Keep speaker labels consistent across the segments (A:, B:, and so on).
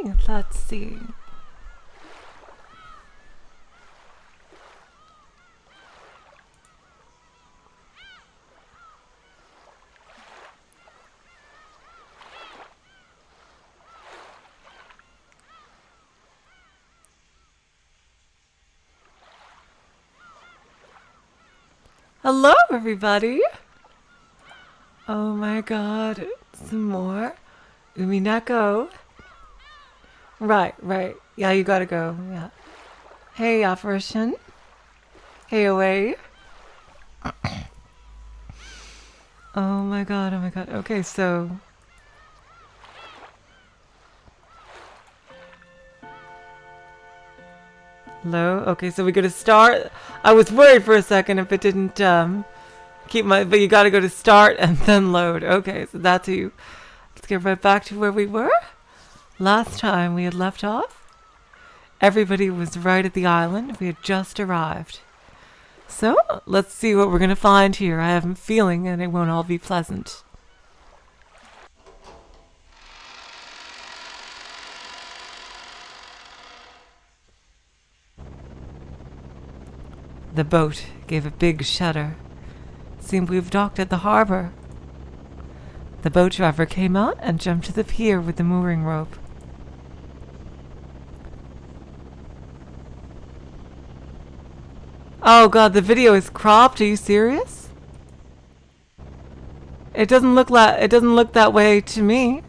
A: Let's see. Hello, everybody! Oh my god, some more Umineko. Right. Yeah, you gotta go. Yeah. Hey, apparition. Hey, away. Oh my god. Okay, so. Hello? Okay, so we gotta start. I was worried for a second if it didn't keep my. But you gotta go to start and then load. Okay, so that's you. Let's get right back to where we were. Last time we had left off, everybody was right at the island. We had just arrived. So, let's see what we're going to find here. I have a feeling that it won't all be pleasant. The boat gave a big shudder. It seemed we've docked at the harbor. The boat driver came out and jumped to the pier with the mooring rope. Oh god, the video is cropped. Are you serious? It doesn't look that way to me.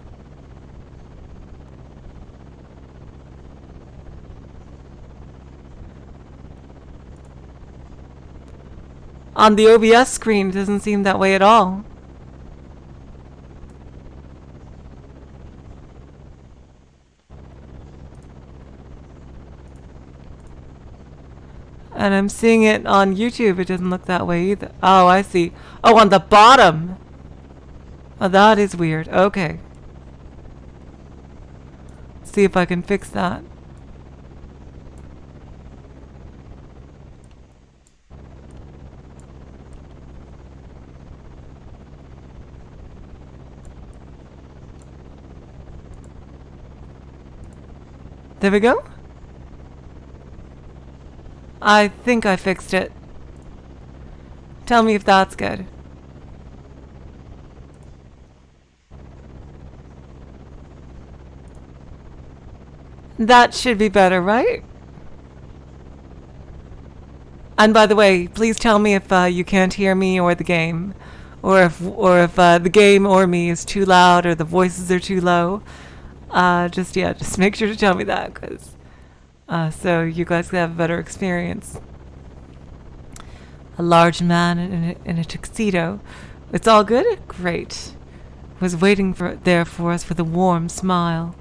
A: On the OBS screen, it doesn't seem that way at all. And I'm seeing it on YouTube. It doesn't look that way either. Oh, I see. Oh, on the bottom. Oh, that is weird. Okay. See if I can fix that. There we go. I think I fixed it. Tell me if that's good. That should be better, right? And by the way, please tell me if you can't hear me or the game, or if the game or me is too loud or the voices are too low. Just make sure to tell me that, because so you guys can have a better experience. A large man in a tuxedo. It's all good? Great. Was waiting there for us with a warm smile.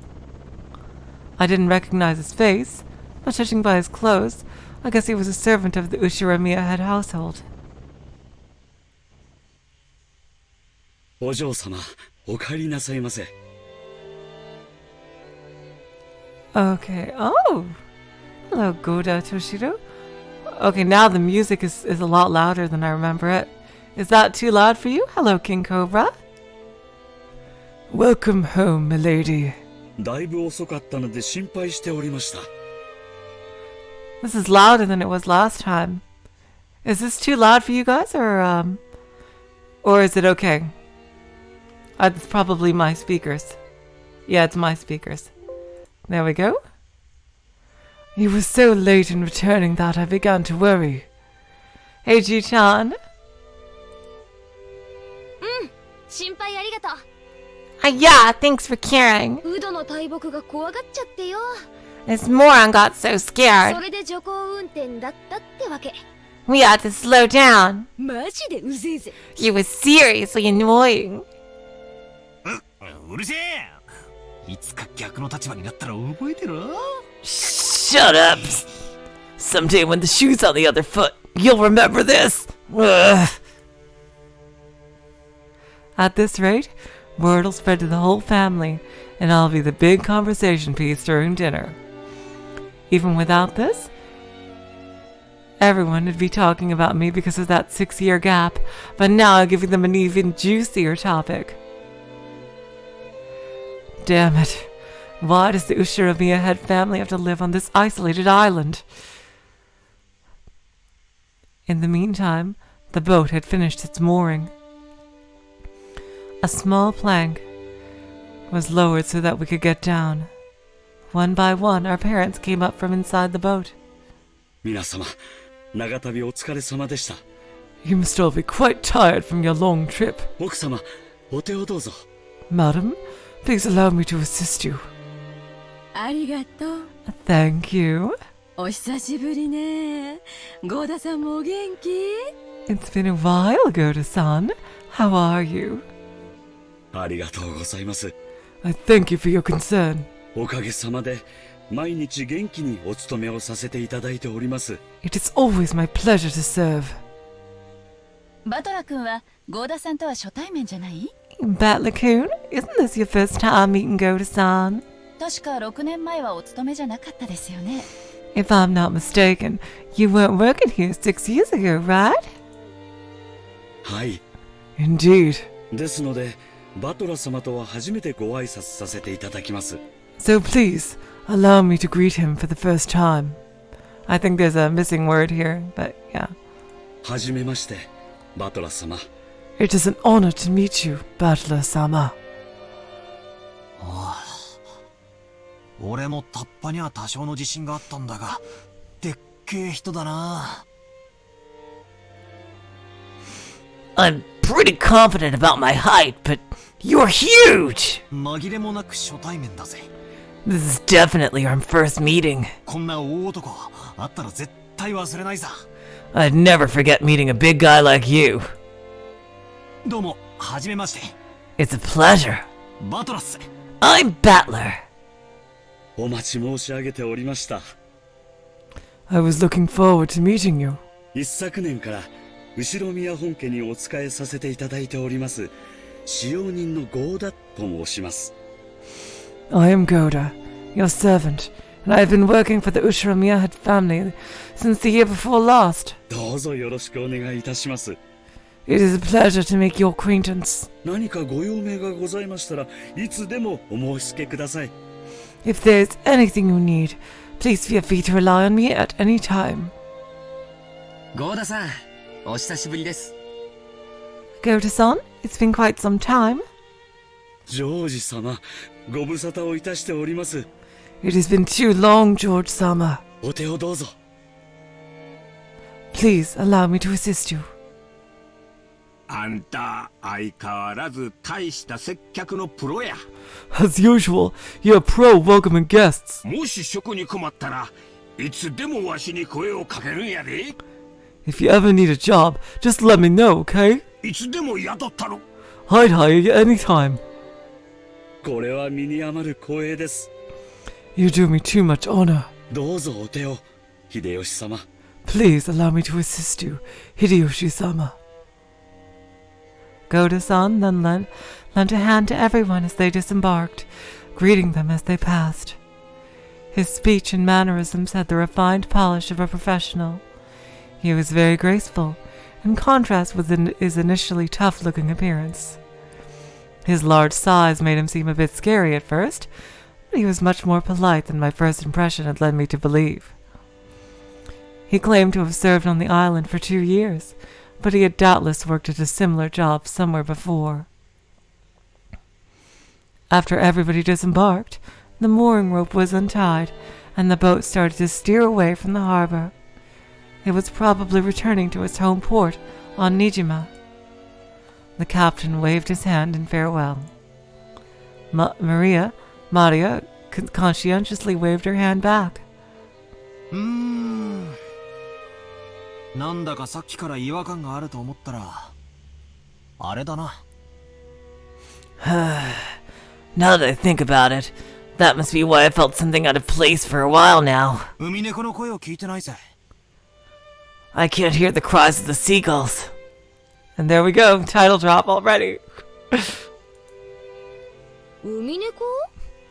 A: I didn't recognize his face, but judging by his clothes, I guess he was a servant of the Ushiramiya head household.
B: Ojo-sama, okaeri nasaimasu.
A: Okay. Oh! Hello, Goda Toshiro. Okay, now the music is a lot louder than I remember it. Is that too loud for you? Hello, King Cobra. Welcome home, milady. This is louder than it was last time. Is this too loud for you guys, or is it okay? It's probably my speakers. Yeah, it's my speakers. There we go. You were so late in returning that I began to worry. Hey, Ji-chan. Yeah, thanks for caring. This moron got so scared. We had to slow down. He was seriously annoying. Shut up! Someday when the shoe's on the other foot, you'll remember this! Ugh. At this rate, word will spread to the whole family, and I'll be the big conversation piece during dinner. Even without this, everyone would be talking about me because of that 6-year gap, but now I'm giving them an even juicier topic. Damn it. Why does the Ushiromiya head family have to live on this isolated island? In the meantime, the boat had finished its mooring. A small plank was lowered so that we could get down. One by one, our parents came up from inside the boat.
B: 皆様、長旅お疲れ様でした。
A: You must all be quite tired from your long trip.
B: 奥様、お手をどうぞ。
A: Madam, please allow me to assist you.
C: ありがとう。
A: Thank you.
C: お久しぶりね。ゴーダさんもお元気？
A: It's been a while, Goda-san. How are you?
B: ありがとうございます。
A: I thank you for your concern.
B: おかげさまで、毎日元気にお勤めをさせていただいております。
A: It is always my pleasure to serve.
C: バトラ君はゴーダさんとは初対面じゃない？
A: Batlacoon, isn't this your first time meeting Goda-san?
C: 確か6年前はお勤めじゃなかったですよね。
A: If I'm not mistaken, you weren't working here 6 years ago, right?
B: はい。
A: Indeed.
B: ですので、バトラ様とは初めてご挨拶させていただきます。
A: So please, allow me to greet him for the first time. I think there's a missing word here, but yeah.
B: はじめまして、バトラ様。
A: It is an honor to meet you, Butler-sama.
D: 俺もタッパには多少の自信があったんだが、でっけえ人だな。
A: I'm pretty confident about my height, but you're huge!
D: 紛れもなく初対面だぜ。
A: This is definitely our first meeting.
D: こんな大男、会ったら絶対忘れないさ。
A: I'd never forget meeting a big guy like you.
D: どうも、はじめまして。
A: It's a pleasure.
D: バトラス。
A: I'm Battler.
B: お待ち申し上げておりました。
A: I was looking forward to meeting you.
B: 一昨年から後宮本家にお仕えさせていただいております使用人のゴーダと申します。
A: I am Goda, your servant, and I have been working for the Ushiromiya head family since the year before last.
B: どうぞよろしくお願いいたします。
A: It is a pleasure to make your acquaintance.
B: 何かご用命がございましたらいつでもお申し付けください。
A: If there's anything you need, please feel free to rely on me at any time.
E: ゴーダさん、お久しぶりです。
A: Goda-san, it's been quite some time.
B: ジョージ様、ご無沙汰をいたしております。
A: It has been too long, George-sama.
B: お手をどうぞ。
A: Please allow me to assist you.
F: あんた相変わらず大した接客のプロや。
A: As usual, you're a pro welcoming guests.
F: もし食に困ったらいつでもわしに声をかけるんやで。
A: If you ever need a job, just let me know, okay?
F: いつでも雇ったろ。
A: I'd hire you anytime.
B: これは身に余る光栄です。
A: You do me too much honor.
B: どうぞお手を、秀吉様。
A: Please allow me to assist you, Hideyoshi-sama. Goda-san then lent a hand to everyone as they disembarked, greeting them as they passed. His speech and mannerisms had the refined polish of a professional. He was very graceful, in contrast with his initially tough-looking appearance. His large size made him seem a bit scary at first, but he was much more polite than my first impression had led me to believe. He claimed to have served on the island for 2 years, but he had doubtless worked at a similar job somewhere before. After everybody disembarked, the mooring rope was untied, and the boat started to steer away from the harbor. It was probably returning to its home port on Nijima. The captain waved his hand in farewell. Maria conscientiously waved her hand back.
D: なんだかさっきから違和感があると思ったら、あれだな。
A: Now that I think about it, that must be why I felt something out of place for a while now.
D: ウミネコの声を聞いてないぜ。
A: I can't hear the cries of the seagulls. And there we go, title drop already.
C: ウミネコ？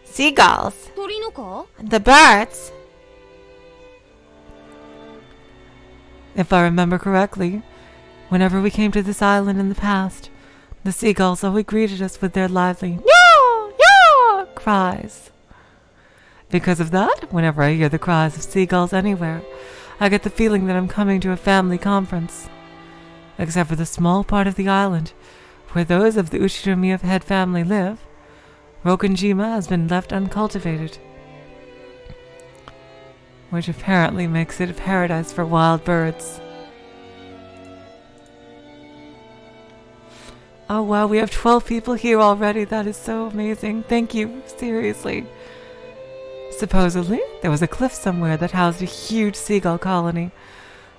A: Seagulls.
C: 鳥のか？
A: The birds. If I remember correctly, whenever we came to this island in the past, the seagulls always greeted us with their lively "Yaw! Yaw!" cries. Because of that, whenever I hear the cries of seagulls anywhere, I get the feeling that I'm coming to a family conference. Except for the small part of the island where those of the Uchinomiya head family live, Rokkenjima has been left uncultivated, which apparently makes it a paradise for wild birds. Oh wow, we have 12 people here already. That is so amazing. Thank you, seriously. Supposedly, there was a cliff somewhere that housed a huge seagull colony,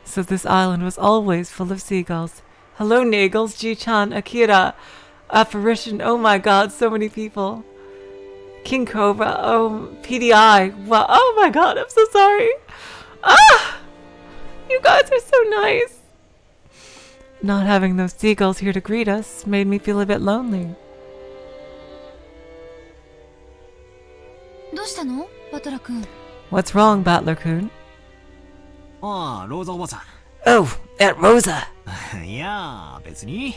A: so this island was always full of seagulls. Hello, Nagels, Ji-chan, Akira, Apparition, oh my god, so many people. King Cobra, oh, PDI, wow, oh my god, I'm so sorry. Ah! You guys are so nice. Not having those seagulls here to greet us made me feel a bit lonely.
C: どうしたのバトラ君。
A: What's wrong, Battler-kun?
D: ああ、ローザおばさ
A: Oh, Aunt Rosa.
D: ん。いやー、別に。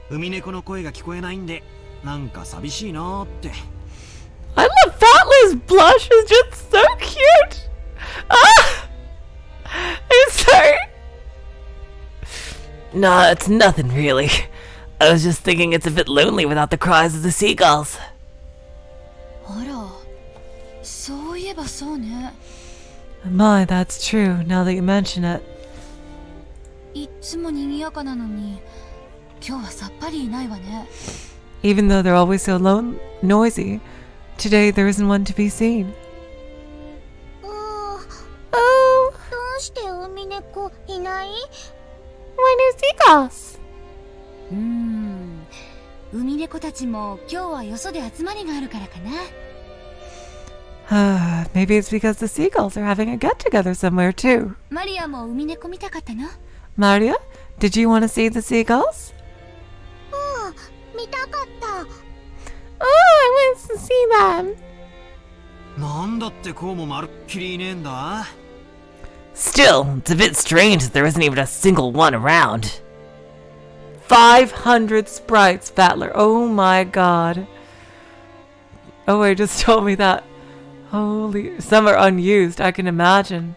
D: 海猫の声が聞こえないんで、なんか寂しいなーって。
A: I love Battler's blush, is just so cute. Ah! I'm sorry. Nah, it's nothing really. I was just thinking it's a bit lonely without the cries of the seagulls.
C: あら、そういえばそうね。
A: My, that's true, now that you mention it.
C: いっつも賑やかなのに、今日はさっぱりいないわね。
A: Even though they're always so noisy, today there isn't one to be seen.
G: どうして海猫いない？
A: Why no seagulls?
C: 海猫たちも今日はよそで集まりがあるからかな。
A: Maybe it's because the seagulls are having a get-together somewhere too.
C: マリアも海猫見たかったの？
A: Maria, did you want to see the seagulls?
G: 見たかった。
A: Oh, I want to see them.
D: なんだってこうもまるっきりいねえんだ。
A: Still, it's a bit strange that there isn't even a single one around. 500 sprites, Battler. Oh my god. Oh, wait, just told me that. Holy, some are unused, I can imagine.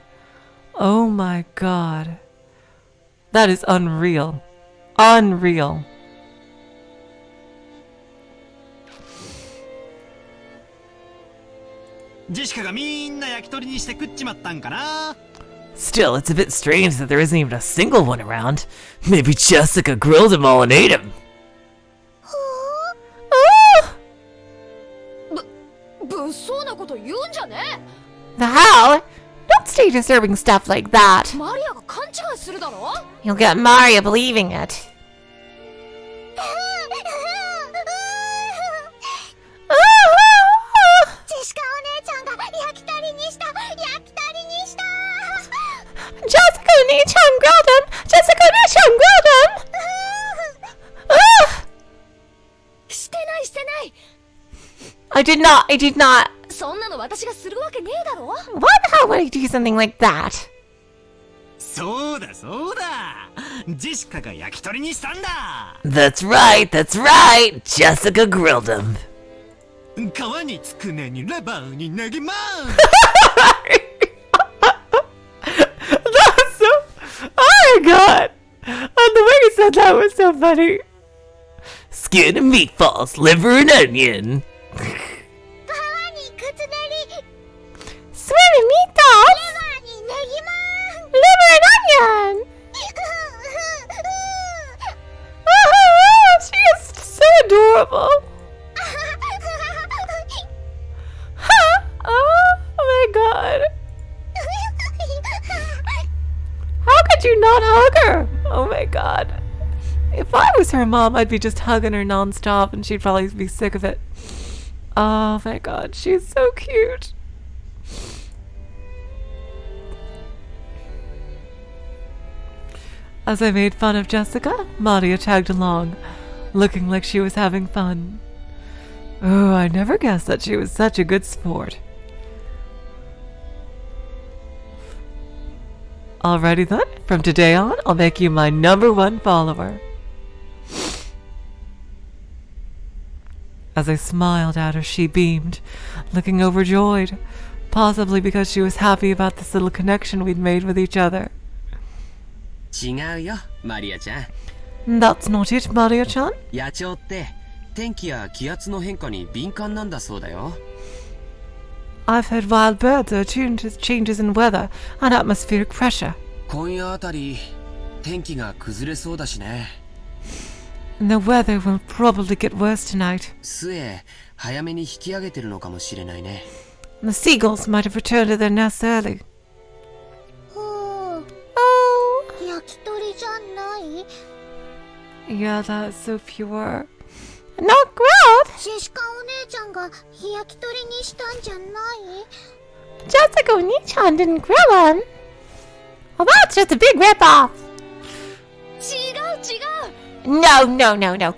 A: Oh my god. That is unreal. Unreal.
D: Jessica がみんな焼き鳥にして食っちまったんかな。
A: Still, it's a bit strange that there isn't even a single one around. Maybe Jessica grilled them all and ate them. The hell? Don't stay disturbing stuff like that.
C: マリアが勘違いするだろ。
A: You'll get Maria believing it. Jessica Ni-chan grilled him! Jessica Ni-chan grilled him!
C: してないしてない。
A: I did not.
C: そんなの私がするわけねえだろ。
A: Why the hell would I do something like that?
D: そうだそうだ。ジェシカが焼き鳥にしたんだ。
A: That's right. Jessica grilled him.
D: 皮につくねにレバーにネギマン。
A: That was so... Oh my god! And the way he said that was so funny. Skin and meatballs, liver and onion. Swimming meatballs? Liver and onion! Oh, she is so adorable. Huh? Oh my god. How could you not hug her? Oh my god. If I was her mom, I'd be just hugging her nonstop and she'd probably be sick of it. Oh my god, she's so cute. As I made fun of Jessica, Maria tagged along, looking like she was having fun. Oh, I never guessed that she was such a good sport. Alrighty then, from today on, I'll make you my #1 follower. As I smiled at her, she beamed, looking overjoyed, possibly because she was happy about this little connection we'd made with each other.
E: 違うよ、マリアちゃん。
A: That's not it, Maria-chan.
E: 野鳥って天気や気圧の変化に敏感なんだそうだよ。
A: I've heard wild birds are attuned to changes in weather and atmospheric pressure.
E: 今夜あたり天気が崩れそうだしね。
A: The weather will probably get worse tonight.
E: 巣へ早めに引き上げてるのかもしれないね。
A: The seagulls might have returned to their nests early.
G: ふう
A: Oh,
G: 焼き鳥じゃない
A: yeah, that's so pure. Not grilled.
G: シェシカお姉ちゃんが焼き鳥にしたんじゃない
A: Jessica Oni-chan didn't grill them. Well, that's just a big rip-off.
C: 違う違う
A: No, no, no, no.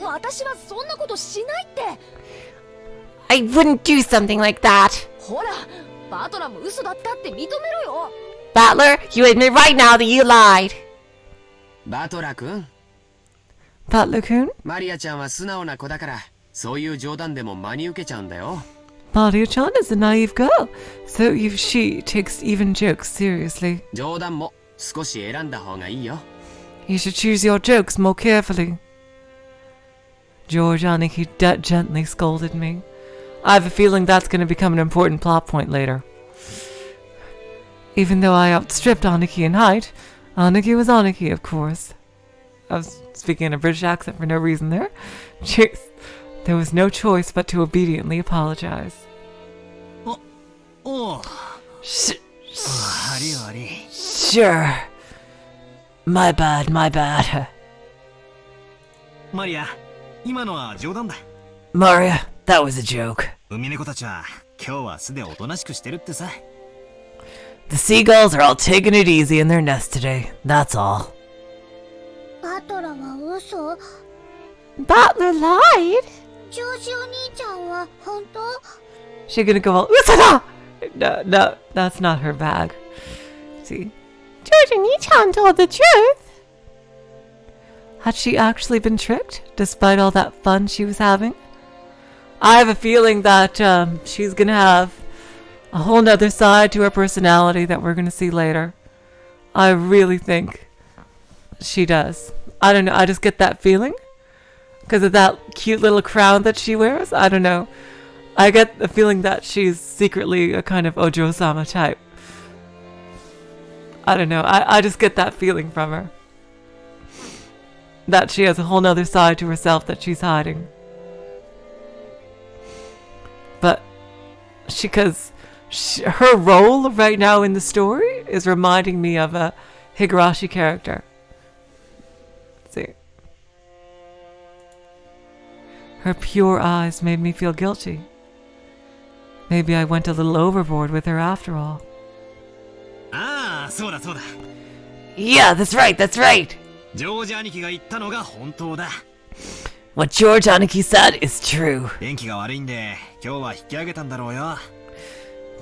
C: 私はそんなことしないって
A: I wouldn't do something like that.
C: ほらバトラも嘘だったって認めろよ
A: Butler, you admit right now that you lied.
E: バトラ君、
A: Butler-kun?
E: マリアちゃんは素直な子だからそういう冗談でも真に受けちゃうんだよ。
A: Maria-chan is a naive girl, so she takes even jokes seriously.
E: 冗談も少し選んだ方がいいよ。
A: You should choose your jokes more carefully. George Aniki gently scolded me. I have a feeling that's going to become an important plot point later. Even though I outstripped Aniki in height, Aniki was Aniki, of course. I was speaking in a British accent for no reason there. Jeez. There was no choice but to obediently apologize.
D: おう。
A: Sh-
D: ありあり。
A: sure. My bad, my bad.
D: マリア、今のは冗談だ。
A: Maria, that was a joke.
D: ウミネコたちは今日は素でおとなしくしてるってさ。
A: The seagulls are all taking it easy in their nest today. That's all.
G: バトラは嘘
A: Butler lied?
G: ジョージお兄ちゃんは本当
A: She gonna go all Usada! No, no, that's not her bag. See, George Oni-chan told the truth. Had she actually been tricked, despite all that fun she was having? I have a feeling that she's gonna have a whole nother side to her personality that we're gonna see later. I really think she does. I don't know, I just get that feeling. Because of that cute little crown that she wears? I don't know. I get the feeling that she's secretly a kind of Ojo-sama type. I don't know. I just get that feeling from her. That she has a whole nother side to herself that she's hiding. But her role right now in the story is reminding me of a Higurashi character. See. Her pure eyes made me feel guilty. Maybe I went a little overboard with her after all.
D: ああ、そうだそうだ。
A: Yeah, that's right, that's right.
D: ジョージ兄貴が言ったのが本当だ。
A: What George Aniki said is true.
D: 天気が悪いんで、今日は引き上げたんだろうよ。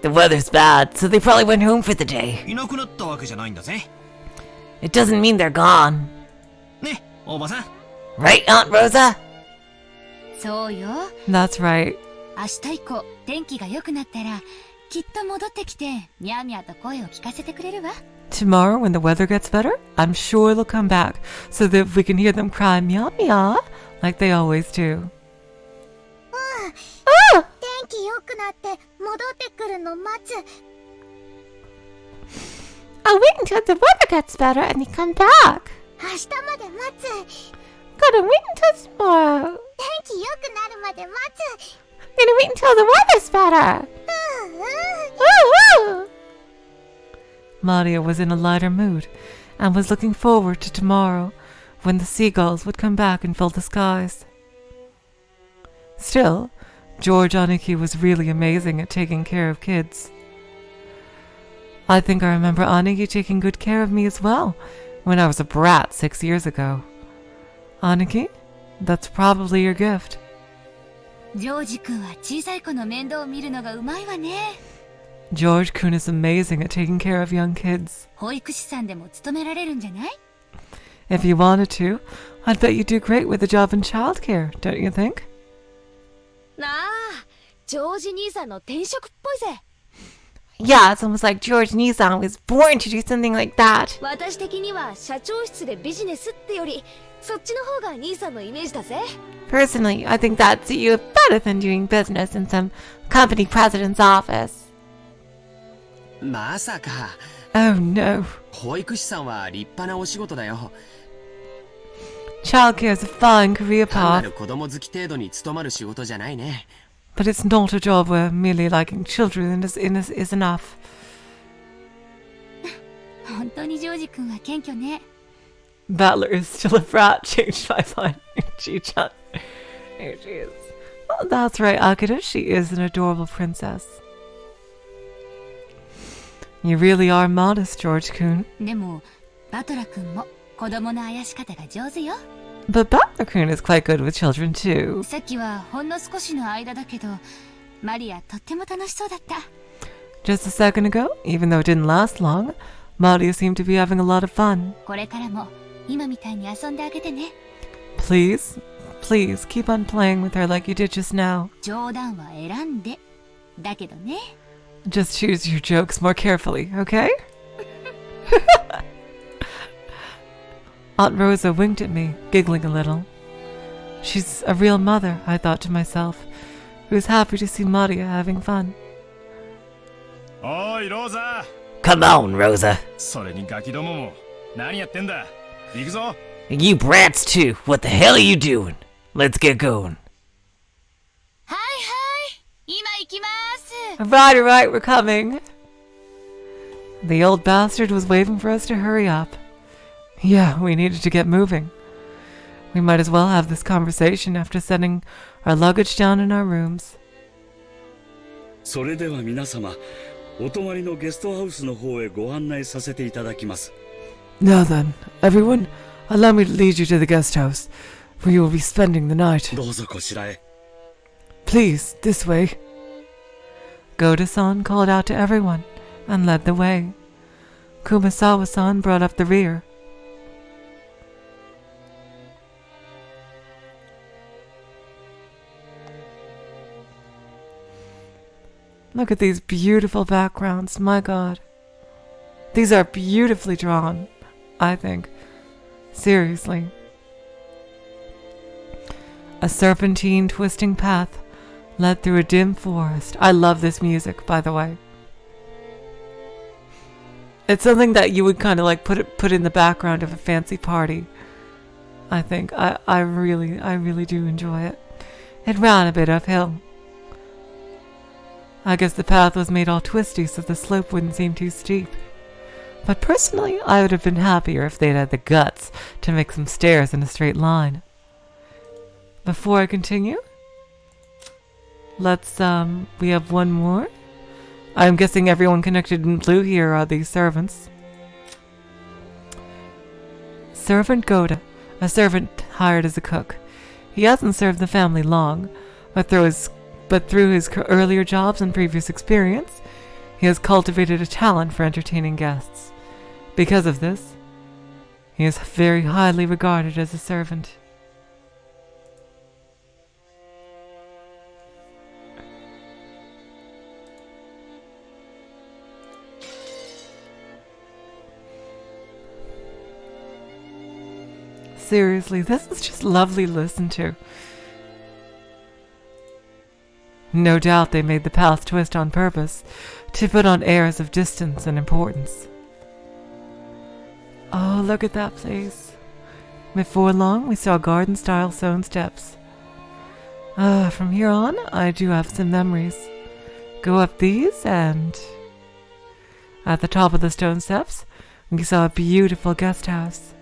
A: The weather's bad, so they probably went home for the day.
D: いなくなったわけじゃないんだぜ。
A: It doesn't mean they're gone.
D: ね、おばさん。
A: Right, Aunt Rosa?
C: そうよ
A: That's right.
C: 明日以降天気が良くなったらきっと戻ってきてミャーミャーと声を聞かせてくれるわ
A: Tomorrow, when the weather gets better, I'm sure they'll come back so that we can hear them cry meow meow like they always do.
G: 天気良くなって戻ってくるの待つ
A: I'll wait until the weather gets better and they come back.
G: 明日まで待つ
A: Gotta wait until tomorrow.
G: 天気良くなるまで待つ
A: Gonna wait until the weather's better.
G: うんうん
A: Woo woo! Maria was in a lighter mood and was looking forward to tomorrow when the seagulls would come back and fill the skies. Still, George Aniki was really amazing at taking care of kids. I think I remember Aniki taking good care of me as well when I was a brat 6 years ago. Aniki, that's probably your gift.
C: ジョージ君は小さい子の面倒を見るのがうまいわね
A: George-kun is amazing at taking care of young kids.
C: 保育士さんでも務められるんじゃない
A: If you wanted to, I'd bet you'd do great with a job in childcare, don't you think?
H: なあ、ジョージ兄さんの転職っぽいぜ。
A: Yeah, it's almost like George Nissan was born to do something like that.
H: 私的には社長室でビジネスってより、そっちの方が兄さんのイメージだぜ。
A: Personally, I think that'd suit you better than doing business in some company president's office.
E: まさか。
A: Oh no.
E: 保育士さんは立派なお仕事だよ。
A: Childcare is a fine career
E: 単な
A: path,
E: る子供好き程度に勤まる仕事じゃないね。
A: but it's not a job where merely liking children is enough.
C: 本当にジョージ君は謙虚ね。
A: Battler is still a brat, changed by fine. Chi-chan. Here she is. Oh, that's right, Akira. She is an adorable princess. You really are modest, George-kun.
C: でもバトラ君も子供のあやし方が上手よ。
A: But Battler-kun is quite good with children, too.
C: さっきはほんの少しの間だけどマリアとっても楽しそうだった。
A: Just a second ago, even though it didn't last long, Maria seemed to be having a lot of fun.
C: これからも今みたいに遊んであげてね。
A: Please, please keep on playing with her like you did just now.
C: 冗談は選んでだけどね。
A: Just choose your jokes more carefully, okay? Aunt Rosa winked at me, giggling a little. She's a real mother, I thought to myself, who was happy to see Maria having fun.
I: おいローザ
B: Come on, Rosa.
I: それにガキどもも何やってんだ行くぞ
B: And you brats too. What the hell are you doing? Let's get going.
C: はいはい今行きます。
A: Right, right, we're coming. The old bastard was waving for us to hurry up. Yeah, we needed to get moving. We might as well have this conversation after setting our luggage down in our rooms.
B: それでは皆様、お泊まりのゲストハウスの方へご案内させていただきます。
A: Now then, everyone, allow me to lead you to the guest house, where you will be spending the night.
B: どうぞこちらへ。
A: Please, this way. Goda-san called out to everyone and led the way. Kumasawa-san brought up the rear. Look at these beautiful backgrounds, my god. These are beautifully drawn, I think. Seriously. A serpentine twisting path led through a dim forest. I love this music, by the way. It's something that you would kind of like put in the background of a fancy party. I think I really do enjoy it. It ran a bit uphill. I guess the path was made all twisty so the slope wouldn't seem too steep. But personally, I would have been happier if they'd had the guts to make some stairs in a straight line. Before I continue, let's, we have one more. I'm guessing everyone connected in blue here are these servants. Servant Goda, a servant hired as a cook. He hasn't served the family long, but through his earlier jobs and previous experience, he has cultivated a talent for entertaining guests. Because of this, he is very highly regarded as a servant. Seriously, this is just lovely to listen to. No doubt they made the path twist on purpose, to put on airs of distance and importance. Oh, look at that place. Before long, we saw garden-style stone steps. From here on, I do have some memories. Go up these, and at the top of the stone steps, we saw a beautiful guest house.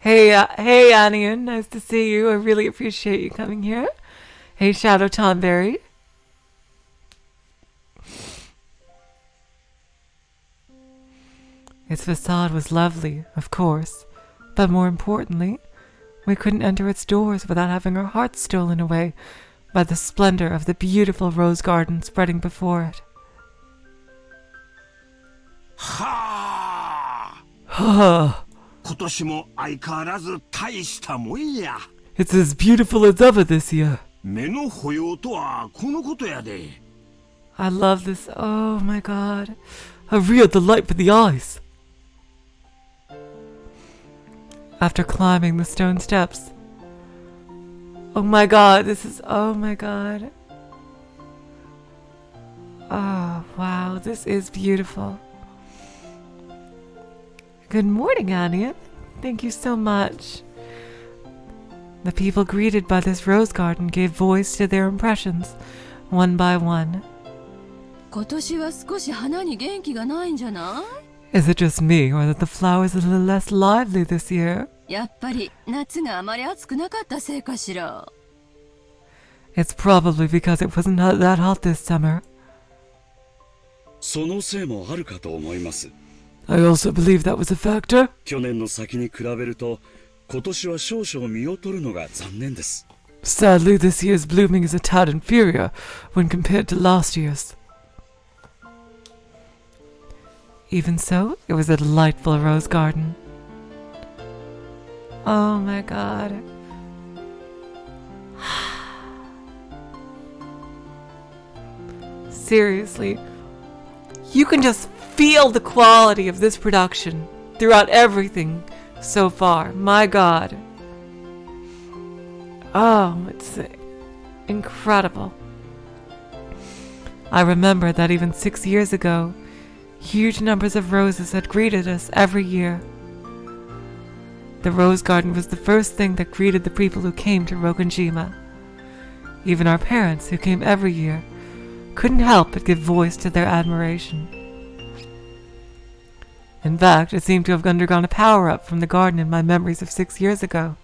A: Hey, Anian, nice to see you. I really appreciate you coming here. Hey, Shadow Tomberry. Its facade was lovely, of course, but more importantly, we couldn't enter its doors without having our hearts stolen away by the splendor of the beautiful rose garden spreading before it.
F: 今年も相変わらず大したもんや。
A: It's as beautiful as ever this year.
F: 目の保養とはこのことやで。
A: I love this. Oh my god. A real delight for the eyes. After climbing the stone steps. Oh my god, this is. Oh my god. Oh wow, this is beautiful. Good morning, Anya. Thank you so much. The people greeted by this rose garden gave voice to their impressions, one by one.
H: 今年は少し花に元気がないんじゃな
A: Is it just me, or that the flowers are a little less lively this year?
H: いやっぱり夏があまり暑くなかったせいかしら
A: It's probably because it wasn't that hot this summer.
B: そのせいもあるかと思います。
A: I also believe that was a factor.
B: 去年の先に比べると今年は少々見劣るのが残念です。
A: Sadly, this year's blooming is a tad inferior when compared to last year's. Even so, it was a delightful rose garden. Oh my god. Seriously, you can just feel the quality of this production throughout everything so far. My god. Oh, it's incredible. I remember that even 6 years ago, huge numbers of roses had greeted us every year. The rose garden was the first thing that greeted the people who came to Rokkenjima. Even our parents, who came every year, couldn't help but give voice to their admiration. In fact, it seemed to have undergone a power-up from the garden in my memories of 6 years ago.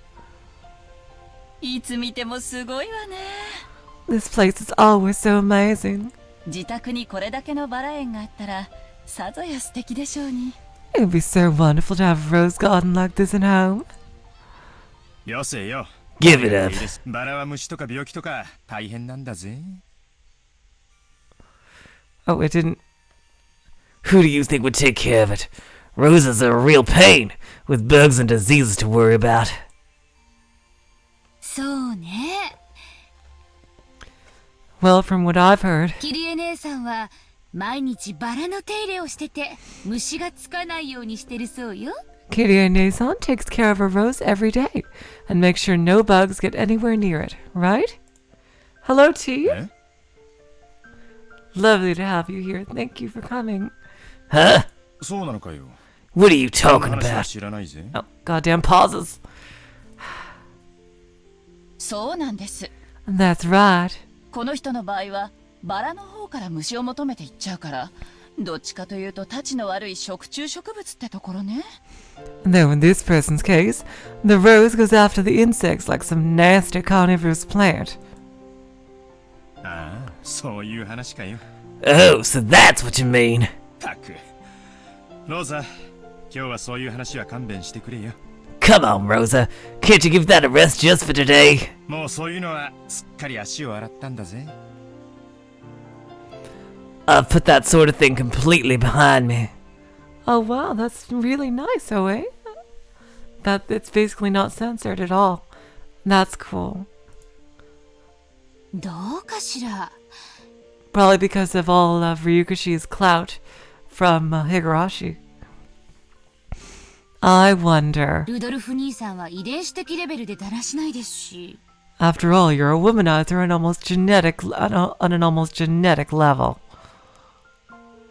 C: いつ見てもすごいわね。
A: This place is always so amazing.
C: 自宅にこれだけのバラ園があったらさぞや素敵でしょうに。
A: It would be so wonderful to have a rose garden like this at home.
I: よせよ。
A: Give it up.
I: バラは虫とか病気とか大変なんだぜ。
A: Oh, it didn't. Who do you think would take care of it? Roses are a real pain, with bugs and diseases to worry about.
C: そうね。
A: Well, from what I've heard,
C: キリエ姉さんは毎日バラの手入れをしてて虫がつかないようにしてるそうよ。
A: Kirie Nason takes care of her rose every day and makes sure no bugs get anywhere near it, right? Hello, T.
I: Eh?
A: Lovely to have you here. Thank you for coming. Huh?
I: そうなのかよ。
A: What are you
I: そんな
A: talking
I: 話は
A: about?
I: 知らないぜ。
A: Oh, goddamn pauses.
C: そうなんです。
A: That's right.
C: この人の場合はバラの方から虫を求めていっちゃうから、どっちかというとたちの悪い食虫植物ってところね。
A: Though in this person's case, the rose goes after the insects like some nasty carnivorous plant.
I: ああ、そういう話かよ。
A: Oh, so that's what you mean.
I: たく。ローザ、今日はそういう話は勘弁してくれよ。
A: Come on, Rosa. Can't you give that a rest just for today?
I: もうそういうのはすっかり足を洗ったんだぜ。
A: I've put that sort of thing completely behind me. Oh wow, that's really nice, Oe. That it's basically not censored at all. That's cool.
C: どうかしら。
A: Probably because of all of Ryukishi's clout from Higurashi. I wonder.
C: ルドルフ兄さんは遺伝子的レベルでだらしないですし。
A: After all, you're a womanizer on an almost genetic level.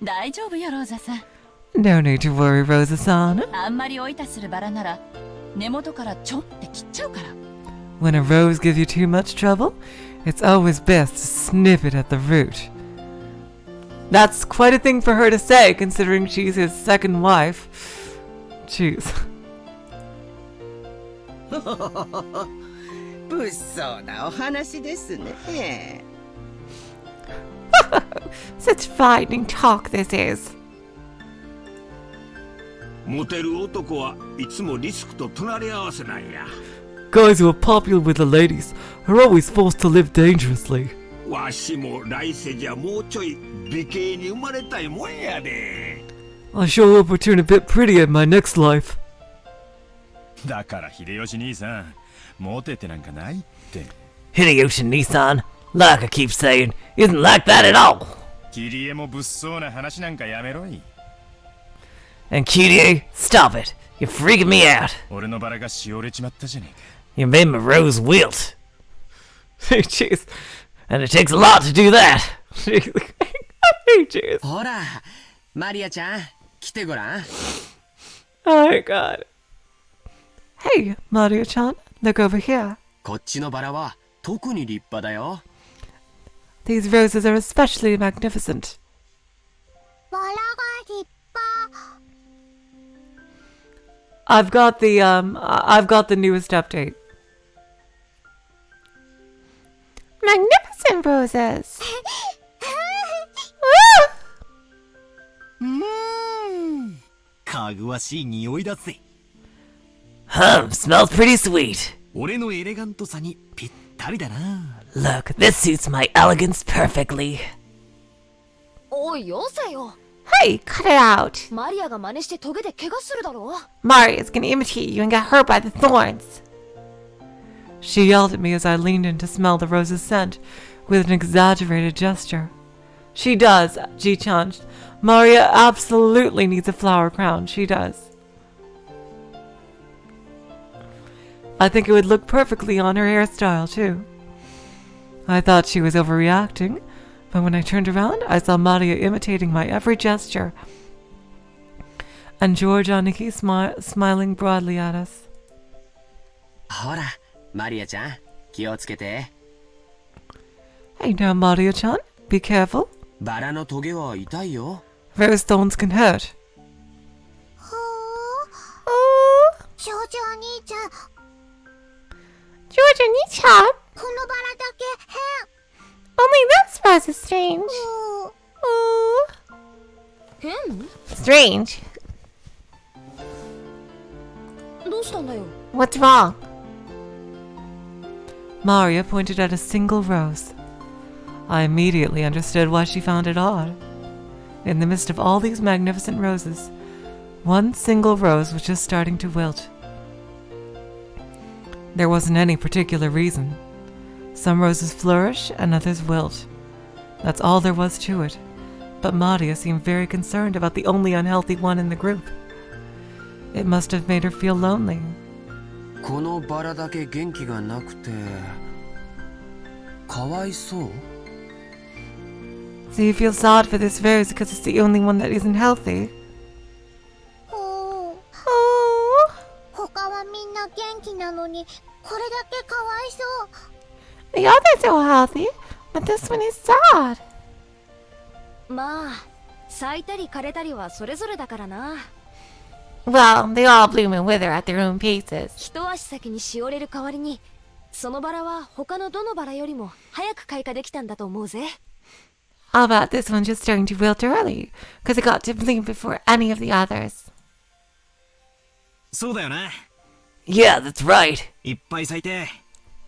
C: 大丈夫よローザさん。
A: No need to worry, Rosa-san.
C: あんまりおいたするバラなら根元からちょんって切っちゃうから。
A: When a rose gives you too much trouble, it's always best to snip it at the root. That's quite a thing for her to say, considering she's his second wife. Jeez.
J: 物騒なお話ですね。
A: Such frightening talk this is.
F: モテる男はいつもリスクと隣り合わせなんや。
A: Guys who are popular with the ladies are always forced to live dangerously.
F: わしも来世じゃもうちょい美形に生まれたいもんやで。
A: I sure hope I turn a bit prettier in my next life.
I: だから秀吉兄さん、モテてなんかないって。
A: Hideyoshi Nissan, like I keep saying, isn't like that at all.
I: キリエも物騒な話なんかやめろい。
A: And Kirie, stop it. You're freaking me out.
I: 俺のバラがしおれちまったじゃねえか。
A: You made my rose wilt. Jeez. And it takes a lot to do that. Jeez.
E: ほら、マリアちゃん、来てごらん。
A: Oh my god. Hey, Mario-chan, look over here.
E: こっちのバラは特に立派だよ。
A: These roses are especially magnificent.
G: バラが立派。
A: I've got the newest update. Magnificent roses.
D: かぐわしい匂いだぜ。
A: Smells pretty sweet.
D: 俺のエレガントさにぴったりだな。
A: Look, this suits my elegance perfectly.
H: おいよせよ。
A: Hey, cut it out.
H: マリアが真似してトゲで怪我するだろ。
A: Maria's gonna imitate you and get hurt by the thorns. She yelled at me as I leaned in to smell the rose's scent with an exaggerated gesture. She does, Ji-chan. Maria absolutely needs a flower crown. She does. I think it would look perfectly on her hairstyle, too. I thought she was overreacting, but when I turned around, I saw Maria imitating my every gesture, and George Aniki smiling broadly at us.
E: ほら、マリアちゃん、気をつけて。
A: Hey now, Maria-chan, be careful.
E: バラのトゲは痛いよ。
A: Rose thorns can hurt.
G: 少女お兄ちゃん、
A: George Aniki-chan,
G: このバラだけ
A: only this rose is strange.
G: 変。
H: 変？
A: Strange?
H: どうしたんだよ。
A: What's wrong? Maria pointed at a single rose. I immediately understood why she found it odd. In the midst of all these magnificent roses, one single rose was just starting to wilt. There wasn't any particular reason. Some roses flourish and others wilt. That's all there was to it. But Maria seemed very concerned about the only unhealthy one in the group. It must have made her feel lonely.
E: このバラだけ元気がなくて、かわいそう。
A: So you feel sad for this rose because it's the only one that isn't healthy?
G: 他はみんな元気なのに、これだけかわいそう。
A: The others are healthy, but this one is sad.
H: まあ、咲いたり枯れたりはそれぞれだからな。
A: Well, they all bloom and wither at their own paces.
H: 一足先にしおれる代わりに、そのバラは他のどのバラよりも早く開花できたんだと思うぜ。
A: How about this one just starting to wilt early, because it got to bloom before any of the others?
D: そうだよな。
A: Yeah, that's right.
D: いっぱい咲いて、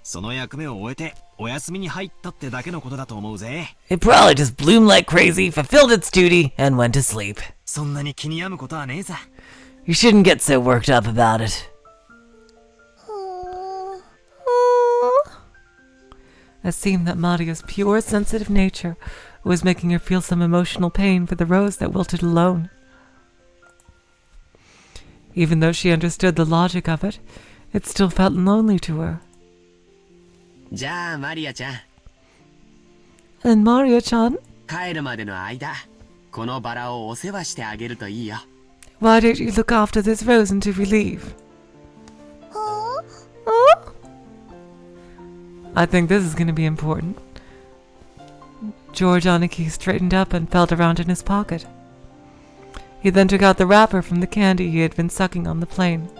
D: その役目を終えてお休みに入ったってだけのことだと思うぜ。
A: It probably just bloomed like crazy, fulfilled its duty, and went to sleep.
D: そんなに気に病むことはねえさ。
A: You shouldn't get so worked up about it. It seemed that Maria's pure, sensitive nature was making her feel some emotional pain for the rose that wilted alone. Even though she understood the logic of it, it still felt lonely to her.
E: じゃあ、マリアちゃん。
A: And Maria-chan,
E: 帰るまでの間、このバラをお世話してあげるといいよ。
A: why don't you look after this rose until we leave? I think this is going to be important. George Aniki straightened up and felt around in his pocket. He then took out the wrapper from the candy he had been sucking on the plane.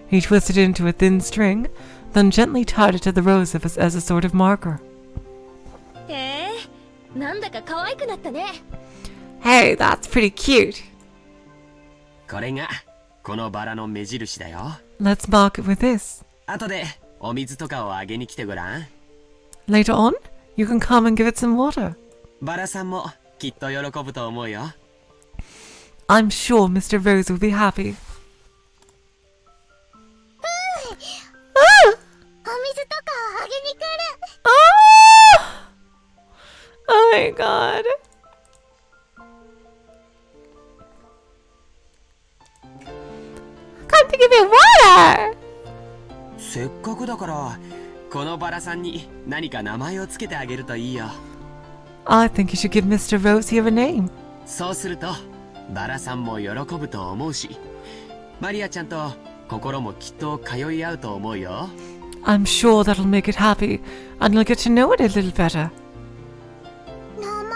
A: He twisted it into a thin string, then gently tied it to the rose as a sort of marker.
H: へえ、なんだか可愛くなったね。
A: Hey, that's pretty cute.
E: これが、このバラの目印だよ。
A: Let's mark it with this.
E: 後で、お水とかをあげに来てごらん。
A: Later on, you can come and give it some water.
E: バラさんも、きっと喜ぶと思うよ。
A: I'm sure Mr. Rose will be happy.
G: お水とかをあげに来る。
A: Oh my god. Come to give me water.
E: せっかくだからこのバラさんに何か名前をつけてあげるといいよ。
A: I think you should give Mr. Rose here a name.
E: そうするとバラさんも喜ぶと思うし、マリアちゃんと心もきっと通い合うと思うよ。
A: I'm sure that'll make it happy, and you'll get to know it a little better.
G: 名前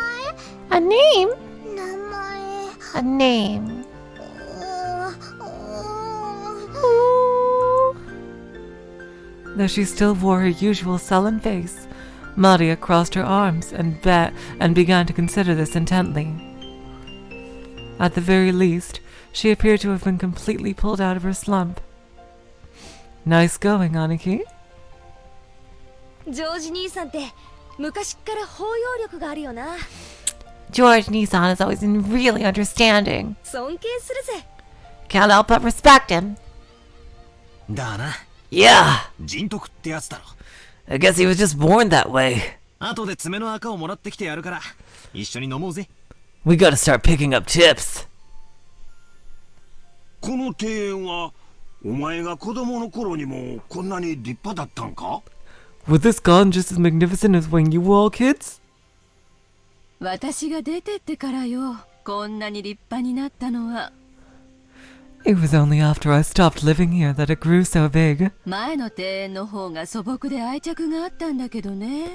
A: A name?
G: 名前
A: A name. Though she still wore her usual sullen face, Maria crossed her arms and began to consider this intently. At the very least, she appeared to have been completely pulled out of her slump. Nice going, Aniki.
H: ジョージ兄さんって昔っから包容力があるよな。
A: George Nissan has always been really understanding.
H: 尊敬するぜ。
A: Can't help but respect him.
D: だな。
A: Yeah,
D: 人徳ってやつだろ。
A: I guess he was just born that way.
D: 後で爪の赤をもらってきてやるから、一緒に飲もうぜ。
A: We gotta start picking up tips.
F: この庭園はお前が子供の頃にもこんなに立派だったんか？
A: Was this garden just as magnificent as when you were all kids?
C: 私が出てってからよ、こんなに立派になったのは。
A: It was only after I stopped living here that it grew so big.
C: 前の庭園の方が素朴で愛着があったんだけどね。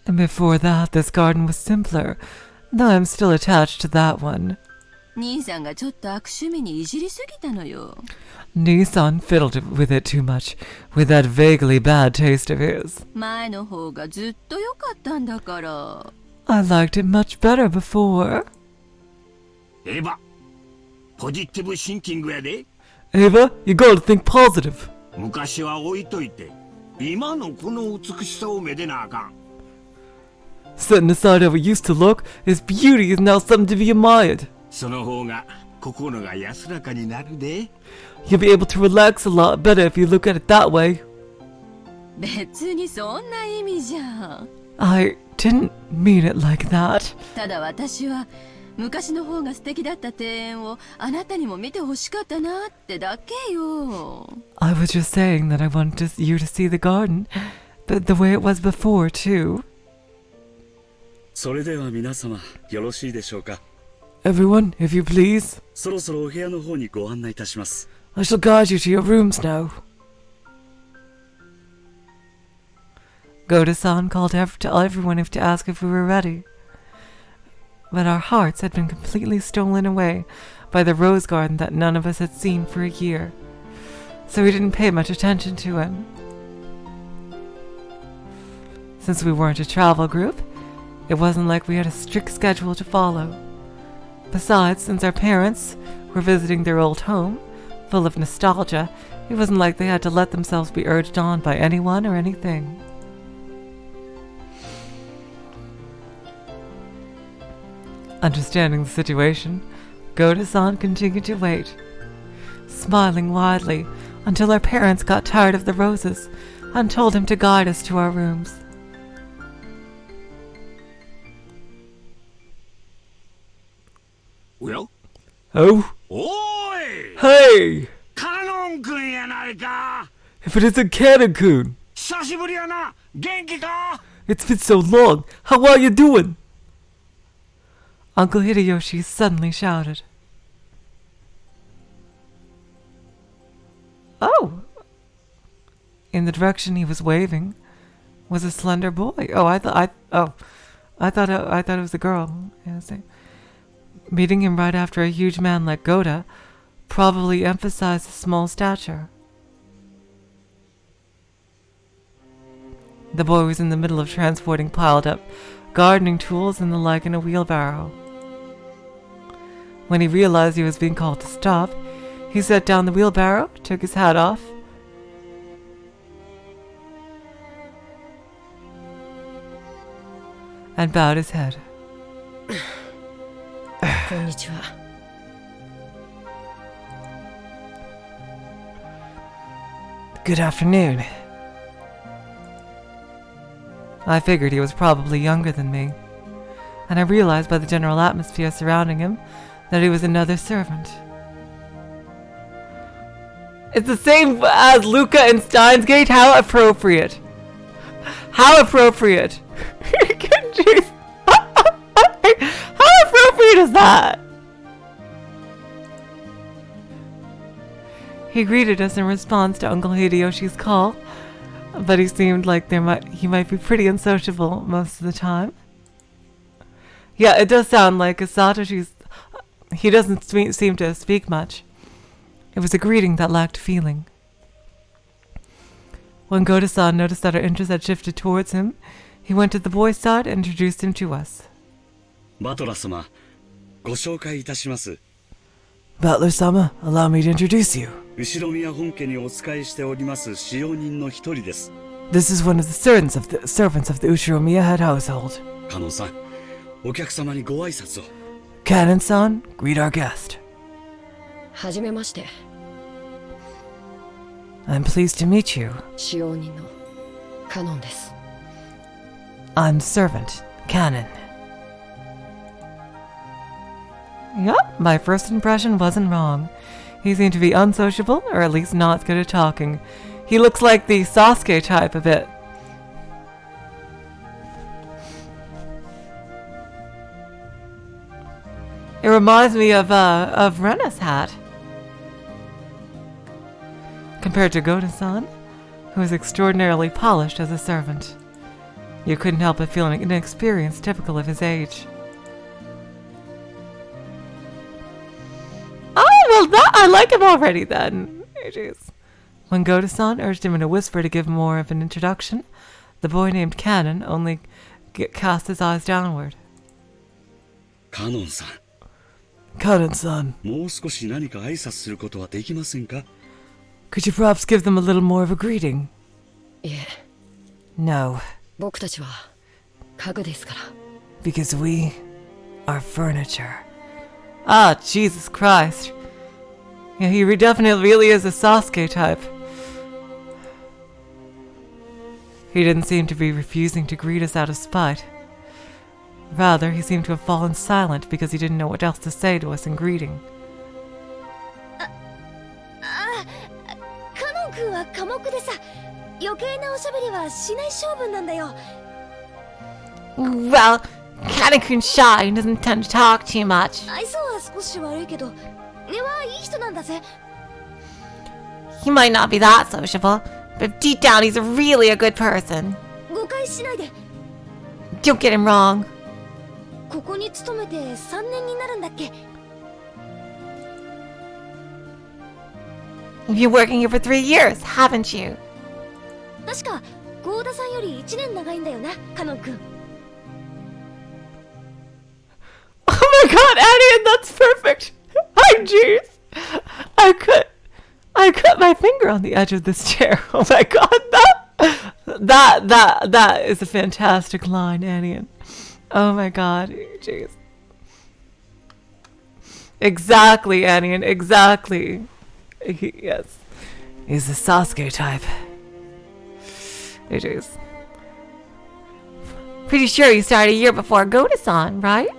A: And before that, this garden was simpler, though I'm still attached to that one.
C: 兄さんがちょっと悪趣味にいじりすぎたのよ。
A: Nissan fiddled with it too much, with that vaguely bad taste of his.
C: 前の方がずっと良かったんだから。
A: I liked it much better before.
F: エヴァ、ポジティブシンキングやで。
A: Ava, you gotta think positive.
F: 昔は置いといて、今のこの美しさをめでなあかん。
A: Setting aside how it used to look, his beauty is now something to be admired.
F: その方が心が安らかになるで。
A: You'll be able to relax a lot better if you look at it that way.
C: 別にそんな意味じゃん。
A: I didn't mean it like that.
C: ただ私は昔の方が素敵だった庭園をあなたにも見てほしかったなってだけよ。
A: I was just saying that I wanted you to see the garden, but the way it was before, too.
B: それでは皆様よろしいでしょうか。
A: Everyone, if you please.
B: そろそろお部屋の方にご案内いたします。
A: I shall guide you to your rooms now. Goda-san called to everyone to ask if we were ready. But our hearts had been completely stolen away by the rose garden that none of us had seen for a year, so we didn't pay much attention to him. Since we weren't a travel group, it wasn't like we had a strict schedule to follow. Besides, since our parents were visiting their old home, full of nostalgia, it wasn't like they had to let themselves be urged on by anyone or anything. Understanding the situation, Goda-san continued to wait, smiling widely until our parents got tired of the roses and told him to guide us to our rooms.
F: Well?
A: Oh?
F: おーい
A: Hey!
F: カノン君やないか。
A: If it isn't Kanon-kun!
F: 久しぶりやな。元気か？
A: It's been so long! How are you doing? Uncle Hideyoshi suddenly shouted. Oh! In the direction he was waving was a slender boy. Oh, I thought it was a girl. Yes. Meeting him right after a huge man like Goda probably emphasized his small stature. The boy was in the middle of transporting piled up gardening tools and the like in a wheelbarrow. When he realized he was being called to stop, he set down the wheelbarrow, took his hat off, and bowed his head.
K: こんにちは。
A: Good afternoon. I figured he was probably younger than me, and I realized by the general atmosphere surrounding him that he was another servant. It's the same as Luca in Steins Gate? How appropriate. How appropriate. Jeez. How appropriate is that? He greeted us in response to Uncle Hideyoshi's call, but he seemed like he might be pretty unsociable most of the time. Yeah, it does sound like Satoshi. He doesn't seem to speak much. It was a greeting that lacked feeling. When Goda-san noticed that our interest had shifted towards him, he went to the boy's side and introduced him to us.
B: Butler-sama, ご紹介いたします。
A: Butler-sama, allow me to introduce you.
B: 後宮本家にお仕えしております使用人の一人です。
A: This is one of the servants of the Ushiromiya head household.
B: カノンさん、お客様にご挨拶を。
A: Kanon-san, greet our guest.
H: はじめまして。
A: I'm pleased to meet you.
H: 使用人のカノンです。
A: I'm the servant, Kanon. Yep, my first impression wasn't wrong. He seemed to be unsociable, or at least not good at talking. He looks like the Sasuke type a bit. It reminds me of Rena's hat. Compared to Goda-san, who is extraordinarily polished as a servant. You couldn't help but feel an inexperience typical of his age. Oh, well, I like him already then. Jeez. When Goda-san urged him in a whisper to give more of an introduction, the boy named Kanon only cast his eyes downward.
B: Kanon-san.
A: Kanon-san.
B: もう少し何か挨拶することはできませんか?
A: Could you perhaps give them a little more of a greeting?
H: いえ。
A: No.
H: 僕たちは家具ですから。
A: Because we are furniture. Ah, Jesus Christ. Yeah, he definitely really is a Sasuke type. He didn't seem to be refusing to greet us out of spite. Rather, he seemed to have fallen silent because he didn't know what else to say to us in greeting.
H: カノン君は寡黙でさ、余計なおしゃべりはしない性分なんだよ。
A: Well, Kanon-kun's shy and doesn't tend to talk too much.
H: 愛想は少し悪いけど、根はいい人なんだぜ。
A: He might not be that sociable, but deep down he's really a good person.
H: 誤解しないで。
A: Don't get him wrong.
H: ここに勤めて3年になるんだっけ？
A: You've been working here for 3 years, haven't you?
H: 確かゴーダさんより1年長いんだよな、カノン君。
A: Oh my god, Annie, that's perfect! Hi, jeez! I cut my finger on the edge of this chair. Oh my god, that is a fantastic line, Annie. Oh my god, jeez. Exactly, Annie, exactly. Yes. He's the Sasuke type. Jeez. Pretty sure you started a year before Goda-san, right?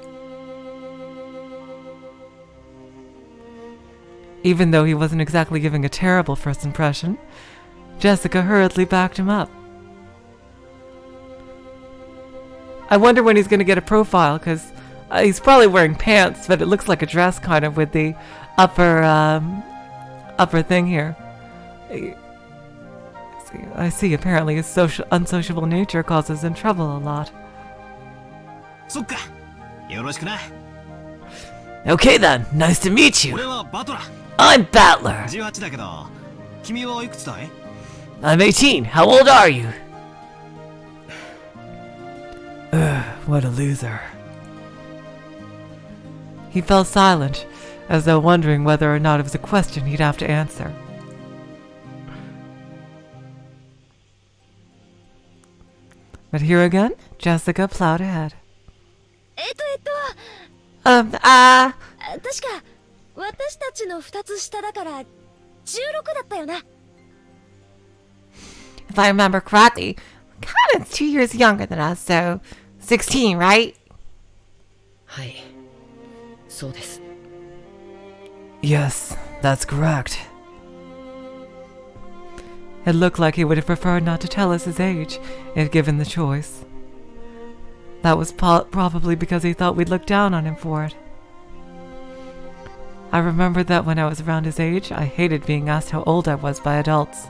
A: Even though he wasn't exactly giving a terrible first impression, Jessica hurriedly backed him up. I wonder when he's going to get a profile, because he's probably wearing pants, but it looks like a dress kind of with the upper thing here. I see, apparently his unsociable nature causes him trouble a lot. Okay then, nice to meet you. I'm Battler. I'm 18. How old are you? What a loser. He fell silent, as though wondering whether or not it was a question he'd have to answer. But here again, Jessica plowed ahead.
H: 確か私たちの2つ下だから16だったよな。
A: if I remember correctly, Kanon's 2 years younger than us, so 16, right?
K: はい、そうです。
A: Yes, that's correct. It looked like he would have preferred not to tell us his age, if given the choice. That was probably because he thought we'd look down on him for it. I remember that when I was around his age, I hated being asked how old I was by adults.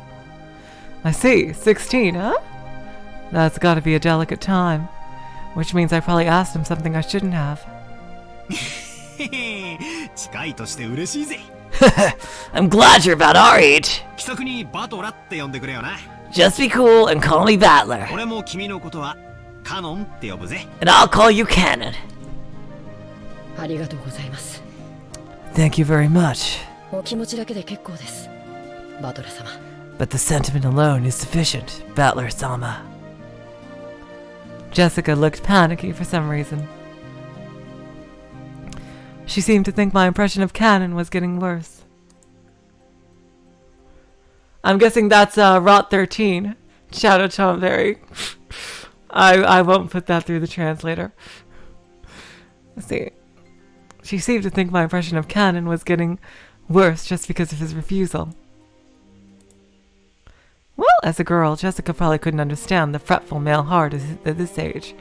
A: I see, 16, huh? That's gotta be a delicate time. Which means I probably asked him something I shouldn't have.
D: 近いとして嬉しいぜ。
A: I'm glad you're about our age.
D: 気さくにバトラって呼んでくれよな。
A: Just be cool and call me Battler.
D: 俺も君のことはカノンって呼ぶぜ。
A: And I'll call you Kanon.
K: ありがとうございます。
A: Thank you very much.
K: お気持ちだけで結構です、バトラ様。
A: But the sentiment alone is sufficient, Battler-sama. Jessica looked panicky for some reason. She seemed to think my impression of Kanon was getting worse. I'm guessing that's Rot 13. Shadow Tomberry. I won't put that through the translator. Let's see. She seemed to think my impression of Kanon was getting worse just because of his refusal. Well, as a girl, Jessica probably couldn't understand the fretful male heart at this age.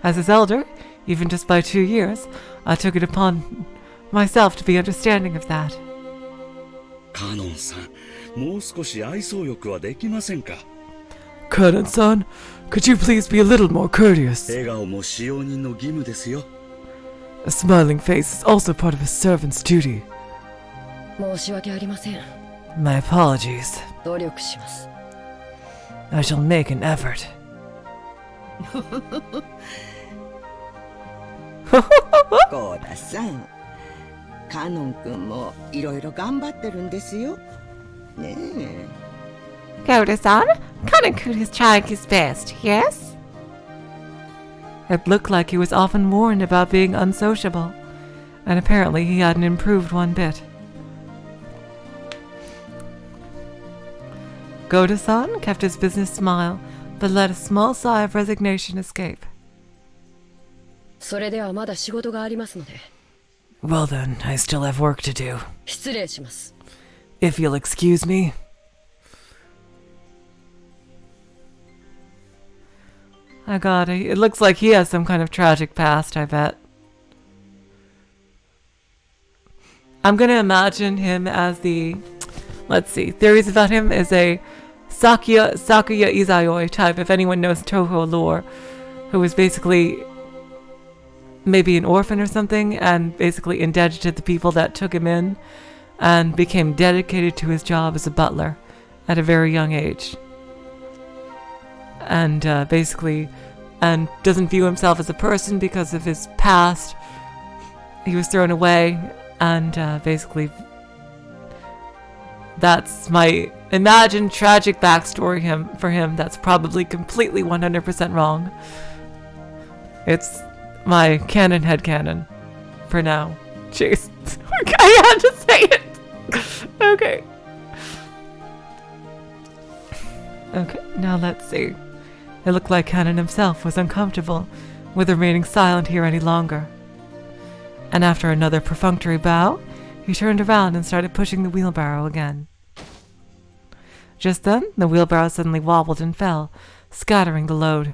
A: As his elder, even just by 2 years, I took it upon myself to be understanding of that.
B: カノンさん、もう少し愛想よくはできませんか?
A: Kanon-san, could you please be a little more courteous?
B: 笑顔も使用人の義務ですよ。
A: A smiling face is also part of a servant's duty.
K: 申し訳ありません。
A: My apologies.
K: 努力します。
A: I shall make an effort.
J: コーラさん、カノン君もいろいろ頑張ってるんですよ。ねえ。
A: Koda-san, Kanon-kun is trying his best, yes? It looked like he was often warned about being unsociable, and apparently he hadn't improved one bit. Koda-san kept his business smile, but let a small sigh of resignation escape.
K: それではまだ仕事がありますので。
A: Well then, I still have work to do.
K: 失礼します。
A: If you'll excuse me. I got it. It looks like he has some kind of tragic past, I bet. I'm gonna imagine him as the... Let's see. Theories about him is a Sakuya Izayoi type, if anyone knows Toho lore, who was basically maybe an orphan or something, and basically indebted to the people that took him in, and became dedicated to his job as a butler at a very young age. And basically, and doesn't view himself as a person because of his past. He was thrown away, and basically, that's my imagined tragic backstory for him. That's probably completely 100% wrong. It's my canon headcanon for now. Jeez. I had to say it. Okay. Okay, now let's see. It looked like Kanon himself was uncomfortable with remaining silent here any longer. And after another perfunctory bow, he turned around and started pushing the wheelbarrow again. Just then, the wheelbarrow suddenly wobbled and fell, scattering the load.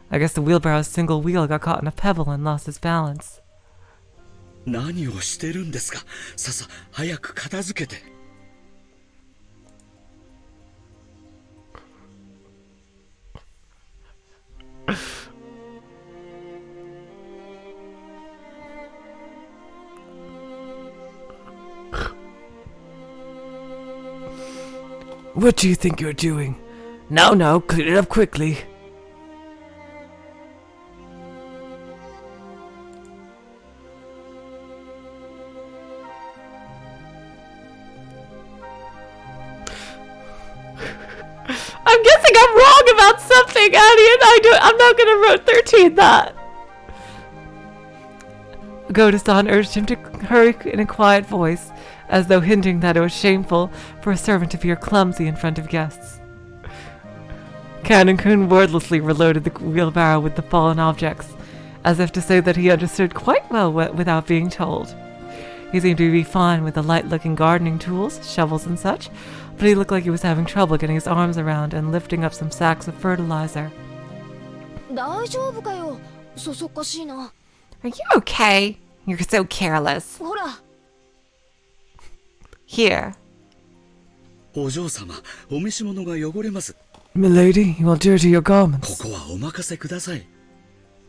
A: I guess the wheelbarrow's single wheel got caught in a pebble and lost its balance.
B: 何をしてるんですか? 早く片付けて。
A: What do you think you're doing? No, clean it up quickly. I'm guessing I'm wrong about something, Annie, and I'm not gonna road 13 that. Goda-san urged him to hurry in a quiet voice, as though hinting that it was shameful for a servant to appear clumsy in front of guests. Kanon-kun wordlessly reloaded the wheelbarrow with the fallen objects, as if to say that he understood quite well without being told. He seemed to be fine with the light-looking gardening tools, shovels and such, but he looked like he was having trouble getting his arms around and lifting up some sacks of fertilizer.
H: 大丈夫かよ。そそっかしいな。
A: Are you okay? You're so careless.
H: ほら。
A: Here.
B: お嬢様、お召し物が汚れます。
A: Milady, you will dirty your
B: こ
A: garments.
B: こはお任せください。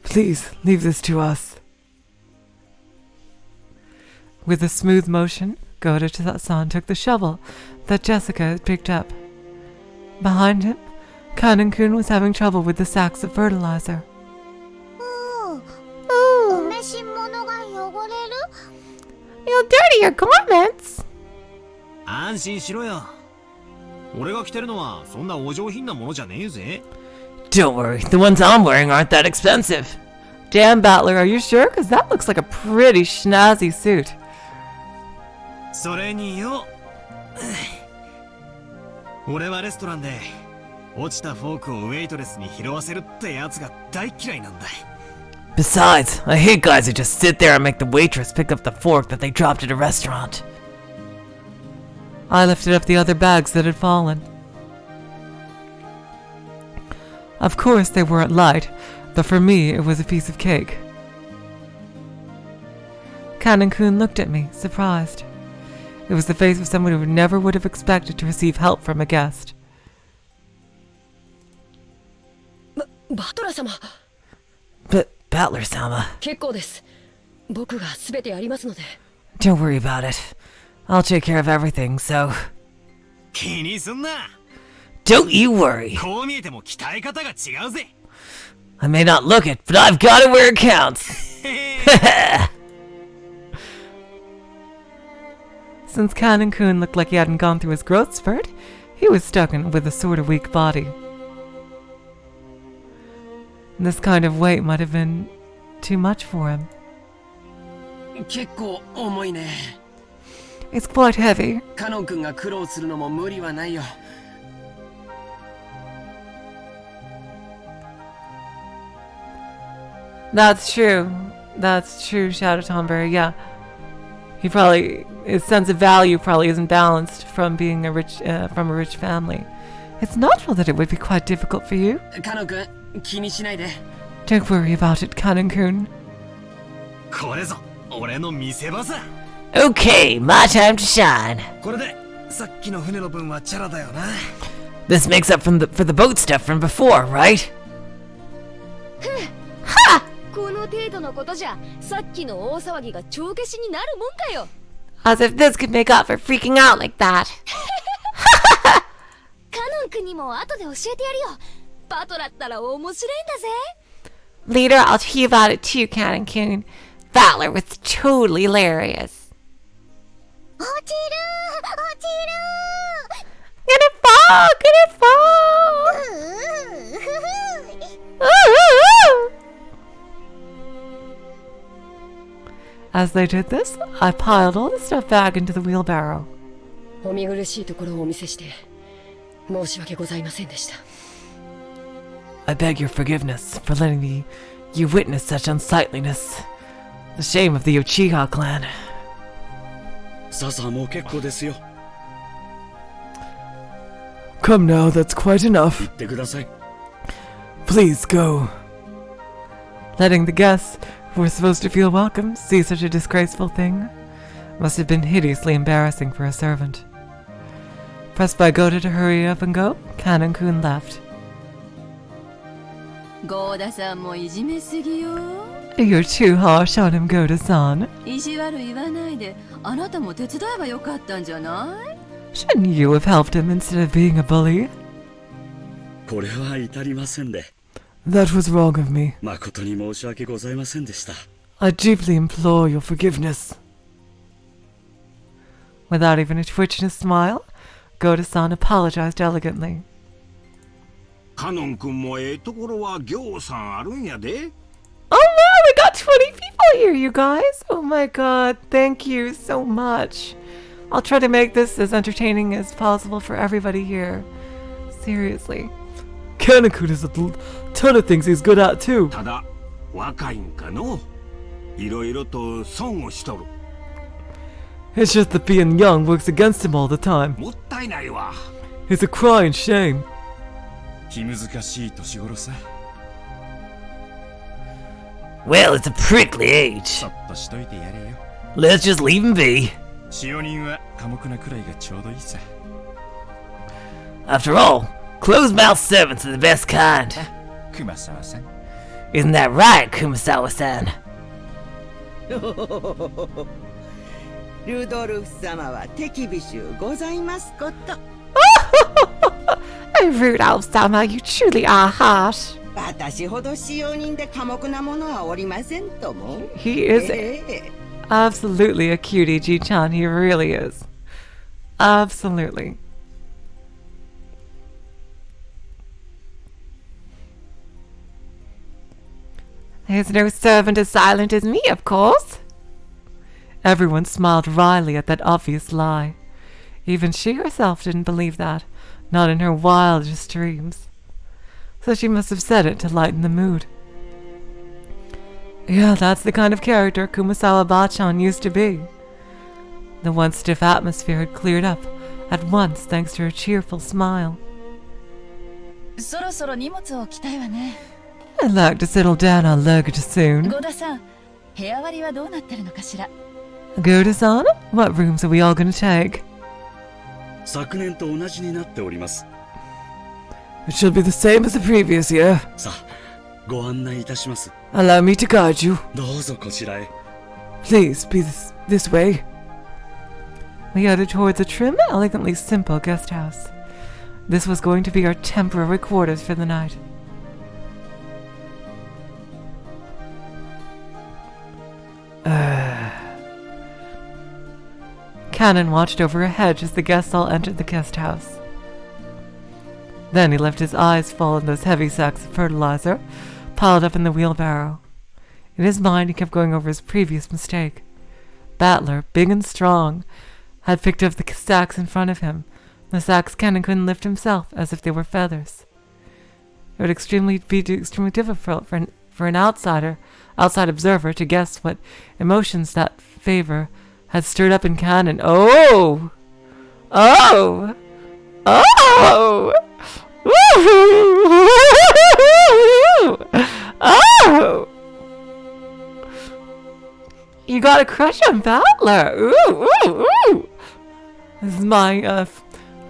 A: Please, leave this to us. With a smooth motion, Goda-san took the shovel that Jessica had picked up. Behind him, Kanon-kun was having trouble with the sacks of fertilizer.
G: お召し物が汚れる
A: You'll dirty your garments.
D: 安心しろよ。俺が着てるのはそんなお上品なものじゃねえぜ。
A: Don't worry, the ones I'm wearing aren't that expensive. Damn, Battler, are you sure? Because that looks like a pretty snazzy suit.
D: それによ。俺はレストランで落ちたフォークをウェイトレスに拾わせるってやつが大嫌いなんだ。
A: Besides, I hate guys who just sit there and make the waitress pick up the fork that they dropped at a restaurant. I lifted up the other bags that had fallen. Of course, they weren't light, but for me, it was a piece of cake. Kanon-kun looked at me, surprised. It was the face of someone who never would have expected to receive help from a guest.
K: バトラ様。
A: But, Battler-sama.
K: 結構です。僕が全てやりますので。
A: Don't worry about it. I'll take care of everything, so...
D: 気にすんな。
A: Don't you worry.
D: こう見えても鍛え方が違うぜ。
A: I may not look it, but I've got it where it counts. Since Kanon-kun looked like he hadn't gone through his growth spurt, he was stuck with a sort of weak body. This kind of weight might have been too much for him.
E: 結構重いね。
A: It's quite heavy.
E: カノン君が苦労するのも無理はないよ。
A: That's true. That's true, Shadow Tomberry, yeah. He probably, his sense of value probably isn't balanced from being from a rich family. It's natural that it would be quite difficult for you.
E: カノン君、気にしないで。
A: Don't worry about it, Kanon-kun.
D: これぞ俺の見せ場さ。
A: Okay, my time to shine.
D: これでさっきの船の分はチャラだよな。
A: This makes up for the boat stuff from before, right?
H: この程度のことじゃ、さっきの大騒ぎが帳消しになるもんかよ。
A: As if this could make up for freaking out like that.
H: カノン君にも後で教えてやるよ。バトラったら面白いんだぜ。
A: Later, I'll tell you about it too, Kanon-kun. Battler was totally hilarious.
G: 落ちる落ちる
A: Gonna fall, gonna fall. Ooh. As they did this, I piled all the stuff back into the wheelbarrow.
K: お見苦しいところをお見せして申し訳ございませんでした。
A: I beg your forgiveness for letting you witness such unsightliness. The shame of the Uchiha clan.
B: さあもう結構ですよ。
A: Come now, that's quite enough.
B: 行ってください。
A: Please go. Letting the guests, who were supposed to feel welcome, see such a disgraceful thing must have been hideously embarrassing for a servant. Pressed by Goda to hurry up and go, Kanon-kun left.
C: ゴーダさんもいじめすぎよ。
A: You're too harsh on him, Goda-san.
C: 意地悪言わないで、あなたも手伝えばよかったんじゃない？
A: Shouldn't you have helped him instead of being a bully?
B: これは至りませんで。
A: That was wrong of me.
B: 誠に申し訳ございませんでした。
A: I deeply implore your forgiveness. Without even a twitch in his smile, Goda-san apologized elegantly.
F: カノン君もええところはぎょうさんあるんやで。
A: Oh no, we got 20 people here, you guys! Oh my god, thank you so much. I'll try to make this as entertaining as possible for everybody here. Seriously. Kanon-kun has a ton of things he's good at too.
F: ただ若いんかの。いろいろと損をしとる。
A: It's just that being young works against him all the time.
F: もったいないわ。
A: It's a crying shame.
I: 気難しい年頃さ。
L: Well, it's a prickly age.
I: そっとしといてやれよ。
L: Let's just leave him be.
I: 使用人は寡黙なくらいがちょうどいいさ。
L: After all, closed-mouthed servants are the best kind.
I: 熊沢さん。
L: Isn't that right, Kumasawa-san?
J: ルドルフ様は手厳しゅうございますこと。
A: Oh, Rudolph-sama, you truly are harsh.
J: 私ほど使用人で寡黙なものはおりませんとも。
A: He is absolutely a cutie, Ji-chan. He really is. Absolutely. There's no servant as silent as me, of course. Everyone smiled wryly at that obvious lie. Even she herself didn't believe that, not in her wildest dreams. So she must have said it to lighten the mood. Yeah, that's the kind of character Kumasawa Bachan used to be. The once stiff atmosphere had cleared up at once thanks to her cheerful smile.
C: そろそろ荷物を置きたいわね。
A: I'd like to settle down our luggage soon.
C: ゴダさん、部屋割りはどうなってるのかしら。
A: Goda-san, what rooms are we all going to take?
B: 昨年と同じになっております。
A: It shall be the same as the previous year.
B: さあ、ご案内いたします。
A: Allow me to guide you.
B: どうぞこちらへ。
A: Please be this way. We headed towards a trim, elegantly simple guest house. This was going to be our temporary quarters for the night. Kanon watched over a hedge as the guests all entered the guest house. Then he let his eyes fall on those heavy sacks of fertilizer piled up in the wheelbarrow. In his mind, he kept going over his previous mistake. Battler, big and strong, had picked up the sacks in front of him. The sacks Kanon couldn't lift himself, as if they were feathers. It would be extremely difficult for an outside observer to guess what emotions that favor had stirred up in Kanon. Oh! Oh! Oh! Oh! You got a crush on Battler! Ooh, ooh, ooh! This is my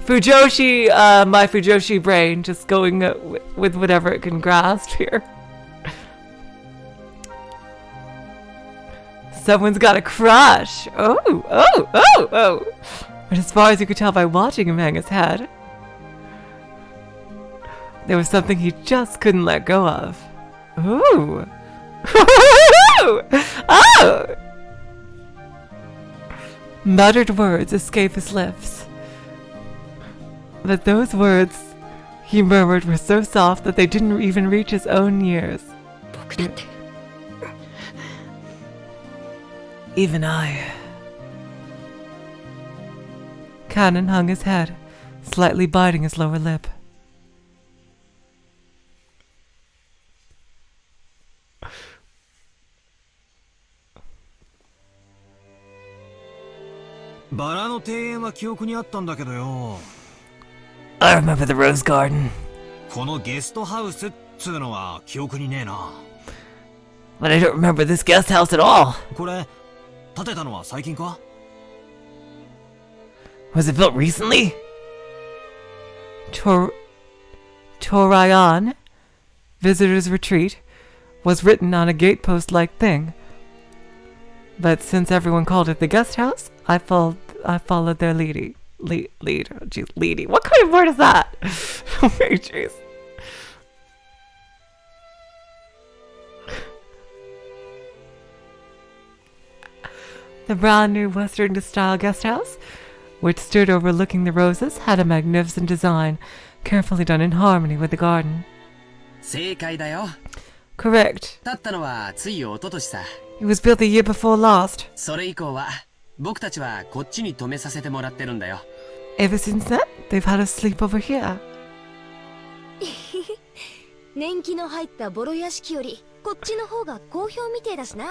A: Fujoshi brain just going with whatever it can grasp here. Someone's got a crush! Oh, oh, oh, oh! But as far as you could tell by watching him hang his head, there was something he just couldn't let go of. Ooh! Oh! Muttered words escaped his lips. But those words he murmured were so soft that they didn't even reach his own ears. Even I. Kanon hung his head, slightly biting his lower lip. I remember the rose garden.
D: このゲストハウスっつうのは記憶にねえな。
L: But I don't remember this guest house at all.
D: これ建てたのは最近か?
L: Was it built recently?
A: Torayan, Visitor's Retreat, was written on a gatepost-like thing. But since everyone called it the guest house, I followed their lead. Geez, leady. What kind of word is that? Oh, jeez. The brand new Western-style guest house, which stood overlooking the roses, had a magnificent design, carefully done in harmony with the garden.
E: 正解だよ。
A: Correct.
E: 建ったのはつい一昨年さ。
A: It was built the year before last.
E: それ以降は僕たちはこっちに泊めさせてもらってるんだよ。
A: Ever since then, they've had us sleep over here.
H: 年季の入ったボロ屋敷よりこっちの方が好評みてえだしな。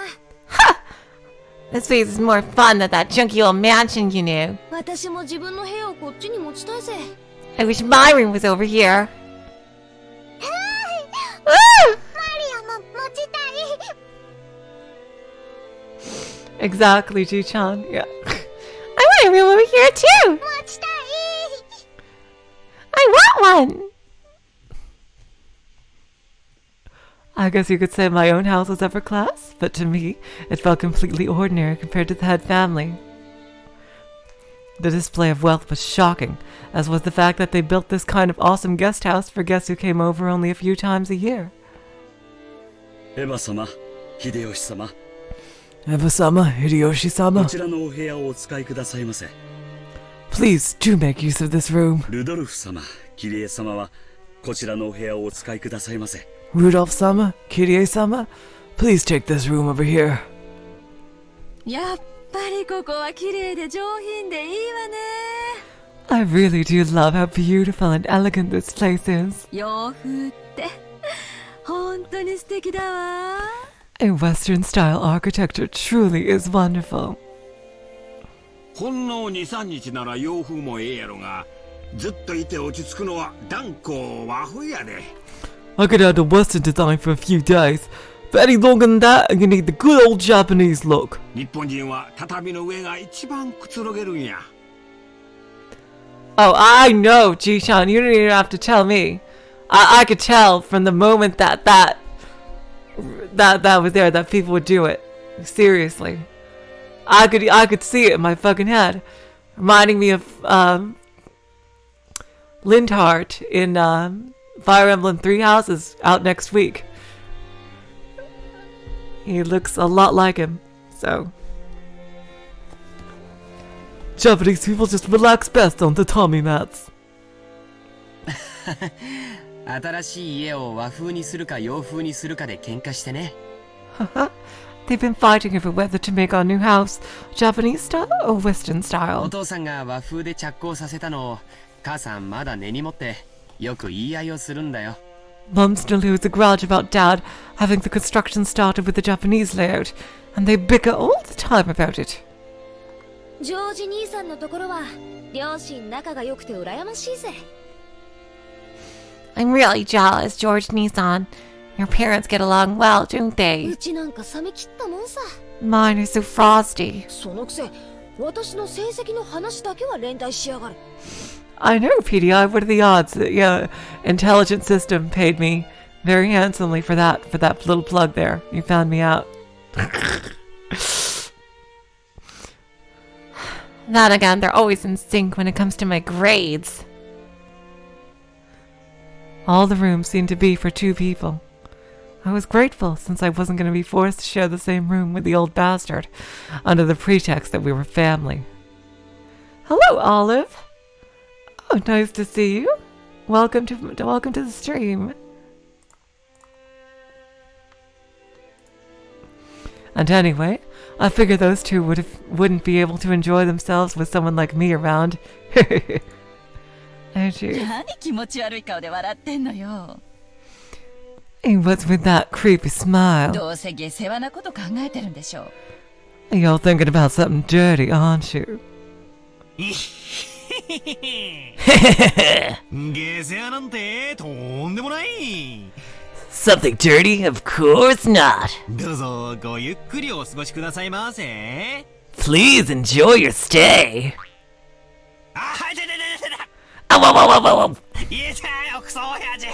A: This place is more fun than that junky old mansion you knew.
H: 私も自分の部屋をこっちに持ちたいぜ。
A: I wish my room was over here.
G: マリアも持ちたい。
A: Exactly, Ji-chan. Yeah. I want a room over here too.
G: 持ちたい。
A: I want one. I guess you could say my own house was upper class, but to me, it felt completely ordinary compared to the head family. The display of wealth was shocking, as was the fact that they built this kind of awesome guest house for guests who came over only a few times a year.
B: Eva-sama, Hideyoshi-sama.
A: Eva-sama, Hideyoshi-sama.
B: こちらのお部屋をお使いくださいませ。
A: Please do make use of this room.
B: ルドルフ様、キリエ様はこちらのお部屋をお使いくださいませ。
A: Rudolph-sama, Kirie-sama, please take this room over here.
C: やっぱりここは綺麗で上品でいいわね。
A: I really do love how beautiful and elegant this place is.
C: 洋風って本当に素敵だわ。
A: A Western-style architecture truly is wonderful.
F: ほんの2、3日なら洋風もええやろが、ずっといて落ち着くのは断固和風やで。
A: I could add a Western design for a few days, but any longer than that, you need the good old Japanese look.
F: 日本人は畳の上が一番くつろげるんや。
A: Oh, I know, Ji-chan. You don't even have to tell me. I could tell from the moment that was there that people would do it. Seriously, I could see it in my fucking head, reminding me of Lindhart in Fire Emblem 3 Houses, out next week. He looks a lot like him, so. Japanese people just relax best on tatami mats.
E: 新しい家を和風にするか洋風にするかで喧嘩してね。
A: They've been fighting over whether to make our new house Japanese style or Western
E: お
A: style.
E: 父さんが和風で着工させたのを母さんまだ根に持ってよく言い合いをするんだよ。
A: Mum still holds a grudge about Dad having the construction started with the Japanese layout, and they bicker all the time about it.
H: ジョージ兄さんのところは両親仲が良くて羨ましいぜ。
A: I'm really jealous, George Nissan. Your parents get along well, don't they?
H: うちなんか冷め切ったもんさ。
A: Mine are so frosty.
H: そのくせ私の成績の話だけは連帯しやがる。
A: I know, PDI. What are the odds that intelligent system paid me very handsomely for that little plug there? You found me out. Then again, they're always in sync when it comes to my grades. All the rooms seemed to be for 2 people. I was grateful since I wasn't going to be forced to share the same room with the old bastard under the pretext that we were family. Hello, Olive. Oh, nice to see you. Welcome to the stream. And anyway, I figured those two wouldn't be able to enjoy themselves with someone like me around. Oh, geez.
C: 何気持ち悪い顔で笑ってんのよ。
A: Hey, what's with that creepy smile?
C: どうせ下世話なこと考えてるんでしょう。
A: You're thinking about something dirty, aren't you?
D: 下世話なんてとんでもない。
L: Something dirty? Of course not.
D: どうぞごゆっくりお過ごしくださいませ。
L: Please enjoy your stay.
D: あ、はい、痛い痛い痛い痛い。
L: Ow, ow, ow, ow, ow.
D: 痛いよ、クソ親父。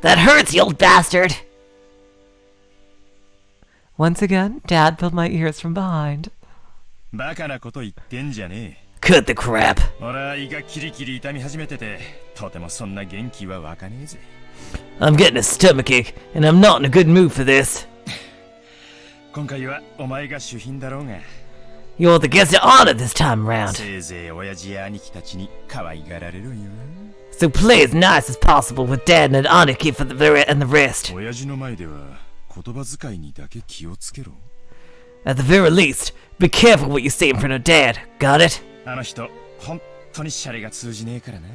L: That hurts, you old bastard.
A: Once again, Dad pulled my ears from behind.
I: バカなこと言ってんじゃねえ。
L: Cut the crap.
I: ほら、胃がキリキリ痛み始めてて、とてもそんな元気は湧かねえぜ。
L: I'm getting a stomachache, and I'm not in a good mood for this.
I: 今回はお前が主賓だろうが。
L: You're the guest of honor this time around.
I: せいぜい親父や兄貴たちに可愛がられるよ。
L: So play as nice as possible with Dad and Aniki for the rest.
I: 親父の前では言葉遣いにだけ気をつけろ。
L: At the very least, be careful what you say in front of Dad. Got it?
I: あの人、本当にシャレが通じねえからな。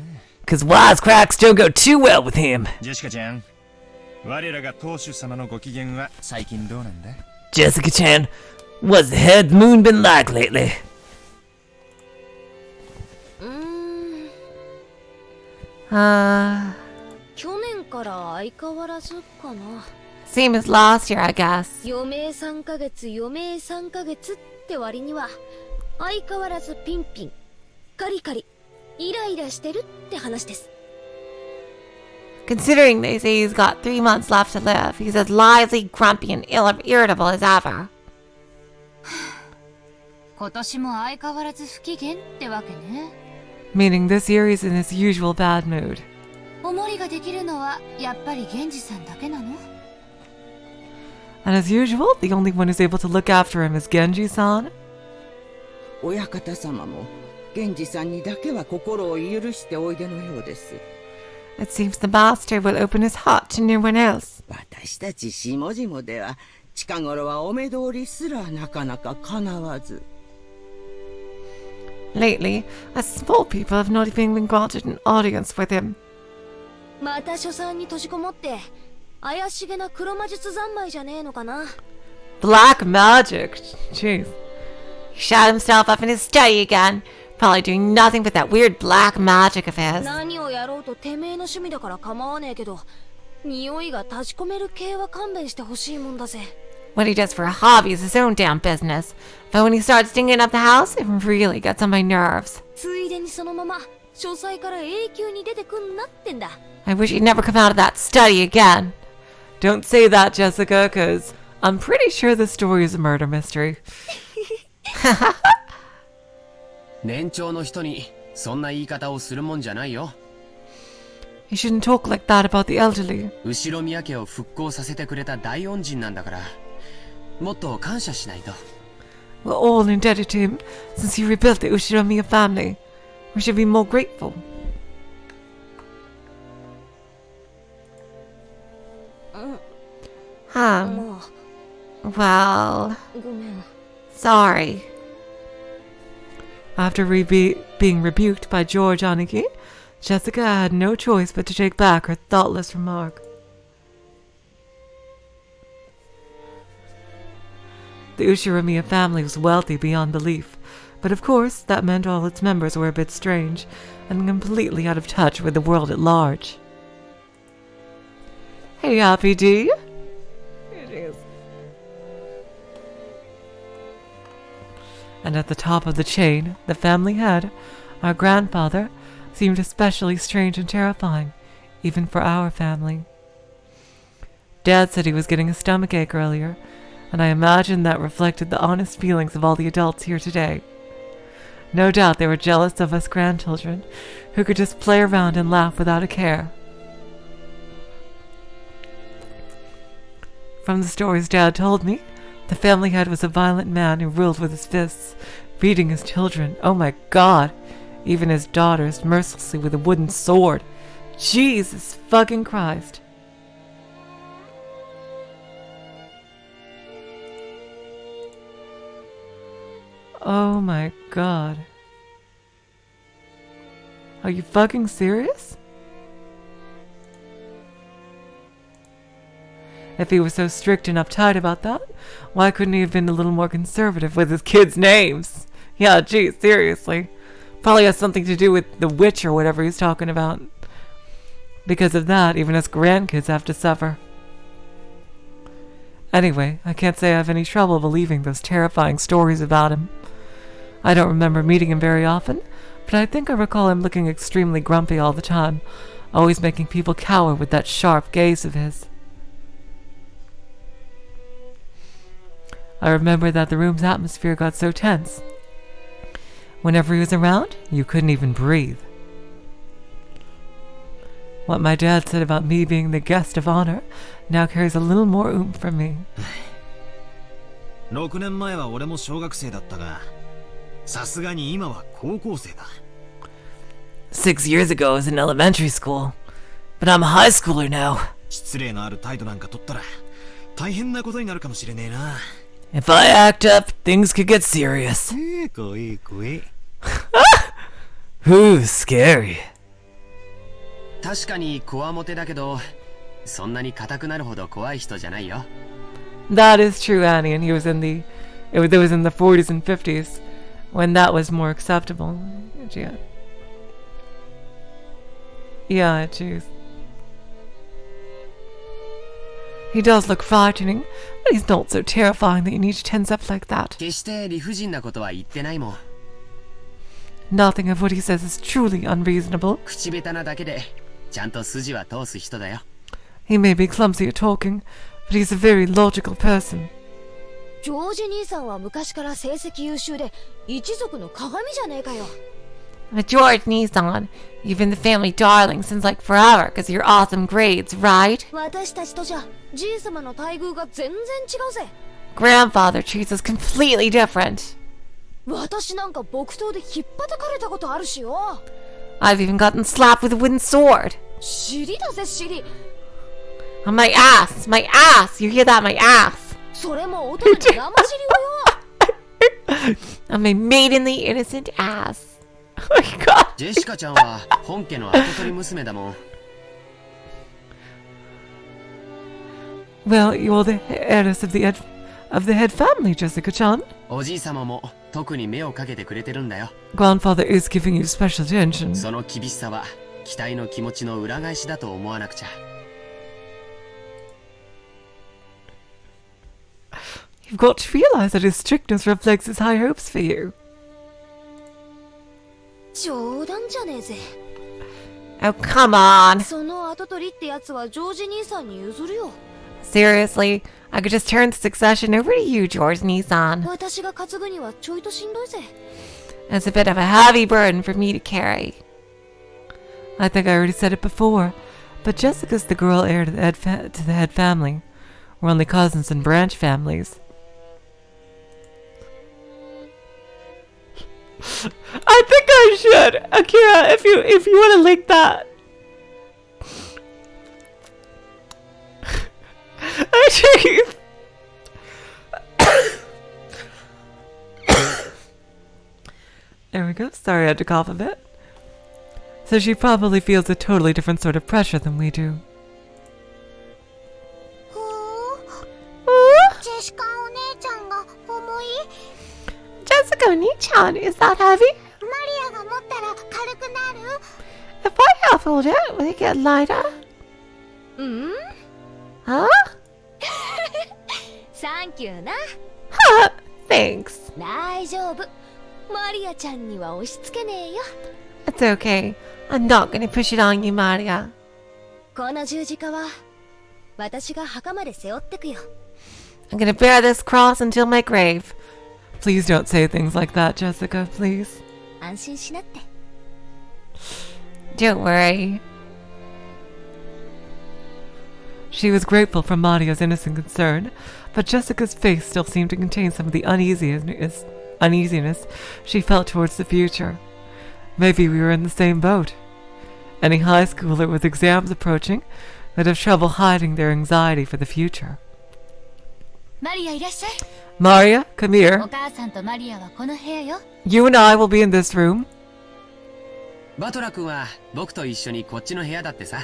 L: Cause wisecracks don't go too well with him.
I: ジェシカちゃん、我らが当主様のご機嫌は最近どうなんだ？
L: Jessica-chan, what's the head moon been like lately?
H: 去年から相変わらずかな。
A: Same as last year, I guess.
H: 余命3ヶ月余命3ヶ月って割には相変わらずピンピンカリカリイライラしてるって話です。
A: Considering they say he's got 3 months left to live, he's as lively, grumpy, and irritable as ever.
C: 今年も相変わらず不機嫌ってわけね。
A: Meaning this year he's in his usual bad mood.
C: おもりができるのはやっぱり源氏さんだけなの？
A: And as usual, the only one who's able to look after him is Genji-san.
J: 親方様も源氏さんにだけは心を許しておいでのようです。
A: It seems the master will open his heart to no one else.
J: 私たち下々では近頃はお目通りすらなかなか叶わず。
A: Lately, us small people have not even been granted an audience with him.
H: また書斎に閉じこもって怪しげな黒魔術三昧じゃねえのかな。
A: Black magic? Jeez.
L: He shut himself up in his study again, probably doing nothing but that weird black magic of his.
H: 何をやろうとてめえの趣味だから構わねえけど、匂いが立ち込める系は勘弁してほしいもんだぜ。
L: What he does for a hobby is his own damn business. But when he starts stinking up the house, it really gets on my nerves.
H: ついでにそのまま書斎から永久に出てくんなってんだ。
L: I wish he'd never come out of that study again.
A: Don't say that, Jessica, because I'm pretty sure this story is a murder mystery.
E: 年長の人にそんな言い方をするもんじゃないよ。
A: You shouldn't talk like that about the elderly.
E: 後宮家を復興させてくれた大恩人なんだから、もっと感謝しないと。
A: We're all indebted to him since he rebuilt the Ushiromiya family. We should be more grateful.
L: Well,
H: ごめん。
L: sorry.
A: After being rebuked by George Aniki, Jessica had no choice but to take back her thoughtless remark. The Ushiromiya family was wealthy beyond belief, but of course that meant all its members were a bit strange and completely out of touch with the world at large. Hey, Happy D. And at the top of the chain, the family head, our grandfather, seemed especially strange and terrifying, even for our family. Dad said he was getting a stomachache earlier, and I imagined that reflected the honest feelings of all the adults here today. No doubt they were jealous of us grandchildren, who could just play around and laugh without a care. From the stories Dad told me, the family head was a violent man who ruled with his fists, beating his children, oh my god, even his daughters, mercilessly with a wooden sword. Jesus fucking Christ. Oh my god. Are you fucking serious? If he was so strict and uptight about that, why couldn't he have been a little more conservative with his kids' names? Yeah, gee, seriously. Probably has something to do with the witch or whatever he's talking about. Because of that, even his grandkids have to suffer. Anyway, I can't say I have any trouble believing those terrifying stories about him. I don't remember meeting him very often, but I think I recall him looking extremely grumpy all the time, always making people cower with that sharp gaze of his. I remember that the room's atmosphere got so tense. Whenever he was around, you couldn't even breathe. What my dad said about me being the guest of honor now carries a little more oomph for me.
D: 6年前は俺も小学生だったが、さすがに今は高校生だ。
L: 6 years ago I was in elementary school, but I'm a high schooler now.
D: 失礼のある態度なんか取ったら大変なことになるかもしれねえな。
L: If I act up, things could get serious.
D: 怖い怖い。
L: Ooh, scary.
E: 確かにこわもてだけど、そんなに硬くなるほど怖い人じゃないよ。
A: That is true, Annie, and he was in the... It was in the 40s and 50s when that was more acceptable. Yeah. Yeah, jeez. He does look frightening, but he's not so terrifying that you need to tense up like that.
E: 決して理不尽なことは言ってないもん。
A: Nothing of what he says is truly unreasonable.
E: 口下手なだけでちゃんと筋は通す人だよ。
A: He may be clumsy at talking, but he's a very logical person.
H: ジョージ兄さんは昔から成績優秀で一族の鏡じゃねえかよ。
L: But George Nissan, you've been the family darling since like forever because of your awesome grades, right?
H: 私たちとじゃじい様の待遇が全然違うぜ。
L: Grandfather treats us completely different.
H: 私なんか木刀で引っ叩かれたことあるしよ。
L: I've even gotten slapped with a wooden sword.
H: 尻だぜ尻。
L: On my ass! My ass! You hear that? My ass!
H: それも大人に生尻をよ。
L: On my maidenly innocent ass. Oh my god.
E: ジェシカちゃんは本家の跡取り娘だもん。
A: Well, you're the heiress of the head family, Jessica-chan.
E: おじい様も特に目をかけてくれてるんだよ。
A: Grandfather is giving you special attention.
E: その厳しさは期待の気持ちの裏返しだと思わなくちゃ。
A: You've got to realize that his strictness reflects his high hopes for you.
H: 冗談じゃねえぜ。
L: Oh, come on.
H: その跡取りってやつはジョージ兄さんに譲るよ。
L: Seriously? I could just turn the succession over to you, George Nissan.
H: 私が担ぐにはちょいとしんどいぜ。
L: It's a bit of a heavy burden for me to carry.
A: I think I already said it before, but Jessica's the girl heir to the head family. We're only cousins in branch families. I think I should, Akira, if you want to link that. Jeez. There we go. Sorry I had to cough a bit. So she probably feels a totally different sort of pressure than we do.
G: Jessica お姉ちゃんが重い？
L: Jessica Nichan, is that heavy?
G: マリアが持ったら軽くなる？
L: If I hold it, will it get lighter?
H: うん？
L: Huh?
H: サンキューな。
L: Huh? Thanks.
H: 大丈夫。マリアちゃんには押し付けねえよ。
L: It's okay. I'm not gonna push it on you, Maria.
H: この十字架は私が墓まで背負ってくよ。
L: I'm gonna bear this cross until my grave.
A: Please don't say things like that, Jessica, please.
H: 安心しなって。
L: Don't worry.
A: She was grateful for Maria's innocent concern, but Jessica's face still seemed to contain some of the uneasiness she felt towards the future. Maybe we were in the same boat. Any high schooler with exams approaching would have trouble hiding their anxiety for the future.
C: マリアいらっしゃい。
A: Maria, come here.
C: お母さんとマリアはこの部屋よ。
A: You and I will be in this room.
E: バトラ君は僕と一緒にこっちの部屋だってさ。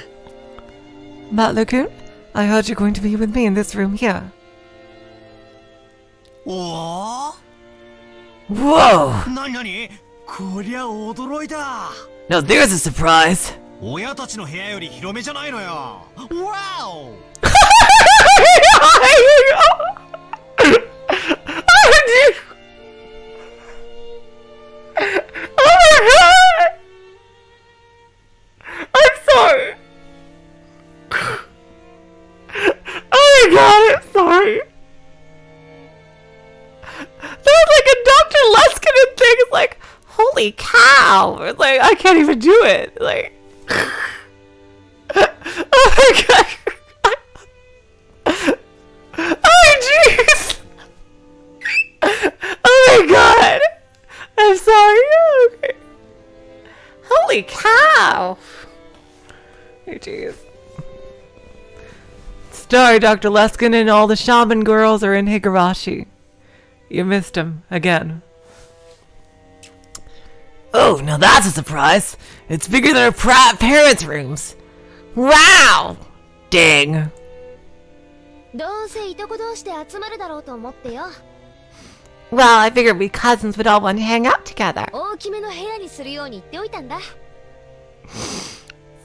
A: Matlock-kun, I heard you're going to be with me in this room here.
D: おお
A: Whoa!
D: なになにこりゃ驚いた。
A: Now there's a surprise.
D: 親たちの部屋より広めじゃないのよ。わお
A: I'm sorry. Oh my god, I'm sorry. That was like a Dr. Leskinen thing. It's like, holy cow. It's like, I can't even do it. Like, oh my god. Oh jeez. Oh my god. I'm sorry. Okay.
L: Holy cow!
A: Oh jeez. Sorry, Dr. Leskin, and all the shaman girls are in Higurashi. You missed him again. Oh, now that's a surprise. It's bigger than our parents' rooms.
L: Wow! Dang.
H: どうせいとこ同士で集まるだろうと思ってよ。
L: Well, I figured we cousins would all want to hang out together.
H: 大きめの部屋にするように言っておいたんだ。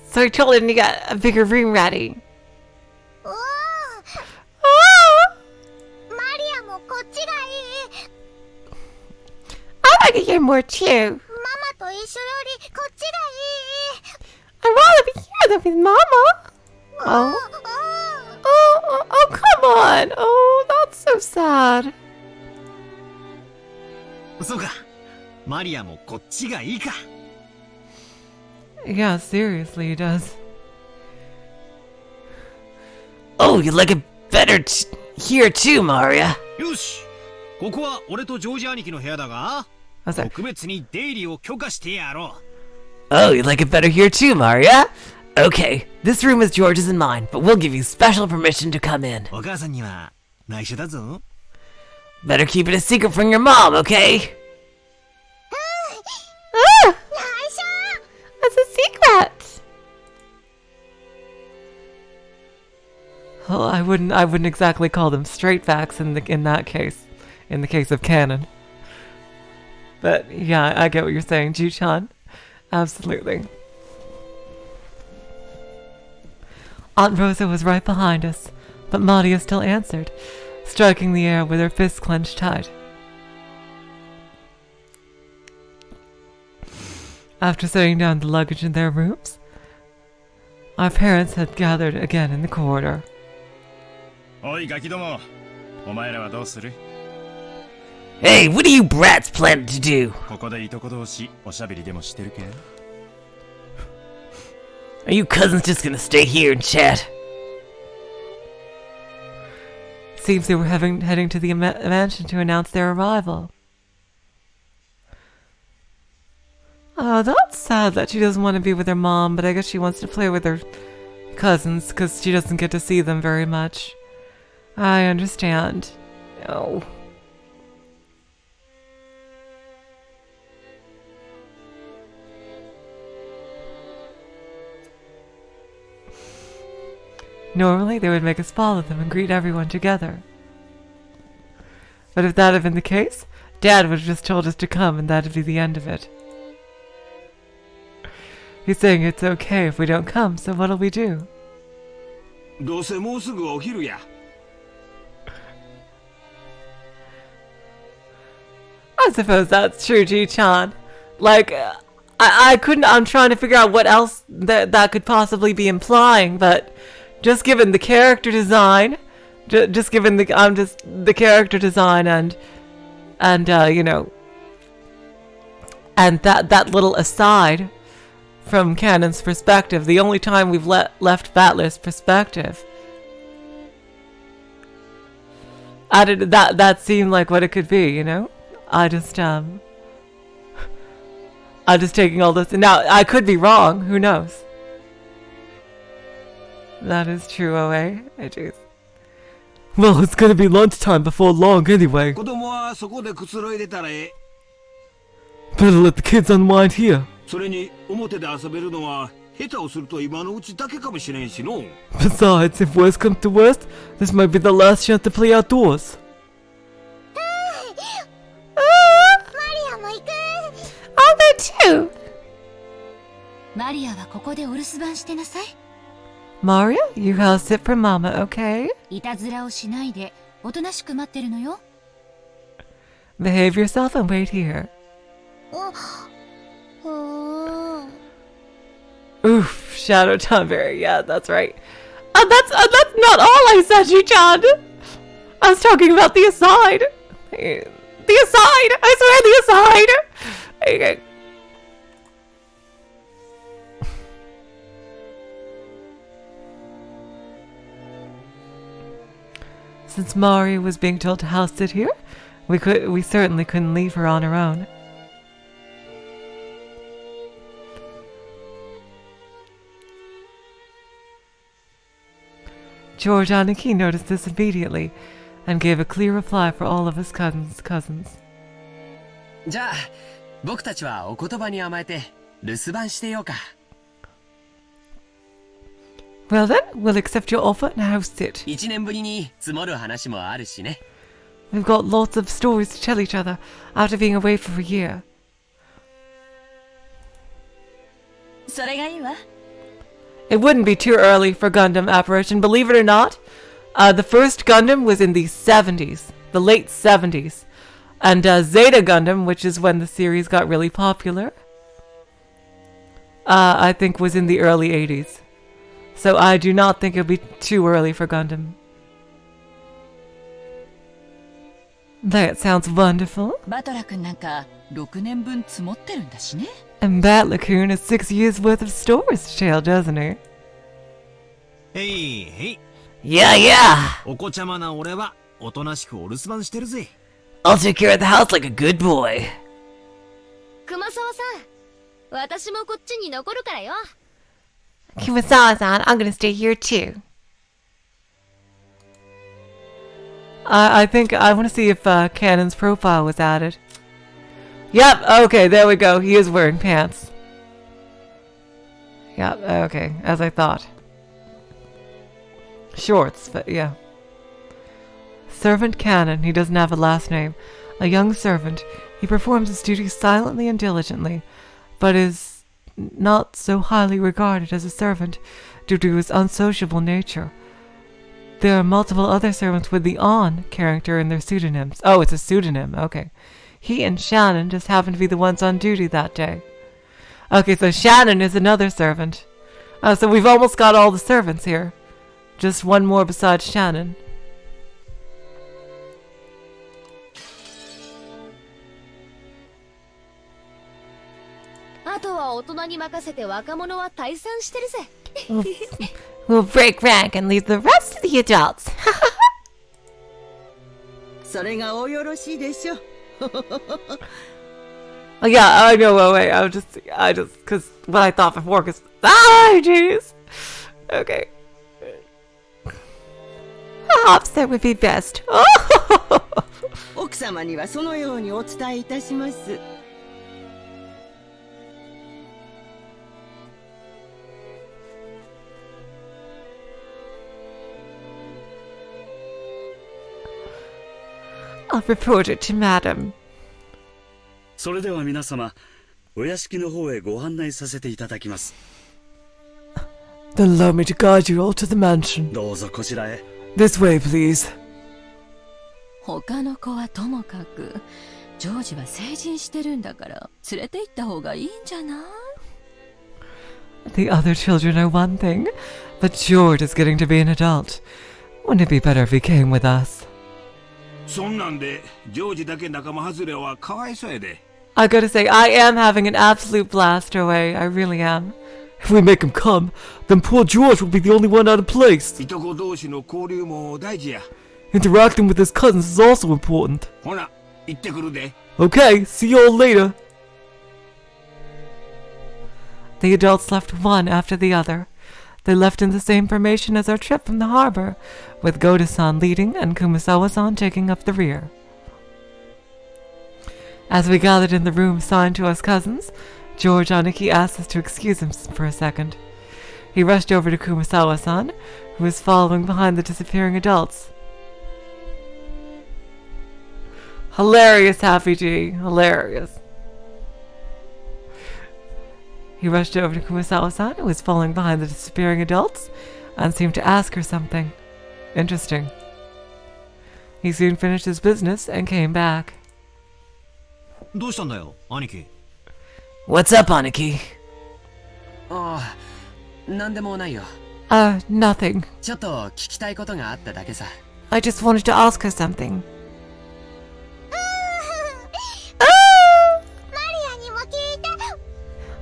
L: So he told him to get a bigger room ready.
G: おお、マリアもこっちがいい。
L: I like it here more too.
G: ママと一緒よりこっちがいい。
L: I want to be here with Mama. Oh. Oh, come on. Oh, that's so sad.
D: そうか。マリアもこっちがいいか。
A: Yeah, seriously, he does.
L: Oh, you like it better here too, Maria.
D: よし。ここは俺とジョージ兄貴の部屋だが、特別に出入りを許可してやろう。
L: Oh, you like it better here too, Maria? Okay, this room is George's and mine, but we'll give you special permission to come in.
D: お母さんには内緒だぞ。
L: Better keep it a secret from your mom, okay? That's a secret.
A: Well, I wouldn't exactly call them straight facts in that case, in the case of Kanon. But yeah, I get what you're saying, Ju-chan. Absolutely. Aunt Rosa was right behind us, but Maria still answered, striking the air with her fists clenched tight. After setting down the luggage in their rooms, our parents had gathered again in the corridor.
I: おいガキども、お前らはどうする?
L: Hey, what do you brats plan to do?
I: ここでいとこ同士おしゃべりでもしてるけ?
L: Are you cousins just gonna stay here and chat?
A: Seems they were heading to the mansion to announce their arrival. Oh, that's sad that she doesn't want to be with her mom, but I guess she wants to play with her cousins because she doesn't get to see them very much. I understand. Oh. Normally, they would make us follow them and greet everyone together. But if that had been the case, Dad would have just told us to come and that'd be the end of it. He's saying it's okay if we don't come, so what'll we do?
F: どうせもうすぐお昼や。
A: I suppose that's true, Ji-chan. Like, I'm trying to figure out what else that could possibly be implying, but just given the character design, just given the character design and you know, and that little aside from Kanon's perspective, the only time we've left Battler's perspective, that seemed like what it could be, you know? I'm just taking all this, and now I could be wrong, who knows? That is true, OA. Jeez. Well, it's gonna be lunchtime before long anyway.
F: 子供はそこでくつろいでたらええ。
A: Better let the kids unwind here.
F: それに表で遊べるのは下手をすると今のうちだけかもしれんしの。
A: Besides, if worst comes to worst, this might be the last chance to play outdoors.
L: I'll go too.
C: マリアはここでお留守番してなさい。
A: Maria, you house sit for Mama, okay?
C: いたずらをしないでおとなしく待ってるのよ。
A: Behave yourself and wait here. Oof, Shadow Tomberry, yeah, that's right. That's not all I said, Ji-chan! I was talking about the aside! The aside! I swear the aside! Okay. Since Mari was being told to house sit here, we certainly couldn't leave her on her own. George Aniki noticed this immediately and gave a clear reply for all of his cousins.
E: じゃあ、僕たちはお言葉に甘えて留守番してようか。
A: Well then, we'll accept your offer and house it.
E: 1年ぶりに積もる話もあるしね。
A: We've got lots of stories to tell each other after being away for a year.
C: それがいいわ。
A: It wouldn't be too early for Gundam apparition, believe it or not. The first Gundam was in the 70s, the late 70s. And Zeta Gundam, which is when the series got really popular, I think was in the early 80s. So I do not think it would be too early for Gundam. That sounds wonderful.
C: バトラ君なんか6年分積もってるんだしね。
A: And Batlacoon has 6 years worth of stories to tell, doesn't he?
D: へいへい。
A: Yeah, yeah.
D: お子ちゃまな俺はおとなしくお留守番してるぜ。
A: I'll take care of the house like a good boy.
H: 熊沢さん、私もこっちに残るからよ。
L: Kumasawa-san, I'm gonna stay here too.
A: I think I want to see if Kanon's profile was added. Yep, okay, there we go. He is wearing pants. Yep, okay, as I thought. Shorts, but yeah. Servant Kanon, he doesn't have a last name. A young servant, he performs his duties silently and diligently, but is not so highly regarded as a servant due to his unsociable nature. There are multiple other servants with the On character in their pseudonyms. Oh, it's a pseudonym, okay. He and Shannon just happen to be the ones on duty that day. Okay, so Shannon is another servant. So we've almost got all the servants here. Just one more besides Shannon.
L: We'll break rank and leave the rest to the adults.
J: それがおよろしいでしょ。
A: Oh, yeah, I know, wait, I just, cause what I thought before, cause, jeez. Okay.
L: Perhaps that would be best.
J: 奥様にはそのようにお伝えいたします。
L: I'll report it to Madam.
B: それでは皆様、お屋敷の方へご案内させていただきます。
A: Then allow me to guide you all to the mansion.
B: どうぞこちらへ。
A: This way, please.
C: 他の子はともかく、ジョージは成人してるんだから連れて行った方がいいんじゃない？
A: The other children are one thing, but George is getting to be an adult. Wouldn't it be better if he came with us?
F: そんなんでジョージだけ仲間外れはかわいそうやで。
A: I gotta say, I am having an absolute blast away. I really am.
M: If we make him come, then poor George will be the only one out of place.
F: いとこ同士の交流も大事や。
M: Interacting with his cousins is also important.
F: ほな、行ってくるで。
M: Okay, see you all later.
A: The adults left one after the other. They left in the same formation as our trip from the harbor, with Goda-san leading and Kumasawa-san taking up the rear. As we gathered in the room assigned to us cousins, George Aniki asked us to excuse him for a second. He rushed over to Kumasawa-san, who was following behind the disappearing adults. Hilarious, Happy G. Hilarious. He rushed over to Kumasawa-san, who was following behind the disappearing adults, and seemed to ask her something. Interesting. He soon finished his business and came back.
D: どうしたんだよ、兄貴。
A: What's up, Aniki?
E: ああ、なんでもないよ。
A: Nothing.
E: ちょっと聞きたいことがあっただけさ。
A: I just wanted to ask her something.
G: マリアにも聞いて。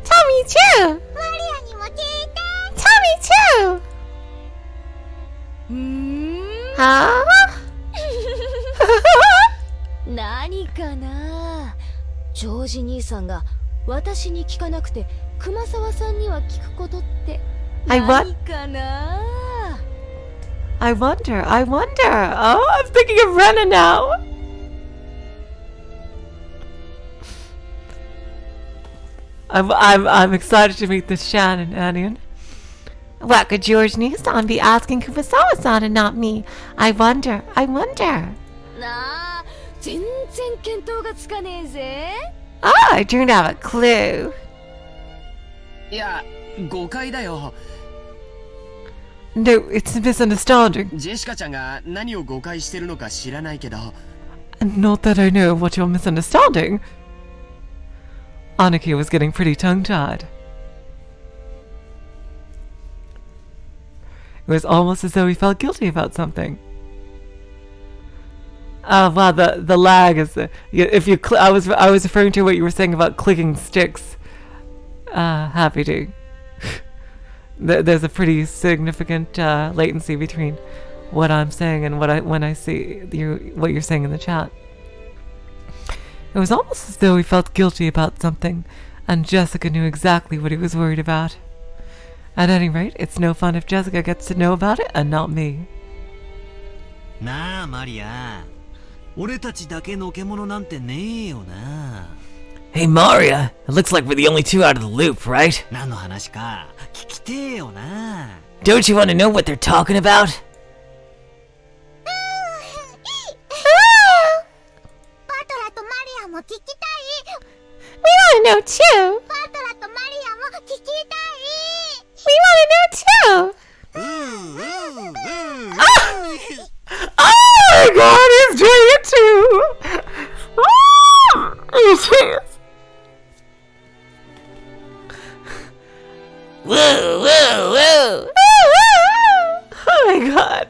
L: Tommy too.
G: マリアにも聞いて。
L: Tommy too. Huh?
H: 何かな。ジョージ兄さんが私に聞かなくて熊沢さんには聞くことって何かな。
A: I wonder. Oh, I'm thinking of Rena now. I'm excited to meet this Shannon, Anian.
L: What could George Nissan be asking Kumasawa-san and not me? I wonder.
H: なあ、全然見当がつかねえぜ。
L: Oh, I don't have a clue.
E: いや、誤解だよ。
A: No, it's a misunderstanding.
E: ジェシカちゃんが何を誤解してるのか知らないけど。
A: Not that I know what you're misunderstanding. Aniki was getting pretty tongue-tied. It was almost as though he felt guilty about something. Wow, the lag is if you I was referring to what you were saying about clicking sticks. Happy to. There's a pretty significant latency between what I'm saying and when I see what you're saying in the chat. It was almost as though he felt guilty about something, and Jessica knew exactly what he was worried about. At any rate, it's no fun if Jessica gets to know about it and not me.
D: なあ、マリア。俺たちだけのけ者なんてねえよな。
M: Hey Maria, it looks like we're the only two out of the loop, right?
D: 何の話か聞きてえよな。
M: Don't you want to know what they're talking about?
G: バトラとマリアも聞きたい。
L: We want to know too.
G: バトラとマリアも聞きたい。
L: We want to know too.
A: Oh my god, he's doing it too! Oh, jeez.
M: Woo, woo, woo!
A: Oh my god.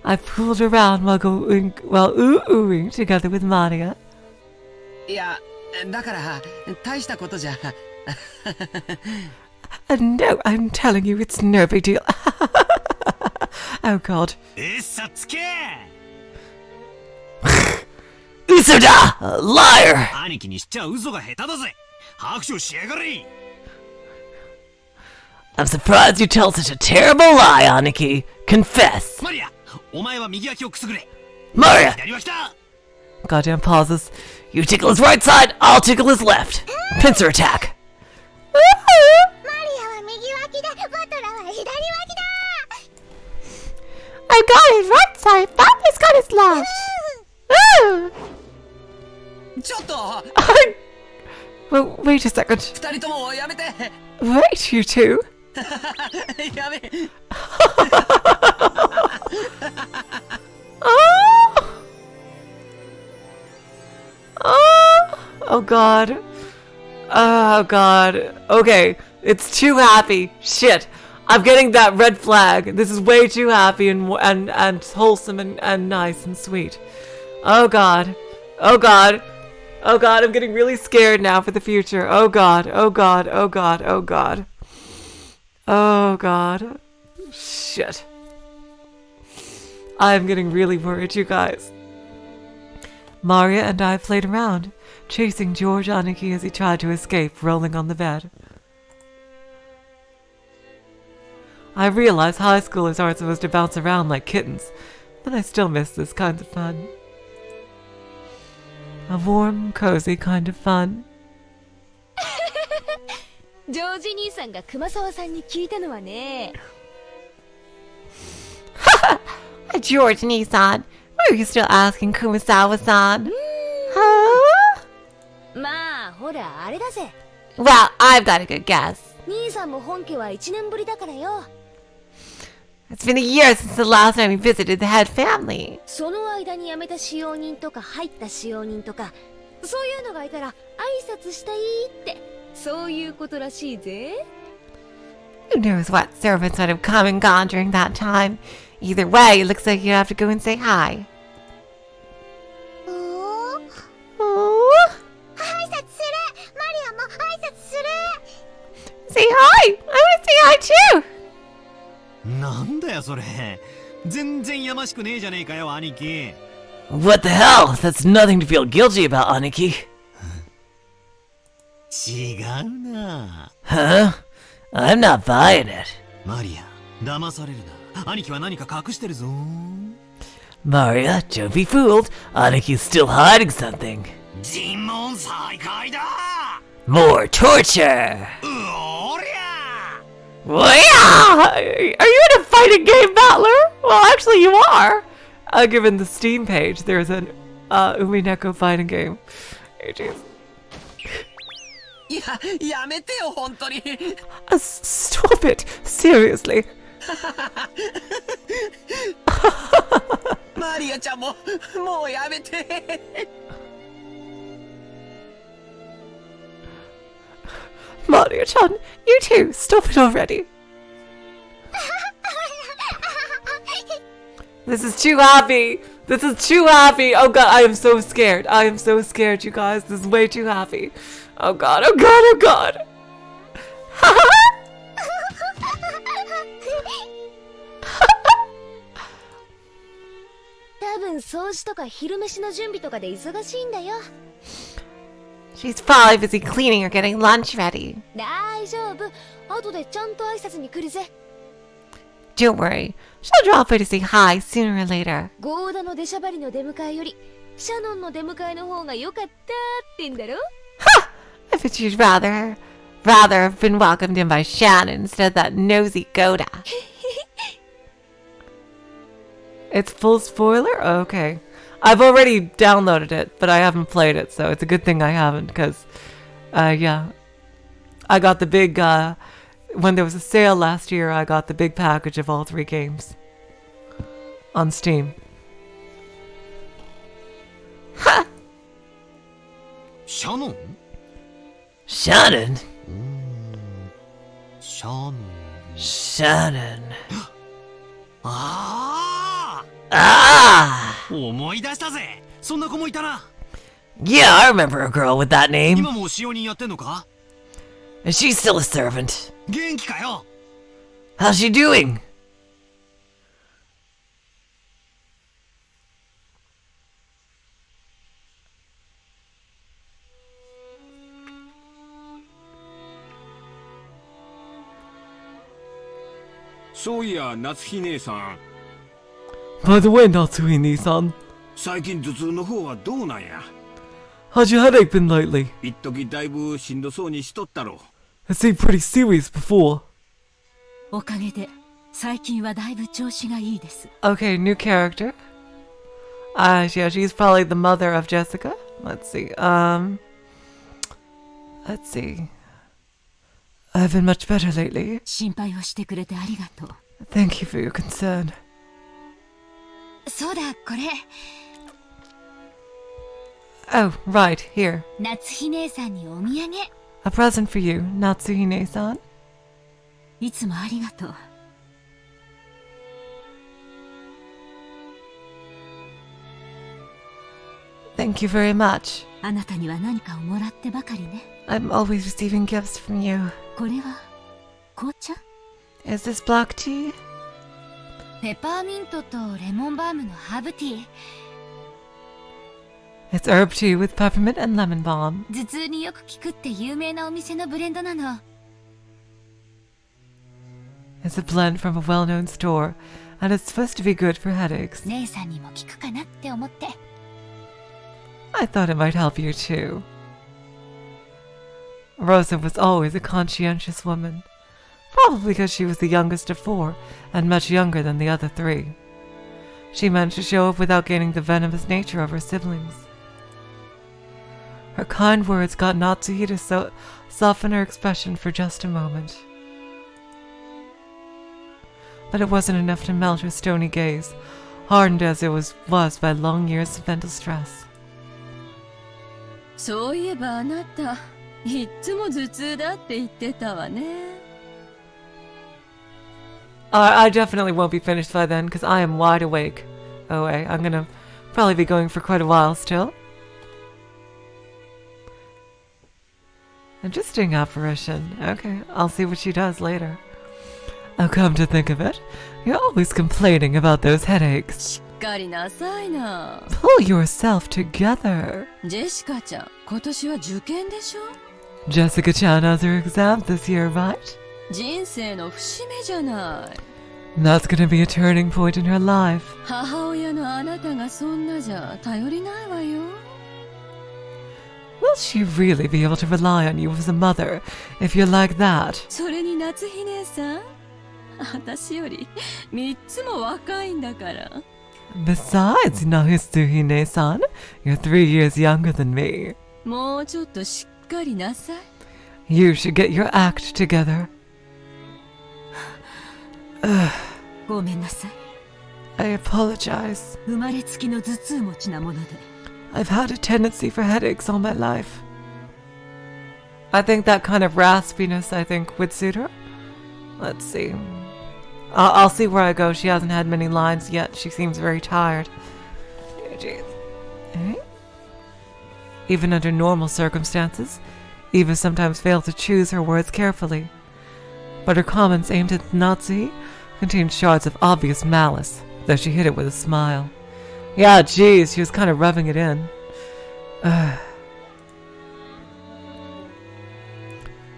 A: I fooled around while ooh-oohing together with Maria.
E: いや、だから大したことじゃ。
A: No, I'm telling you, it's no big deal. Oh god.
D: 嘘つけ
M: 嘘だ Liar!
D: 兄貴にしちゃ嘘が下手だぜ。拍手しやがれ。
M: I'm surprised you tell such a terrible lie, Aniki. Confess.
D: マリア、お前は右脇をくすぐれ。
M: Maria!
D: 左脇だ。
A: Goddamn pauses.
M: You tickle his right side, I'll tickle his left. Pincer attack.
G: マリアは右脇だ。バトラは左脇だ。
L: I got his right side. Bobby's got his left. Ooh.
E: ちょっと。
A: Well, wait a second.
E: 二人ともやめて。
A: Wait, you two.
E: やめ。
A: Oh god. Oh god. Okay, it's too happy. Shit. I'm getting that red flag. This is way too happy and wholesome and nice and sweet. Oh god. Oh god. Oh god, I'm getting really scared now for the future. Oh god. Oh god. Oh god. Oh god. Oh god. Shit. I'm getting really worried, you guys. Maria and I played around, chasing George Aniki as he tried to escape, rolling on the bed. I realize high schoolers aren't supposed to bounce around like kittens, but I still miss this kind of fun. A warm, cozy kind of fun.
H: ジョージ兄さんが熊沢さんに聞いたのはね。
L: George Nissan, why are you still asking Kumasawa-san? Huh?
H: まあ、ほら、あれだぜ。
L: Well, I've got a good guess.
H: 兄さんも本家は1年ぶりだからよ。
L: It's been a year since the last time we visited the head family.
H: その間に辞めた使用人とか入った使用人とか、そういうのがいたら挨拶したいって、そういうことらしいぜ。
L: Who knows what servants might have come and gone during that time. Either way, it looks like you have to go and say hi.
G: 挨拶する。マリアも挨拶する。
L: Say hi! I want to say hi too!
D: なんだよそれ。全然やましくねえじゃねえかよ、兄貴。
M: What the hell? That's nothing to feel guilty about, Aniki.
D: 違うな。
M: Huh? I'm not buying it.
D: マリア、騙されるな。兄貴は何か隠してるぞ。
M: Maria, don't be fooled. Aniki's still hiding something.
D: 尋問再開だ。
M: More torture!
D: おりゃ
L: Well, yeah! Are you in a fighting game, Battler? Well, actually, you are.
A: Given the Steam page, there's an Umineko fighting game. Oh, jeez.
E: やめてよ本当に
A: Stop it! Seriously.
E: マリアちゃんももうやめて
A: Maria-chan, you too, stop it already. This is too happy. This is too happy. Oh god, I am so scared. I am so scared, you guys. This is way too happy. Oh god, oh god, oh god.
H: 多分掃除とか昼飯の準備とかで忙しいんだよ。
L: She's probably busy cleaning or getting lunch ready.
H: 大丈夫。後でちゃんと挨拶に来るぜ。
L: Don't worry. She'll drop by to say hi sooner or later.
H: ゴーダの出しゃばりの出迎えより、シャノンの出迎えの方が良かったって言うんだろ
L: I bet you'd rather have been welcomed in by Shannon instead of that nosy Goda.
A: It's full spoiler? Oh, okay. I've already downloaded it, but I haven't played it, so it's a good thing I haven't, because, yeah. I got the big, when there was a sale last year, I got the big package of all 3 games. On Steam.
L: Ha!
D: Shannon?
M: Shannon?
D: Shannon.
M: Shannon.
D: Ah!
M: Ah!
D: 思い出したぜそんな子もいたな
M: Yeah, I remember a girl with that name.
D: 今も使用人やってんのか
M: She's still a servant.
D: 元気かよ
M: How's she doing?
F: So yeah, Natsuhine-san.
A: By the way, Natsuhine-san.
F: 最近頭痛の方はどうなんや
A: How's your headache been lately?
F: 一時だいぶしんどそうにしとったろ
A: It seemed pretty serious before.
C: おかげで最近はだいぶ調子がいいです。
A: Okay, new character. Yeah, she's probably the mother of Jessica. Let's see. Let's see. I've been much better lately.
C: 心配をしてくれてありがとう。
A: Thank you for your concern.
C: そうだ、これ。
A: Oh, right, here.
C: 夏日姉さんにお土産。
A: A present for you, Natsuhine-san.
C: いつもありがとう。
A: Thank you very much.
C: あなたには何かをもらってばかりね。
A: I'm always receiving gifts from you.
C: これは紅茶？
A: Is this black tea?
C: ペパーミントとレモンバームのハーブティー。
A: It's herb tea with peppermint and lemon balm.
C: 頭痛によく効くって有名なお店のブレンドなの。
A: It's a blend from a well-known store, and it's supposed to be good for headaches.
C: 姉さんにも効くかなって思って。
A: I thought it might help you too. Rosa was always a conscientious woman, probably because she was the youngest of 4 and much younger than the other 3. She managed to show up without gaining the venomous nature of her siblings. Her kind words got Natsuhi to soften her expression for just a moment. But it wasn't enough to melt her stony gaze, hardened as it was by long years of mental stress.
C: そういえばあなた、いっつも頭痛だって言ってたわね。
A: I definitely won't be finished by then, because I am wide awake. Oh wait, I'm gonna probably be going for quite a while still. Interesting apparition. Okay, I'll see what she does later. Oh, come to think of it, you're always complaining about those headaches.
C: しっかりなさいな。
A: Pull yourself together.
C: ジェシカちゃん、今年は受験でしょ？
A: Jessica-chan has her exam this year, right?
C: 人生の節目じゃない。
A: That's gonna be a turning point in her life.
C: 母親のあなたがそんなじゃ頼りないわよ。
A: Will she really be able to rely on you as a mother if you're like that?
C: それに夏日姉さん、私より3つも若いんだから。
A: Besides, Natsuhine-san, you're 3 years younger than me.
C: もうちょっとしっかりなさい。
A: You should get your act together.
C: ごめんなさい。
A: I apologize.
C: 生まれつきの頭痛持ちなもので。
A: I've had a tendency for headaches all my life. I think that kind of raspiness, would suit her. Let's see. I'll see where I go. She hasn't had many lines yet. She seems very tired. Jeez. Even under normal circumstances, Eva sometimes fails to choose her words carefully. But her comments aimed at Natsuhi contained shards of obvious malice, though she hid it with a smile. Yeah, geez, she was kind of rubbing it in.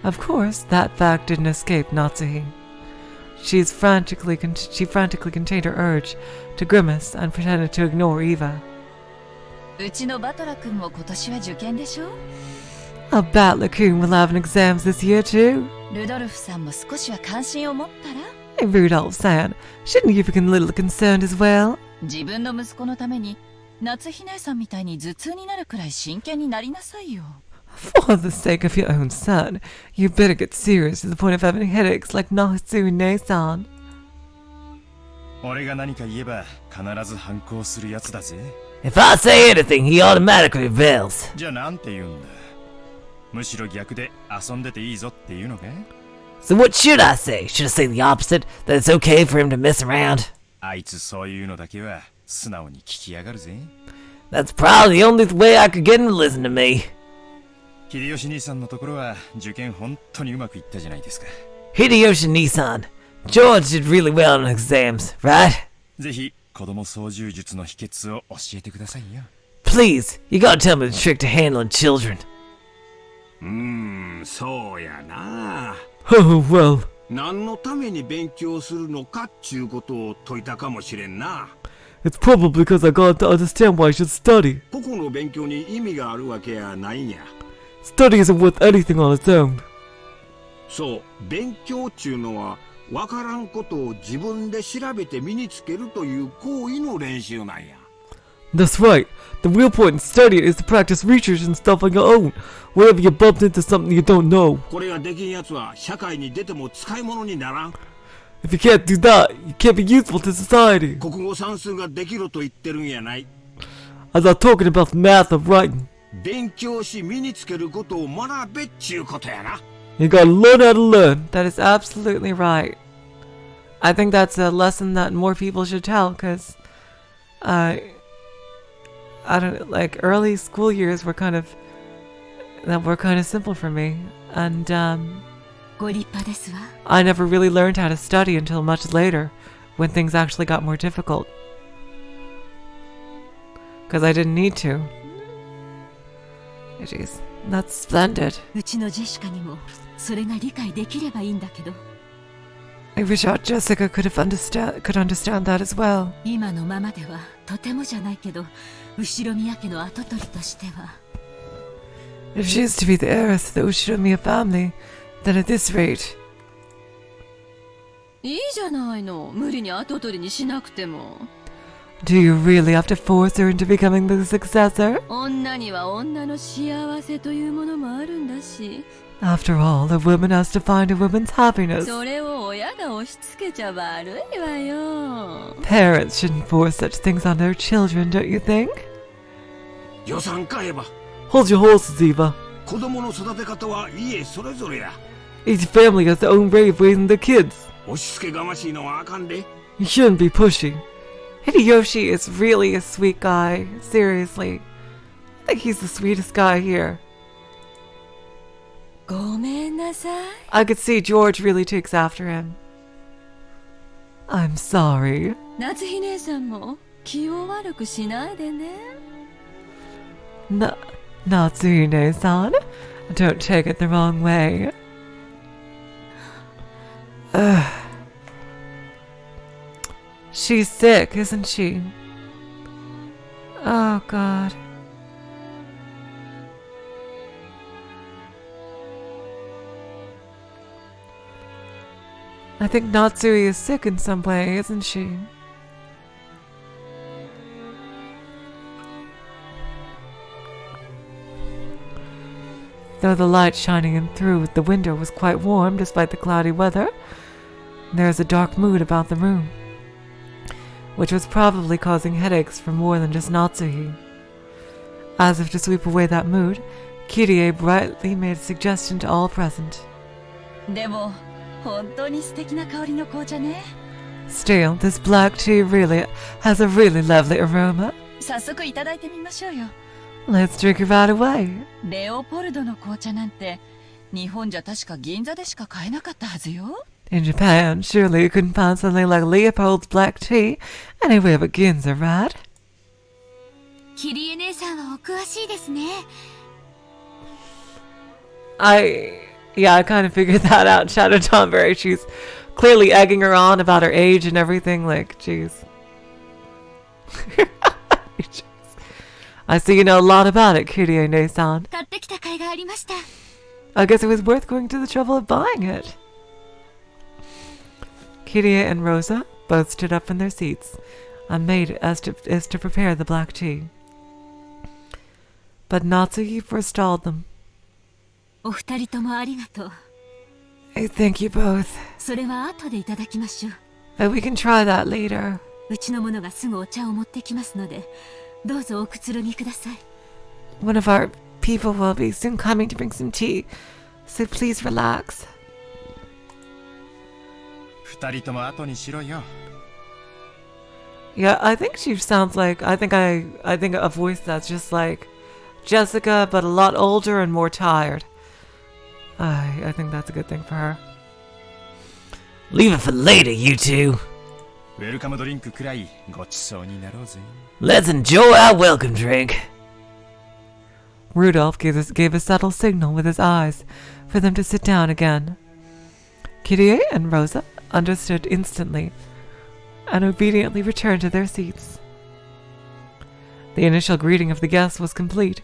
A: Of course, that fact didn't escape Natsuhi. She frantically contained her urge to grimace and pretended to ignore Eva.
C: うちのバトラ君も今年は受験でしょ?
A: Our Battler-kun will have an exams this year too.
C: ルドルフさんも少しは関心を持ったら?
A: Hey, Rudolph-san, shouldn't you be a little concerned as well?
C: 自分の息子のために夏日姉さんみたいに頭痛になるくらい真剣になりなさいよ。
A: For the sake of your own son, you better get serious to the point of having headaches like Natsuhine-san.
I: 俺が何か言えば必ず反抗するやつだぜ。
M: If I say anything, he automatically rebels.
I: じゃあなんて言うんだ。むしろ逆で遊んでていいぞっていうのか?
M: So what should I say? Should I say the opposite? That it's okay for him to mess around?
I: あいつそういうのだけは素直に聞きやがるぜ。
M: That's probably the only way I could get him to listen to me.
I: 秀吉兄さんのところは受験本当にうまくいったじゃないですか。
M: Hideyoshi Nissan, George did really well on exams, right?
I: ぜひ子供操縦術の秘訣を教えてくださいよ。
M: Please, you gotta tell me the trick to handling children.
F: そうやな。
A: Oh, well.
F: 何のために勉強するのかっちゅうことを説いたかもしれんな。
A: It's probably because I got to understand why I should study.
F: 個々の勉強に意味があるわけやないんや。
A: Study isn't worth anything on its own.
F: そう、勉強っちゅうのはわからんことを自分で調べて身につけるという行為の練習なんや。
A: That's right. The real point in studying is to practice research and stuff on your own, whenever you bumped into something you don't know.
F: これができんやつは社会に出ても使い物にならん。
A: If you can't do that, you can't be useful to society.
F: 国語算数ができると言ってるんやない。
A: I'm not talking about the math of writing.
F: 勉強し身につけることを学べっちゅうことやな。
A: You gotta learn how to learn. That is absolutely right. I think that's a lesson that more people should tell, because I don't like early school years were kind of simple for me, and I never really learned how to study until much later, when things actually got more difficult, because I didn't need to. Jeez, that's splendid.
C: うちのジェシカにもそれが理解できればいいんだけど。
A: I wish our Jessica could understand that as well.
C: 今のままではとてもじゃないけど、後宮家の跡取りとしては。
A: If she is to be the heiress of the Ushiromiya family, then at this rate.
C: いいじゃないの、無理に跡取りにしなくても。
A: Do you really have to force her into becoming the successor?
C: 女には女の幸せというものもあるんだし。
A: After all, a woman has to find a woman's happiness.
C: それを親が押し付けちゃ悪いわよ。
A: Parents shouldn't force such things on their children, don't you think?
F: 予算買えば。
A: Hold your horses, Eva.
F: 子供の育て方は家それぞれや。
A: Each family has their own way of raising their kids.
F: 押し付けがましいのはあかんで。
A: You shouldn't be pushy. Hideyoshi is really a sweet guy. Seriously. I think he's the sweetest guy here.
C: ごめんなさい。
A: I could see George really takes after him. I'm sorry.
C: 夏日姉さんも気を悪くしないでね。
A: Natsuhine-san, don't take it the wrong way. She's sick, isn't she? I think Natsui is sick in some way, isn't she? Though the light shining in through the window was quite warm despite the cloudy weather, there is a dark mood about the room, which was probably causing headaches for more than just Natsuhi. As if to sweep away that mood, Kirie brightly made a suggestion to all present. Still, this black tea really has a really lovely aroma. Let's drink it right away. In Japan, surely you couldn't find something like Leopold's black tea anywhere but Ginza, right? I kind of figured that out, Shadow Tomberry. She's clearly egging her on about her age and everything, like, jeez. I see you know a lot about it, Kirie-ne-san. I guess it was worth going to the trouble of buying it. Kirie and Rosa both stood up from their seats and made as to prepare the black tea. But Natsuhi forestalled them. I thank you both. But we can try that later. One of our people will be soon coming to bring some tea, so please relax. Yeah, I think she sounds like I think a voice that's just like Jessica, but a lot older and more tired. I think that's a good thing for her.
M: Leave it for later, you two. Let's enjoy our welcome drink.
A: Rudolph gave a subtle signal with his eyes for them to sit down again. Kirie and Rosa understood instantly and obediently returned to their seats. The initial greeting of the guests was complete,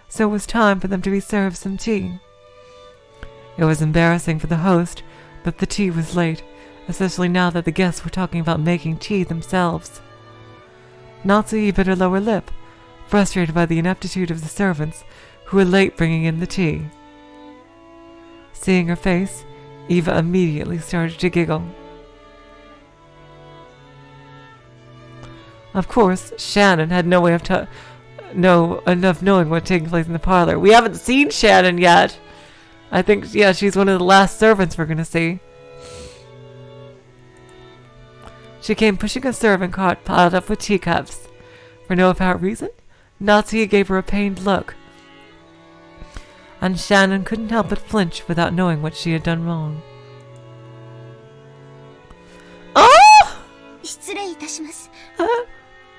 A: so it was time for them to be served some tea. It was embarrassing for the host that the tea was late, especially now that the guests were talking about making tea themselves. Natsuhi bit her lower lip, frustrated by the ineptitude of the servants who were late bringing in the tea. Seeing her face, Eva immediately started to giggle. Of course, Shannon had no way of knowing what taking place in the parlor. We haven't seen Shannon yet. I think, yeah, she's one of the last servants we're gonna see. She came pushing a serving cart piled up with teacups. For no apparent reason, Natsuhi gave her a pained look, and Shannon couldn't help but flinch without knowing what she had done wrong. Oh!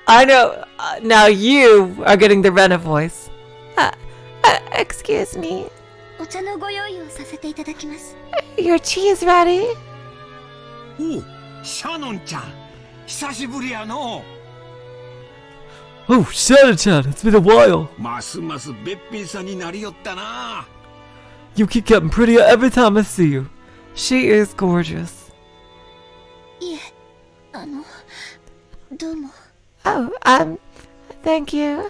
A: I know. Now you are getting the Rena voice.
G: Excuse me. Your tea is ready.
F: Shannon-chan, 久しぶりやの.
M: Oh, Shannon-chan, it's been a while.
F: ますますべっぴんさんになりよったな.
A: You keep getting prettier every time I see you. She is gorgeous.
G: Oh, thank you.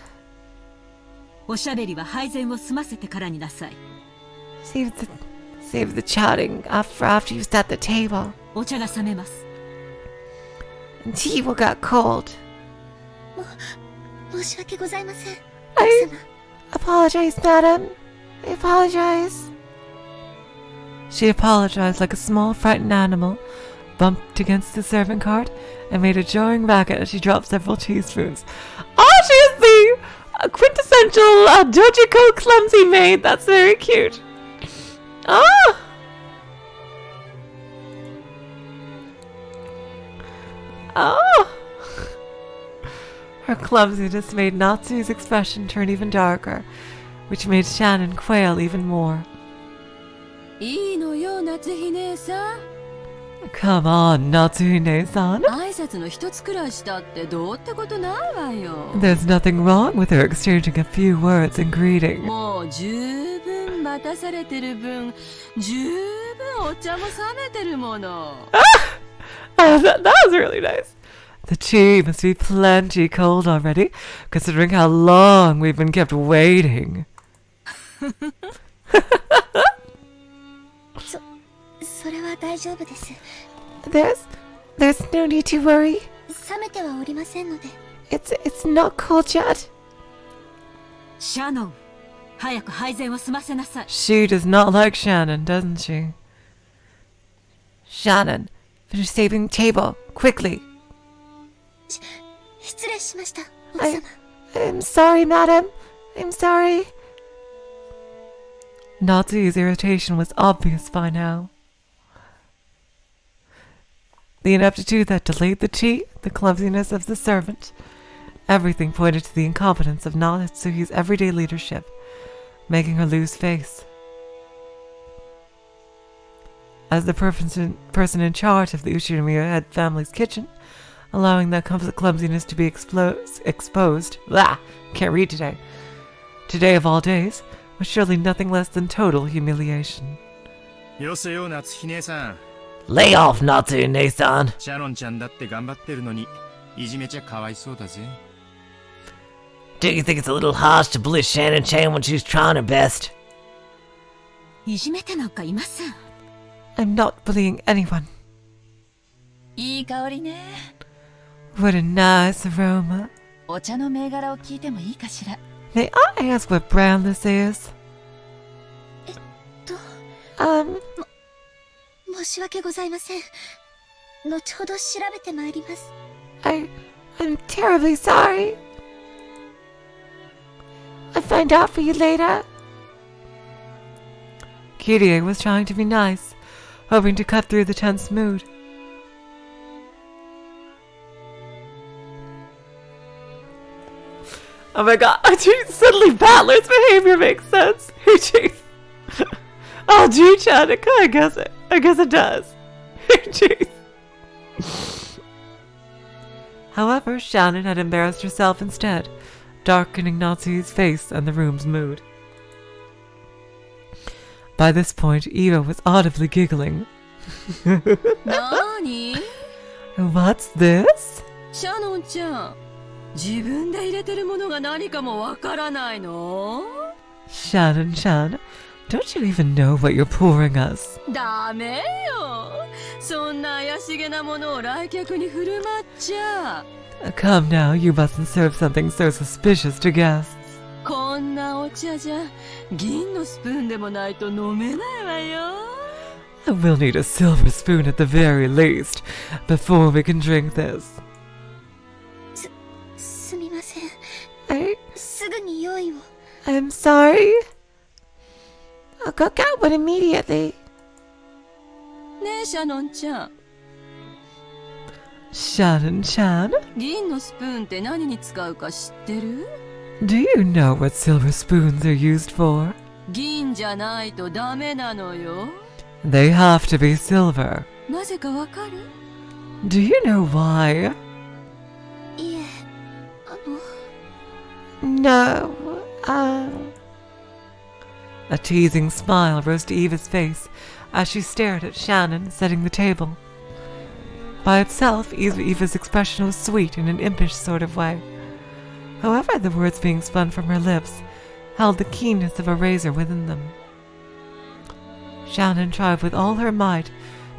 G: Save the chatting after you set the table. And tea will get cold. I apologize, madam. I apologize.
A: She apologized like a small, frightened animal, bumped against the serving cart, and made a jarring racket as she dropped several teaspoons. Oh, she is the quintessential Dojiko clumsy maid. That's very cute. Oh! Oh! Her clumsiness made Natsu's expression turn even darker, which made Shannon quail even more. Come on, Natsuhine-san. There's nothing wrong with her exchanging a few words and greeting. That was really nice. The tea must be plenty cold already, considering how long we've been kept waiting.
G: それは大丈夫です。
L: There's no need to worry.
G: 冷めてはおりませんので。
L: It's not cold yet.
H: シャノン、早く配膳を済ませなさい。
A: She does not like Shannon, doesn't she?
L: Shannon, finish saving the table, quickly.
G: 失礼しました、奥様。
L: I'm sorry, madam. I'm sorry.
A: Natsu's irritation was obvious by now. The ineptitude that delayed the tea, the clumsiness of the servant, everything pointed to the incompetence of Natsu's everyday leadership, making her lose face. As the person in charge of the Uchinomiya head family's kitchen, allowing that clumsiness to be exposed, can't read today. Today of all days was surely nothing less than total humiliation.
M: Lay off, Natsu, Nathan.
I: シャノンちゃんだって頑張ってるのに、いじめちゃかわいそうだぜ。
M: Do you think it's a little harsh to bully Shannon-chan when she's trying her best?
H: いじめてなんかいません。
A: I'm not bullying anyone.
C: いい香りね。
A: What a nice aroma.
C: お茶の銘柄を聞いてもいいかしら。
A: May I ask what brand this is?
G: 申し訳ございません。後ほど調べてまいります。
L: I'm terribly sorry. I'll find out for you later.
A: Kirie was trying to be nice, hoping to cut through the tense mood. Oh my god, suddenly Battler's behavior makes sense. Jeez. Oh, G-chan, I guess it does. Jeez. However, Shannon had embarrassed herself instead, darkening Natsu's face and the room's mood. By this point, Eva was audibly giggling.
H: Nani?
A: What's this?
H: シャノンちゃん、自分で入れてるものが何かもわからないの？
A: Shannon-chan, don't you even know what you're pouring us?
H: ダメよ。そんな怪しげなものを来客に振る舞っちゃ。
A: Come now, you mustn't serve something so suspicious to guests.
H: こんなお茶じゃ銀のスプーンでもないと飲めないわよ。
A: We'll need a silver spoon at the very least before we can drink this.
G: すみません。すぐに用意を。
L: I'm sorry. I'll go get one immediately.
H: ねえ、シャノンちゃん。
A: Shannon-chan?
H: 銀のスプーンって何に使うか知ってる？
A: Do you know what silver spoons are used for?
H: 銀じゃないとダメなのよ。
A: They have to be silver.
H: なぜかわかる？
A: Do you know why?
G: いえ、
L: No,
A: A teasing smile rose to Eva's face as she stared at Shannon setting the table. By itself, Eva's expression was sweet in an impish sort of way. However, the words being spun from her lips held the keenness of a razor within them. Shannon tried with all her might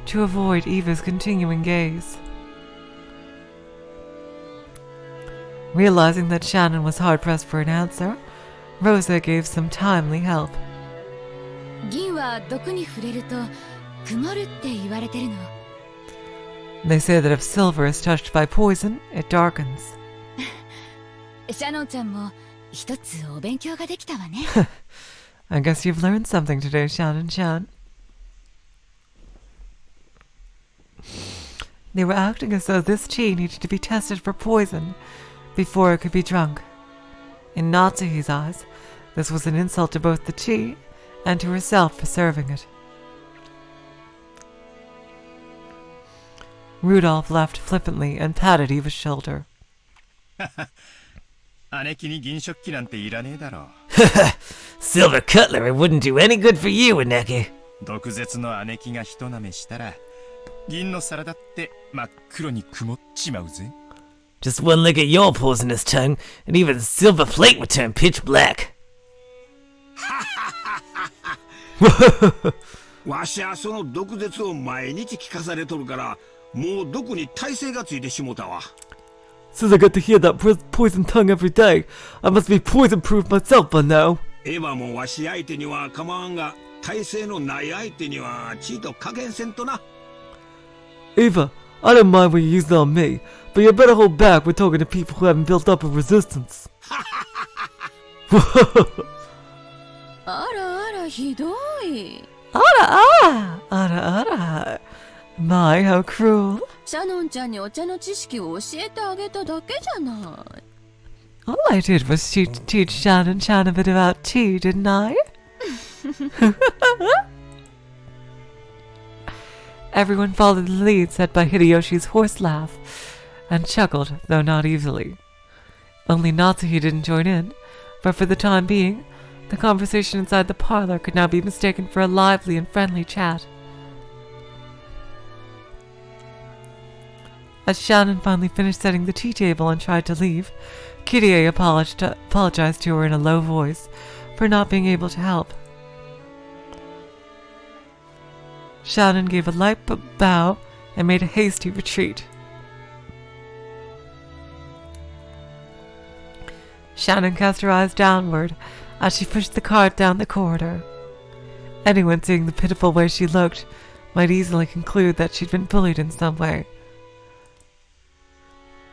A: to avoid Eva's continuing gaze. Realizing that Shannon was hard-pressed for an answer, Rosa gave some timely help.
H: 銀は毒に触れると曇るって言われてるの。
A: They say that if silver is touched by poison, it darkens.
H: シャノンちゃんも一つお勉強ができたわね。
A: I guess you've learned something today, Shannon-chan. They were acting as though this tea needed to be tested for poison before it could be drunk. In Natsuhi's eyes, this was an insult to both the tea and to herself for serving it. Rudolph laughed flippantly and patted Eva's shoulder.
I: 姉貴に銀食器なんていらねえだろ。
M: Silver cutlery wouldn't do any good for you, Umineko.
I: 毒舌の姉貴が人なめしたら、銀の皿だって真っ黒に曇っちまうぜ。
M: Just one lick at your poisonous tongue, and even the silver plate would turn pitch black.
F: わしはその毒舌を毎日聞かされとるから、もう毒に耐性がついてしもたわ。
L: Since I got to hear that poison tongue every day, I must be poison-proof myself by now.
F: エヴァもわし相手には構わんが、耐性のない相手にはちいと加減せんとな。
L: Eva, I don't mind when you use it on me, but you better hold back when talking to people who haven't built up a resistance.
C: あらあら、ひどい。
A: Ara. My, how cruel.
C: シャノンちゃんにお茶の知識を教えてあげただけじゃない。
A: All I did was teach Shannon a bit about tea, didn't I? Everyone followed the lead set by Hideyoshi's horse laugh, and chuckled, though not easily. Only Natsuhi didn't join in, but for the time being, the conversation inside the parlor could now be mistaken for a lively and friendly chat. As Shannon finally finished setting the tea table and tried to leave, Kirie apologized to her in a low voice for not being able to help. Shannon gave a light bow and made a hasty retreat. Shannon cast her eyes downward as she pushed the cart down the corridor. Anyone seeing the pitiful way she looked might easily conclude that she'd been bullied in some way.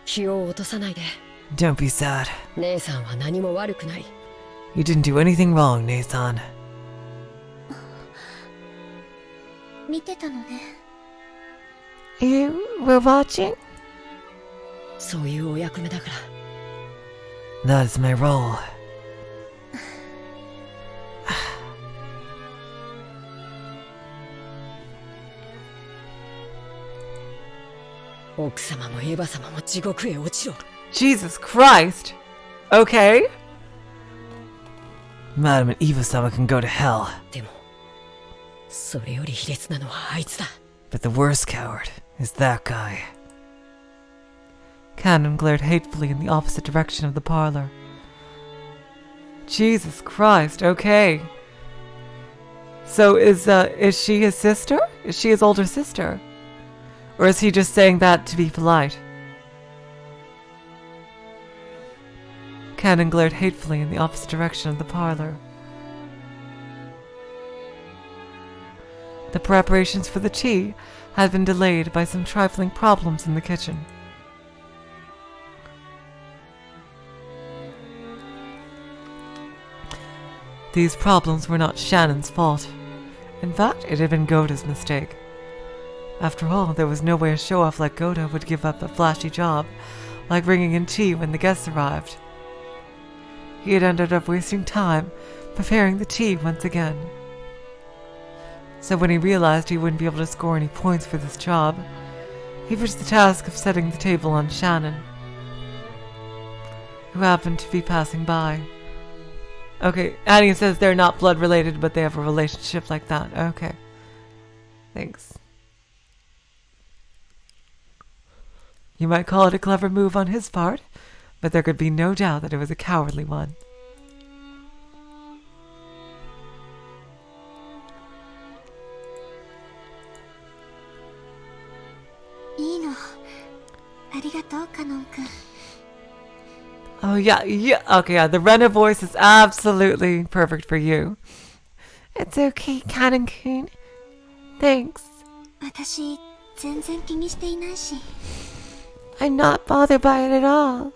K: 気を落とさないで。
M: Don't be sad.
K: 姉さんは何も悪くない。
M: You didn't do anything wrong, Nathan.
G: 見てたのね。
L: You were watching?
K: そういうお役目だから。
M: That is my role.
K: 奥様もエヴァ様も地獄へ落ちろ。
A: Jesus Christ! Okay.
M: Madam and Eva-sama can go to hell.
K: でも、それより卑劣なのはあいつだ。
M: But the worst coward is that guy.
A: Kanon glared hatefully in the opposite direction of the parlor. Jesus Christ, okay. So is she his sister? Is she his older sister? Or is he just saying that to be polite? Kanon glared hatefully in the opposite direction of the parlor. The preparations for the tea had been delayed by some trifling problems in the kitchen. These problems were not Shannon's fault. In fact, it had been Goda's mistake. After all, there was no way a show-off like Goda would give up a flashy job, like bringing in tea when the guests arrived. He had ended up wasting time preparing the tea once again. So when he realized he wouldn't be able to score any points for this job, he pushed the task of setting the table on Shannon, who happened to be passing by. Okay, Annie says they're not blood related, but they have a relationship like that. Okay. Thanks. You might call it a clever move on his part, but there could be no doubt that it was a cowardly one. Oh yeah. Okay, yeah. The Renner voice is absolutely perfect for you.
L: It's okay, Kanon-kun. Thanks.
G: 私、全然気にしていないし。
L: I'm not bothered by it at all.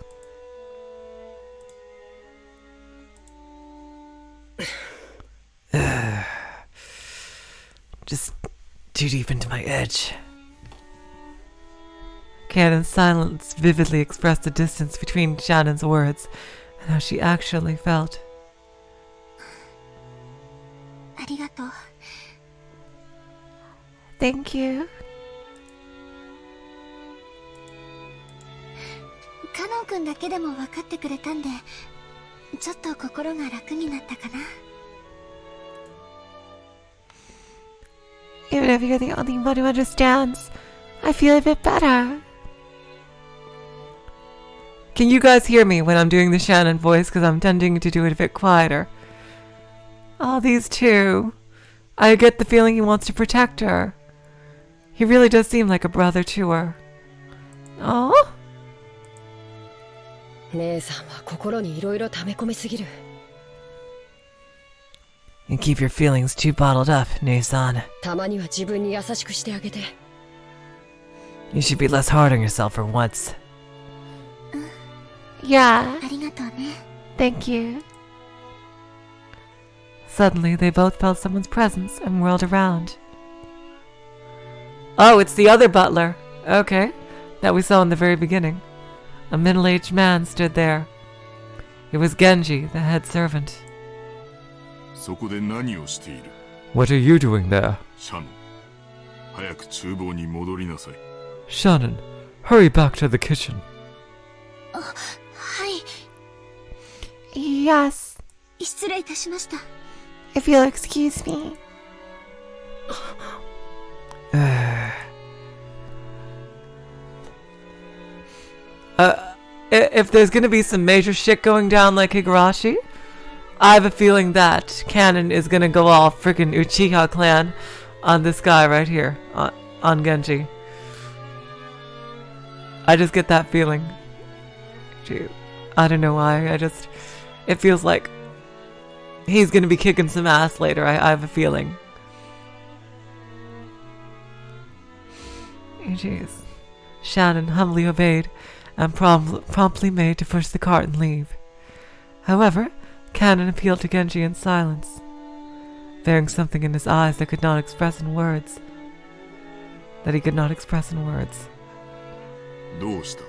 M: Just too deep into my edge.
A: Kanon's silence vividly expressed the distance between Shannon's words and how she actually felt.
G: ありがとう。
L: Thank you.
G: カノン君だけでも分かってくれたんで、ちょっと心が楽になったかな。
L: Even if you're the only one who understands, I feel a bit better.
A: Can you guys hear me when I'm doing the Shannon voice? Because I'm tending to do it a bit quieter. Oh, these two. I get the feeling he wants to protect her. He really does seem like a brother to her. Oh?
K: 姉さんは心にいろいろ溜め込みすぎる。
M: You keep your feelings too bottled up, Nei-san.
K: たまには自分に優しくしてあげて。
M: You should be less hard on yourself for once.
L: Yeah.
G: ありがとうね。
L: Thank you.
A: Suddenly, they both felt someone's presence and whirled around. Oh, it's the other butler. Okay. That we saw in the very beginning. A middle-aged man stood there. It was Genji, the head servant.
N: そこで何をしている?
O: What are you doing there?
N: シャノン、早く厨房に戻りなさい。
O: Shannon, hurry back to the kitchen.
G: はい。
L: Yes.
G: 失礼いたしました。
L: If you'll excuse me.
A: If there's gonna be some major shit going down like Higurashi, I have a feeling that Kanon is gonna go all freaking Uchiha clan on this guy right here, on Genji. I just get that feeling. I don't know why, it feels like he's gonna be kicking some ass later, I have a feeling. Jeez. Shannon humbly obeyed and promptly made to push the cart and leave. However, Kanon appealed to Genji in silence, bearing something in his eyes that could not express in words. That he could not express in words.
N: どうした?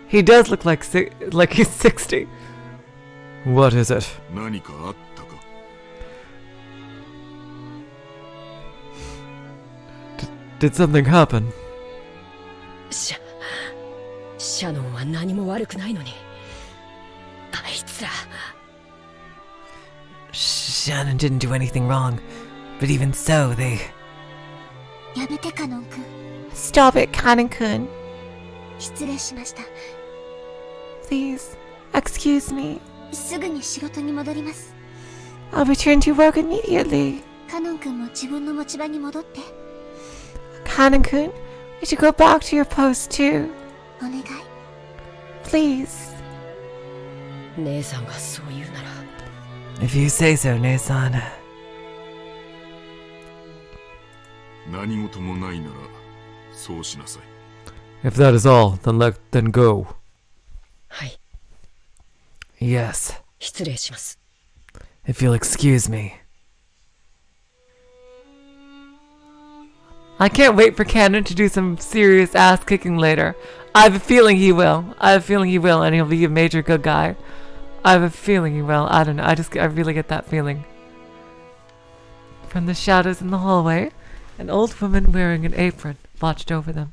A: He does look like he's 60.
O: What is it?
N: 何かあったか?
O: Did something happen?
K: シャノンは何も悪くないのに。あいつら。
M: Shannon didn't do anything wrong, but even so, they...
G: やめて、カノン君。
L: Stop it, Kanon-kun.
G: 失礼しました。
L: Please, excuse me.
G: すぐに仕事に戻ります。
L: I'll return to work immediately.
G: カノン君も自分の持ち場に戻って。
L: Kanon-kun, you should go back to your post too.
G: お願い。
L: Please.
K: 姉さんがそう言うなら。
M: If you say so, Nei-san.
N: 何事もないなら、そうしなさい。
O: If that is all, then go.
K: はい。
M: Yes.
K: 失礼します。
M: If you'll excuse me.
A: I can't wait for Kanon to do some serious ass kicking later. I have a feeling he will. And he'll be a major good guy. I have a feeling he will. I don't know. I really get that feeling. From the shadows in the hallway, an old woman wearing an apron watched over them.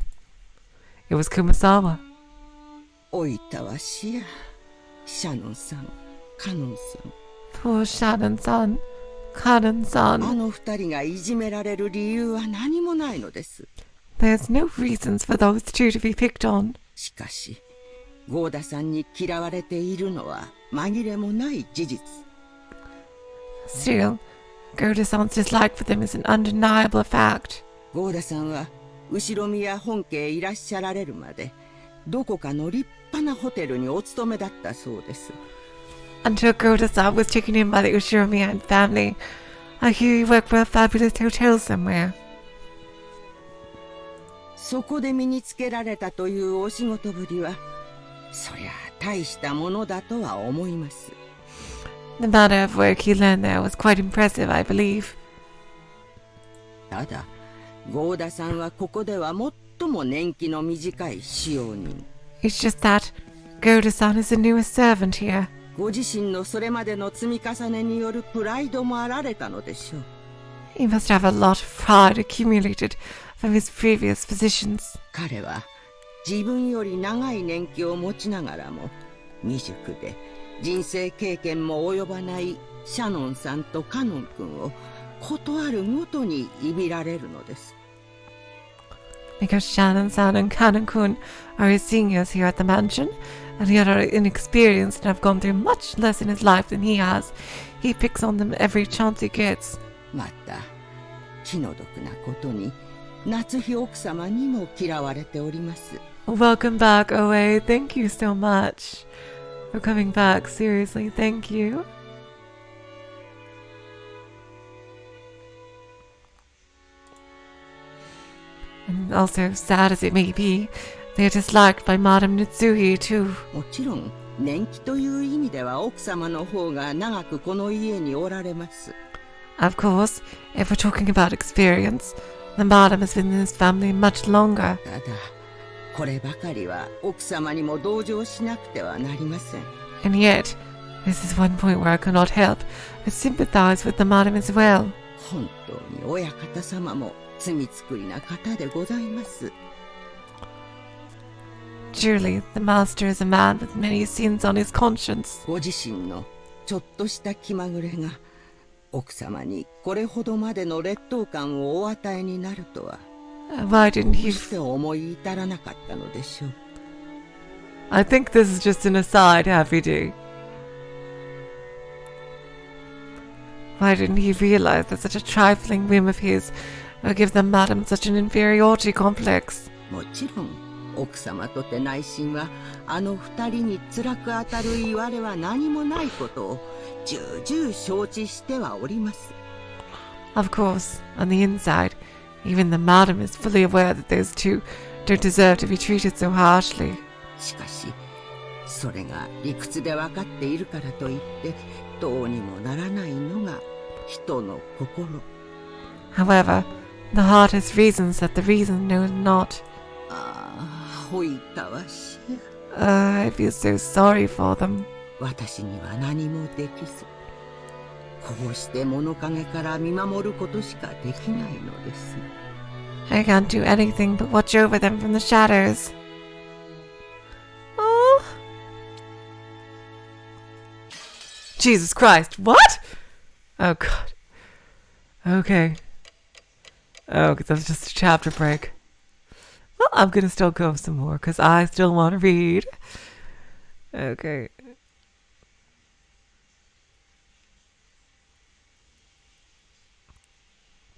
A: It was Kumasawa.
J: おいたわしや、シャノンさん、カノンさん。
L: Poor Shannon-san, Kanon-san.
J: あの二人がいじめられる理由は何もないのです。
L: There's no reasons for those two to be picked on.
J: しかし、ゴーダさんに嫌われているのは紛れもない事実。
L: Still, Goda-san's dislike for them is an undeniable fact.
J: ゴーダさんは後宮本家へいらっしゃられるまで、どこかの立派なホテルにお勤めだったそうです。
L: Until Goda-san was taken in by the Ushiromiya family, I hear he worked for a fabulous hotel somewhere.
J: そこで身につけられたというお仕事ぶりは、そりゃ大したものだとは思います。
L: The manner of work he learned there was quite impressive, I believe.
J: ただ、ゴーダさんはここでは最も年季の短い使用人。
L: It's just that Goda-san is the newest servant here.
J: ご自身のそれまでの積み重ねによるプライドもあられたのでしょう。
L: He must have a lot of pride accumulated from his previous positions.
J: 彼は自分より長い年季を持ちながらも未熟で人生経験も及ばないシャノンさんとカノン君をことあるごとにいびられるのです。
L: Because Shannon-san and Kanon-kun are his seniors here at the mansion, and yet are inexperienced and have gone through much less in his life than he has. He picks on them every chance he gets.
J: また気の毒なことに夏日奥様にも嫌われております。
L: Welcome back, OA. Thank you so much for coming back. Seriously, thank you. And also, sad as it may be, they are disliked by Madame Nitsuhi too.
J: もちろん年季という意味では奥様の方が長くこの家におられます。
L: Of course, if we're talking about experience, the Madame has been in this family much longer.
J: ただこればかりは奥様にも同情しなくてはなりません。
L: And yet, this is one point where I cannot help but sympathize with the Madame as well.
J: 本当に親方様も罪作りな方でございます。
L: Truly, the Master is a man with many sins on his conscience.
J: ご自身のちょっとした気まぐれが奥様にこれほどまでの劣等感をお与えになるとは
L: Why didn't he...
J: どうして思い至らなかったのでしょう。
L: I think this is just an aside, Happy D. Why didn't he realize that such a trifling whim of his would give the Madame such an inferiority complex?
J: もちろん奥様とて内心はあの二人に辛く当たる言われは何もないことを重々承知してはおります。
L: Of course, on the inside, even the Madame is fully aware that those two don't deserve to be treated so harshly.
J: しかしそれが理屈で分かっているからといってどうにもならないのが人の心。
L: However, the heart has reasons that the reason knows not.
J: ああ、ほいたわし。
L: I feel so sorry for them.
J: 私には何もできず、こうして物陰から見守ることしかできないのです。
L: I can't do anything but watch over them from the shadows. Oh. Jesus Christ, what? Oh God. Okay. Oh, that's just a chapter break. Well, I'm gonna still go some more, because I still want to read. Okay.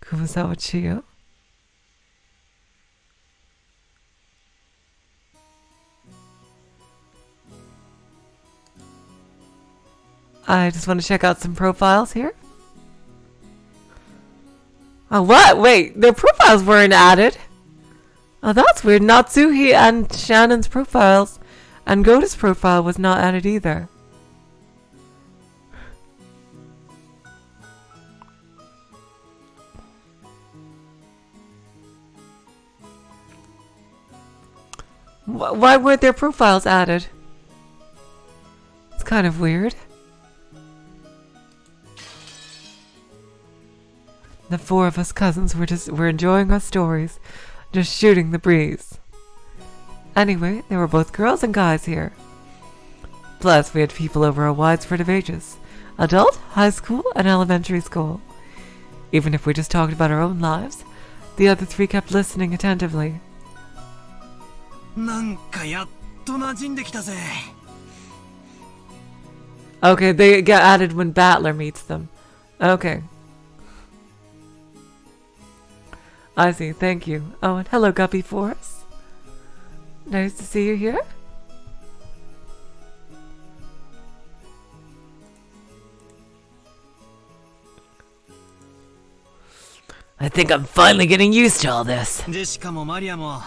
L: Kumasawa Chiyo. I just want to check out some profiles here. Oh, what? Wait, their profiles weren't added. Oh, that's weird. Natsuhi and Shannon's profiles and Goda's profile was not added either. Why weren't their profiles added? It's kind of weird. The four of us cousins were enjoying our stories, just shooting the breeze. Anyway, there were both girls and guys here. Plus, we had people over a wide spread of ages. Adult, high school, and elementary school. Even if we just talked about our own lives, the other three kept listening attentively.
D: なんかやっと馴染んできたぜ。
L: Okay, they get added when Battler meets them. Okay. I see, thank you. Oh, and hello, Guppy Force. Nice to see you here.
M: I think I'm finally getting used to all this.
D: ジェシカもマリアも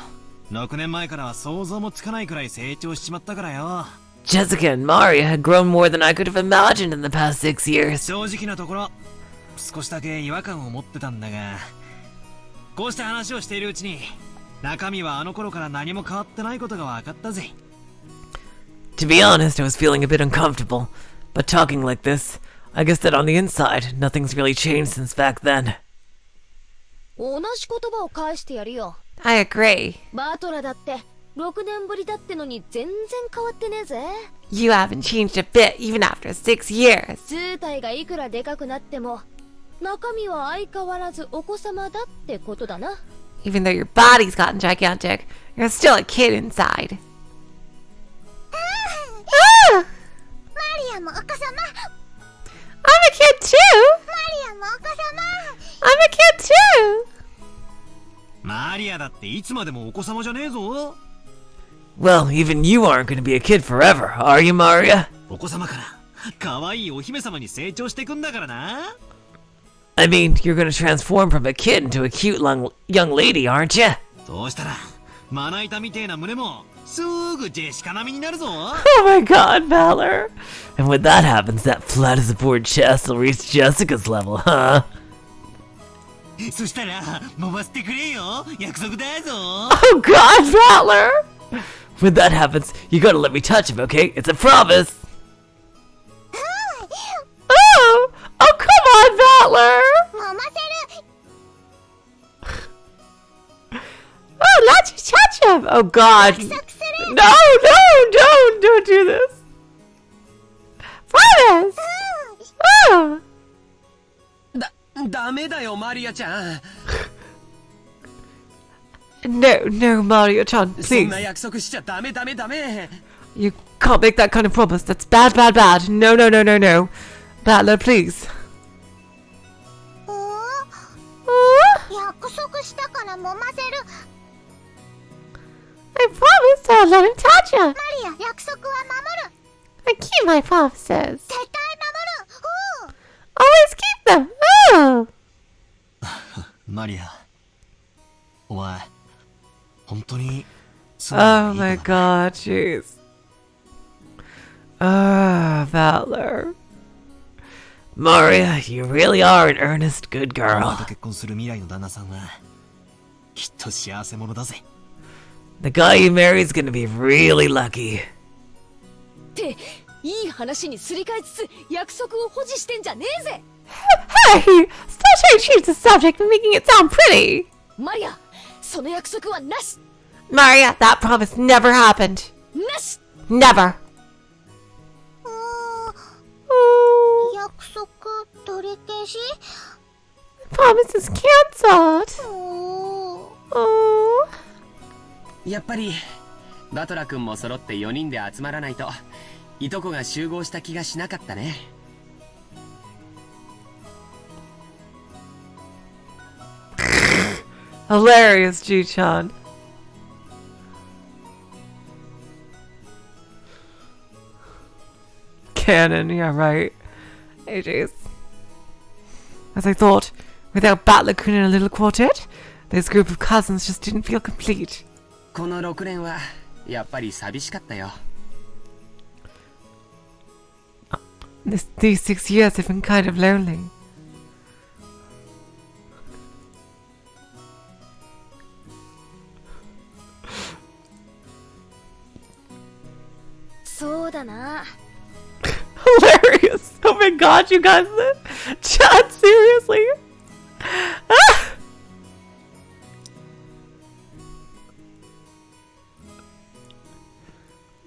D: 6年前からは想像もつかないくらい成長しちまったからよ。
M: Jessica and Maria had grown more than I could have imagined in the past 6 years.
D: 正直なところ少しだけ違和感を持ってたんだが、こうして話をしているうちに中身はあの頃から何も変わってないことが分かったぜ。
M: To be honest, I was feeling a bit uncomfortable, but talking like this, I guess that on the inside, nothing's really changed since back then.
H: 同じ言葉を返してやるよ。
L: I agree.
H: バートラだって6年ぶりだってのに全然変わってねえぜ。
L: You haven't changed a bit, even after 6 years.
H: 図体がいくらでかくなっても中身は相変わらずお子様だってことだな。
L: Even though your body's gotten gigantic, you're still a kid inside. Ah!
G: マリアもお子様
L: I'm a kid too!
G: マリアもお子様
L: I'm a kid too!
D: マリアだっていつまでもお子様じゃねえぞ。
M: Well, even you aren't going to be a kid forever, are you, Maria?
D: お子様から可愛いお姫様に成長してくんだからな。
M: I mean, you're going to transform from a kid into a cute young lady, aren't you?
D: そうしたらまな板みてえな胸もすぐジェシカ並みになるぞ。
M: Oh my god, Valor! And when that happens, that flat as a board chest will reach Jessica's level, huh?
D: そしたら揉ませてくれよ。約束だぞ。
M: Oh god, Valor! When that happens, you gotta let me touch him, okay? It's a promise! Oh! Oh, come on, Valor!
G: 揉ませる
L: Oh, let you touch him! Oh god!
G: 約束する
L: No, no, don't do this! Promise! Oh!
E: ダメだよマリアちゃん。
L: No, no, Mario-chan,
E: そん
L: please.
E: な約束しちゃダメダメダメ。
L: You can't make that kind of promise. That's bad, bad, bad. No, no, no, no, no. Battler, please.
G: 約束したから揉ませる
L: I promised I'll let him touch him.
G: マリア約束は守る
L: I keep my promises.
G: 絶対守る
L: Always keep them. Oh!
D: マリア、お前本当に
L: Oh my god, jeez. Valor.
M: Maria, you really are an earnest good
D: お前
M: girl.
D: と結婚する未来の旦那さんはきっと幸せ者だぜ。
M: The guy you marry is gonna be really lucky.
H: っていい話にすり替えつつ約束を保持してんじゃねえぜ。
L: Hey! Stop trying to change the subject and making it sound pretty!
H: マリア、その約束はなし
L: Maria, that promise never happened.
H: なし
L: Never.
G: 約束取り消し
L: Promise is cancelled. Oh.
E: やっぱりバトラ君も揃って4人で集まらないといとこが集合した気がしなかったね。
L: Hilarious, G-chan. Kanon, yeah, right. Hey, jeez. As I thought, without Battler-kun in a little quartet, this group of cousins just didn't feel complete.
E: この6年はやっぱり寂しかったよ。
L: These 6 years have been kind of lonely. Hilarious! Oh my god, you guys! Chad, seriously? Ah!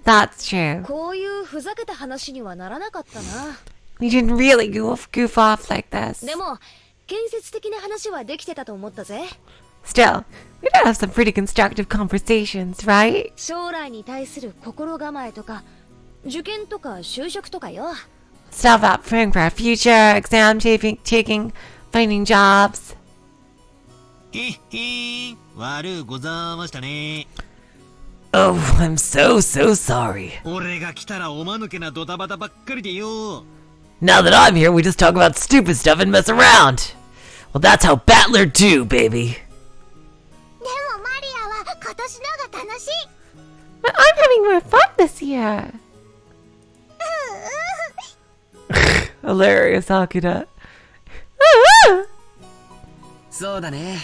L: That's true.
H: こういうふざけた話にはならなかったな。
L: We didn't really goof off like this.
H: でも建設的な話はできてたと思ったぜ。
L: Still, we did have some pretty constructive conversations, right?
H: 将来に対する心構えとか、受験とか就職とかよ。
L: Stuff about preparing for our future, exam taking, finding jobs.
D: へっへー、悪うございましたね。
M: Oh, I'm so sorry.
D: 俺が来たらおまぬけなドタバタばっかりでよ。
M: Now that I'm here, we just talk about stupid stuff and mess around. Well, that's how Battler do, baby.
G: でもマリアは今年のが楽しい
L: But I'm having more fun this year. Hilarious, Akira.
E: そうだね。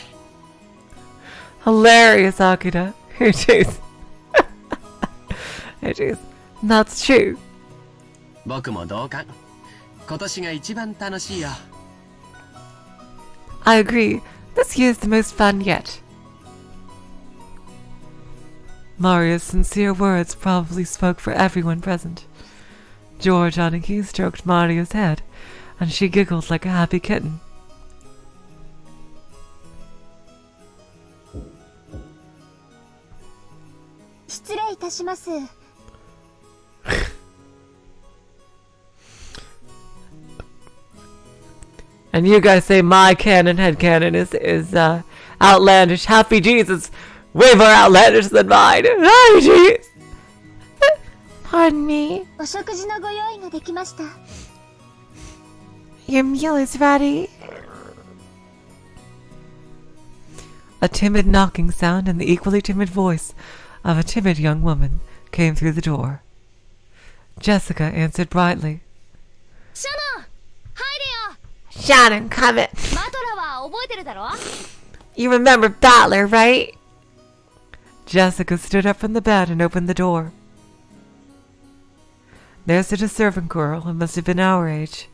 L: Hilarious, Akira. Jeez. Jeez. That's true.
E: 僕も同感。今年が一番楽しいよ。
L: I agree. This year's the most fun yet. Maria's sincere words probably spoke for everyone present. George Aniki stroked Maria's head, and she giggled like a happy kitten.
G: 失礼いたします。
L: And you guys say my canon, head canon is outlandish. Happy Jesus, way more outlandish than mine. Hi, jeez. Pardon me.
G: お食事のご用意ができました。
L: Your meal is ready. A timid knocking sound and the equally timid voice of a timid young woman came through the door. Jessica answered brightly.
H: Shannon! 入れよ!
L: Shannon, come in.
H: マトラは覚えてるだろ?
L: You remember Battler, right? Jessica stood up from the bed and opened the door. There stood a servant girl who must have been our age.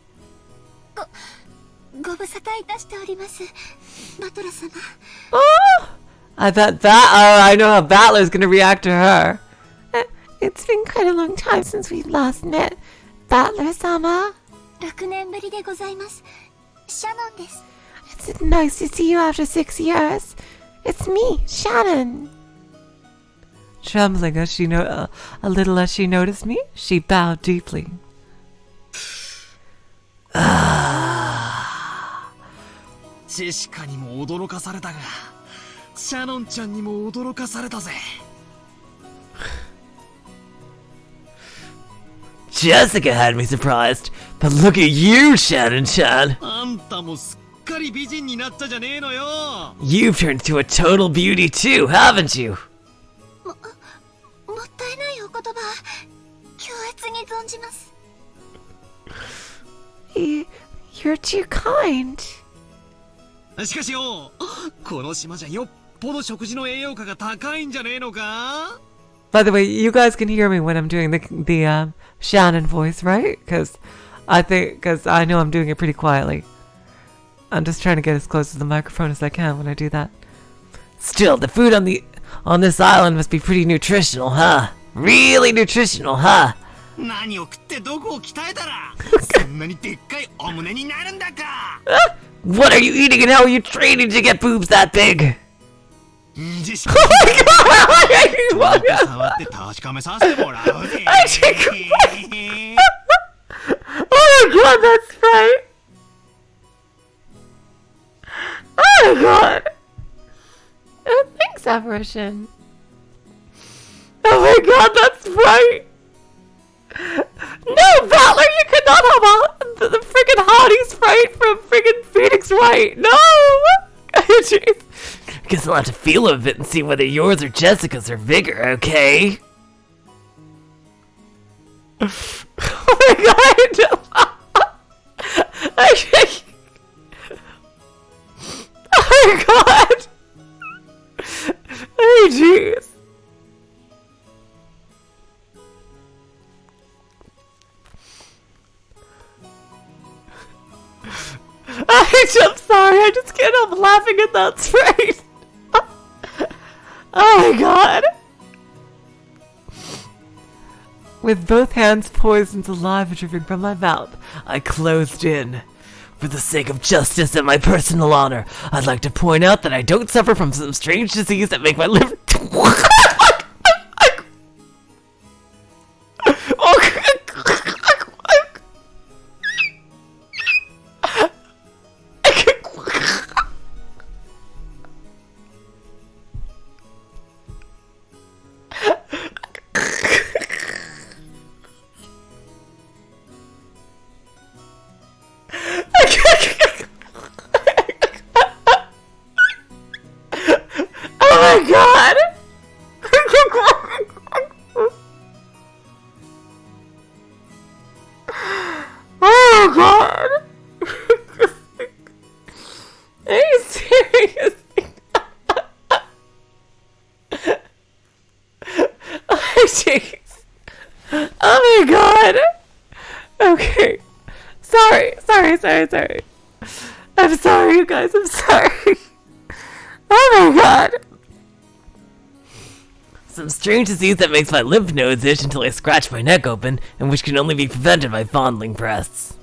G: ご無沙汰いたしております。マトラ様。
L: Oh! I bet I know how Battler's gonna react to her. It's been quite a long time since we last met, Battler-sama.
G: 6年ぶりでございます。シャノンです。
L: It's nice to see you after 6 years. It's me, Shannon. Trembling as a little as she noticed me, she bowed deeply.
D: ジェシカにも驚かされたが、シャノンちゃんにも驚かされたぜ。
M: Jessica had me surprised, but look at you, Shannon-chan.
D: あんたもすっかり美人になったじゃねえのよ。
M: You've turned into a total beauty too, haven't you?
G: もったいないお言葉、強烈に存じます。
L: You're too kind.
D: しかしよ、この島じゃよっぽど食事の栄養価が高いんじゃねえのか?
L: By the way, you guys can hear me when I'm doing the Shannon voice, right? Because I know I'm doing it pretty quietly. I'm just trying to get as close to the microphone as I can when I do that.
M: Still, the food on this island must be pretty nutritional, huh? Really nutritional, huh?
D: 何を食ってどこを鍛えたらそんなにでっかいお胸になるんだか?
M: What are you eating and how are you training to get boobs that big?
L: Oh my god!
D: 触って確かめさせてもらうぜ。
L: Oh my god, that's right! Oh my god! Oh, thanks, Apparition. Oh my god, that's right! No, Valor, you could not have the friggin' hottie sprite from friggin' Phoenix Wright! No! Jeez.
M: Guess I'll have to feel a bit and see whether yours or Jessica's are bigger, okay?
L: Oh my god! Oh my god! Oh jeez! I'm sorry, I just can't help laughing at that sprite. Oh my god. With both hands poised and saliva dripping from my mouth, I closed in.
M: For the sake of justice and my personal honor, I'd like to point out that I don't suffer from some strange disease that make my liver...
L: Oh my god! Okay. Sorry. I'm sorry, you guys, I'm sorry. Oh my god!
M: Some strange disease that makes my lymph nodes itch until I scratch my neck open, and which can only be prevented by fondling breasts.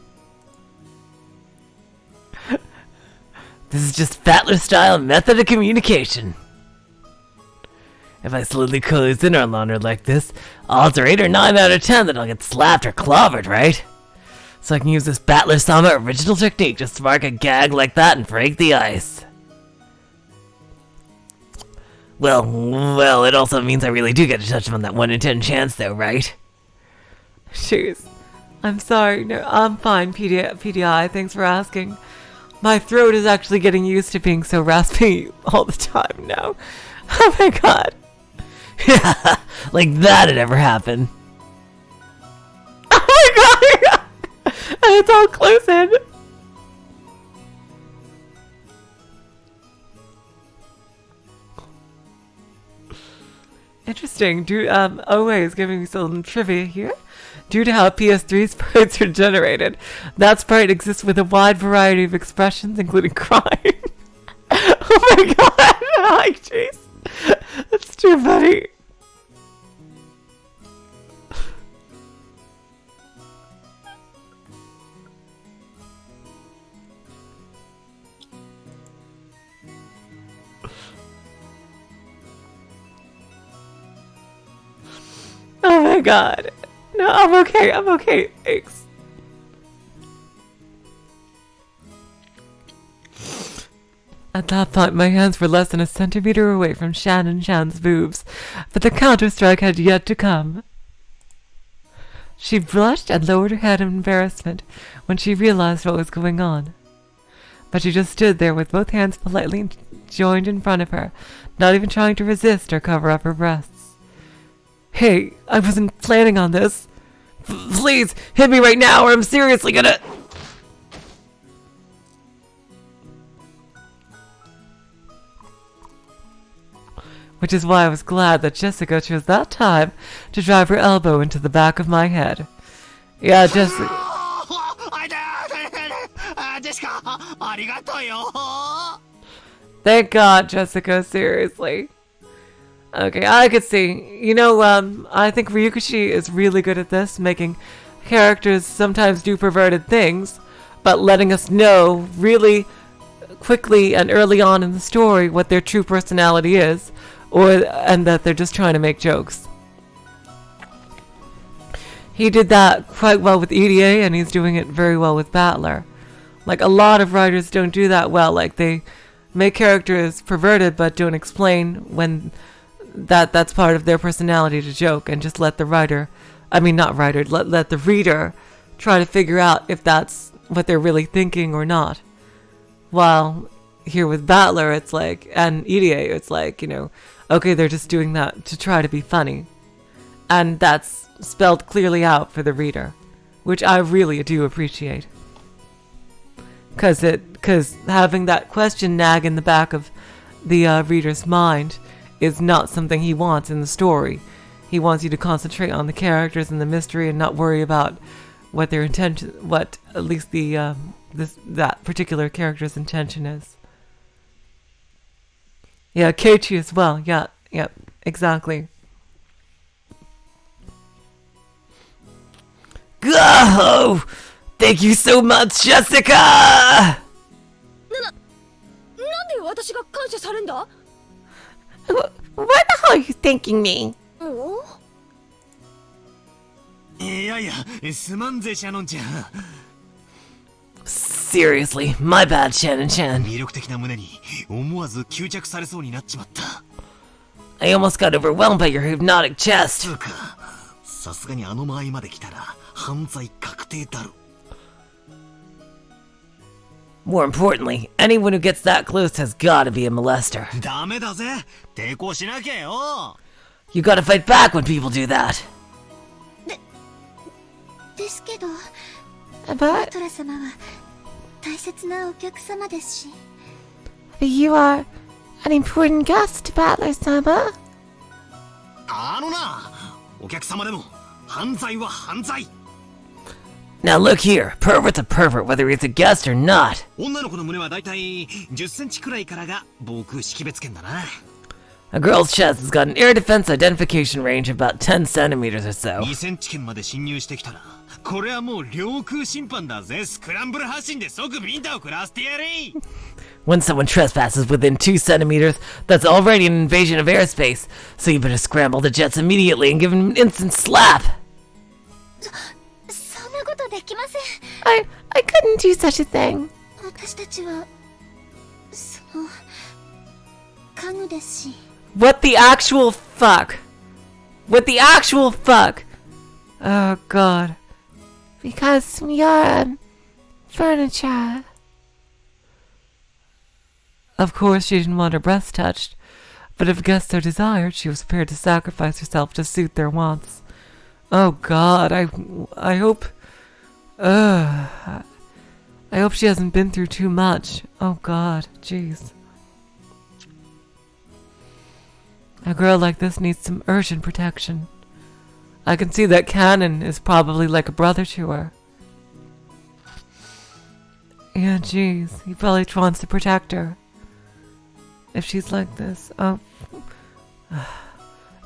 M: This is just Battler-style method of communication. If I slowly close in on her like this, odds are 8 or 9 out of 10 that I'll get slapped or clobbered, right? So I can use this Battler-sama original technique to spark a gag like that and break the ice. Well, it also means I really do get to touch him on that 1 in 10 chance though, right?
A: Jeez. I'm sorry. No, I'm fine, PDI. Thanks for asking. My throat is actually getting used to being so raspy all the time now. Oh my god.
M: Yeah, like that had ever happened.
A: Oh my god! And it's all close in. Interesting. OA is giving me some trivia here. Due to how PS3 sprites are generated, that sprite exists with a wide variety of expressions, including crying. Oh my god! Like, jeez. That's too funny. Oh my god. No, I'm okay, thanks. At that point, my hands were less than a centimeter away from Shan's boobs, but the counter-strike had yet to come. She blushed and lowered her head in embarrassment when she realized what was going on. But she just stood there with both hands politely joined in front of her, not even trying to resist or cover up her breasts. Hey, I wasn't planning on this. Please, hit me right now or I'm seriously gonna... Which is why I was glad that Jessica chose that time to drive her elbow into the back of my head. Yeah, Jessica... Thank God, Jessica, seriously. Okay, I could see. You know, I think Ryukishi is really good at this, making characters sometimes do perverted things, but letting us know really quickly and early on in the story what their true personality is, and that they're just trying to make jokes. He did that quite well with EDA, and he's doing it very well with Battler. Like, a lot of writers don't do that well. Like, they make characters perverted, but don't explain when... that's part of their personality to joke, and just let the writer, let the reader try to figure out if that's what they're really thinking or not. While here with Battler, it's like, and EDA, it's like, you know, okay, they're just doing that to try to be funny. And that's spelled clearly out for the reader, which I really do appreciate. Because having that question nag in the back of the reader's mind is not something he wants in the story. He wants you to concentrate on the characters and the mystery and not worry about what their intention, what at least the that particular character's intention is. Yeah, Keiichi as well. Yeah, exactly.
M: Oh, thank you so much, Jessica!
G: What the hell are you thinking me?
M: Seriously, my bad, Shannon-chan. I almost got overwhelmed by your hypnotic chest. More importantly, anyone who gets that close has gotta be a molester. You gotta fight back when people do that.
G: But you are an important guest, Battler-sama.
M: Now look here, pervert's a pervert whether he's a guest or not. A girl's chest has got an air defense identification range of about 10 centimeters or so.
D: 2センチ圏まで侵入してきたら、これはもう領空侵犯だぜ。スクランブル発進で即ビンタを食らわせてやれ。
M: When someone trespasses within 2 centimeters, that's already an invasion of airspace, so you better scramble the jets immediately and give him an instant slap.
G: そんなことできません。
L: I couldn't do such a thing.
G: 私たちは家具ですし。
L: What the actual fuck? What the actual fuck? Oh god.
G: Because we are furniture.
L: Of course, she didn't want her breasts touched, but if guests so desired, she was prepared to sacrifice herself to suit their wants. Oh god, I hope... I hope she hasn't been through too much. Oh god, jeez. A girl like this needs some urgent protection. I can see that Kanon is probably like a brother to her. Yeah, jeez, he probably wants to protect her. If she's like this. Oh.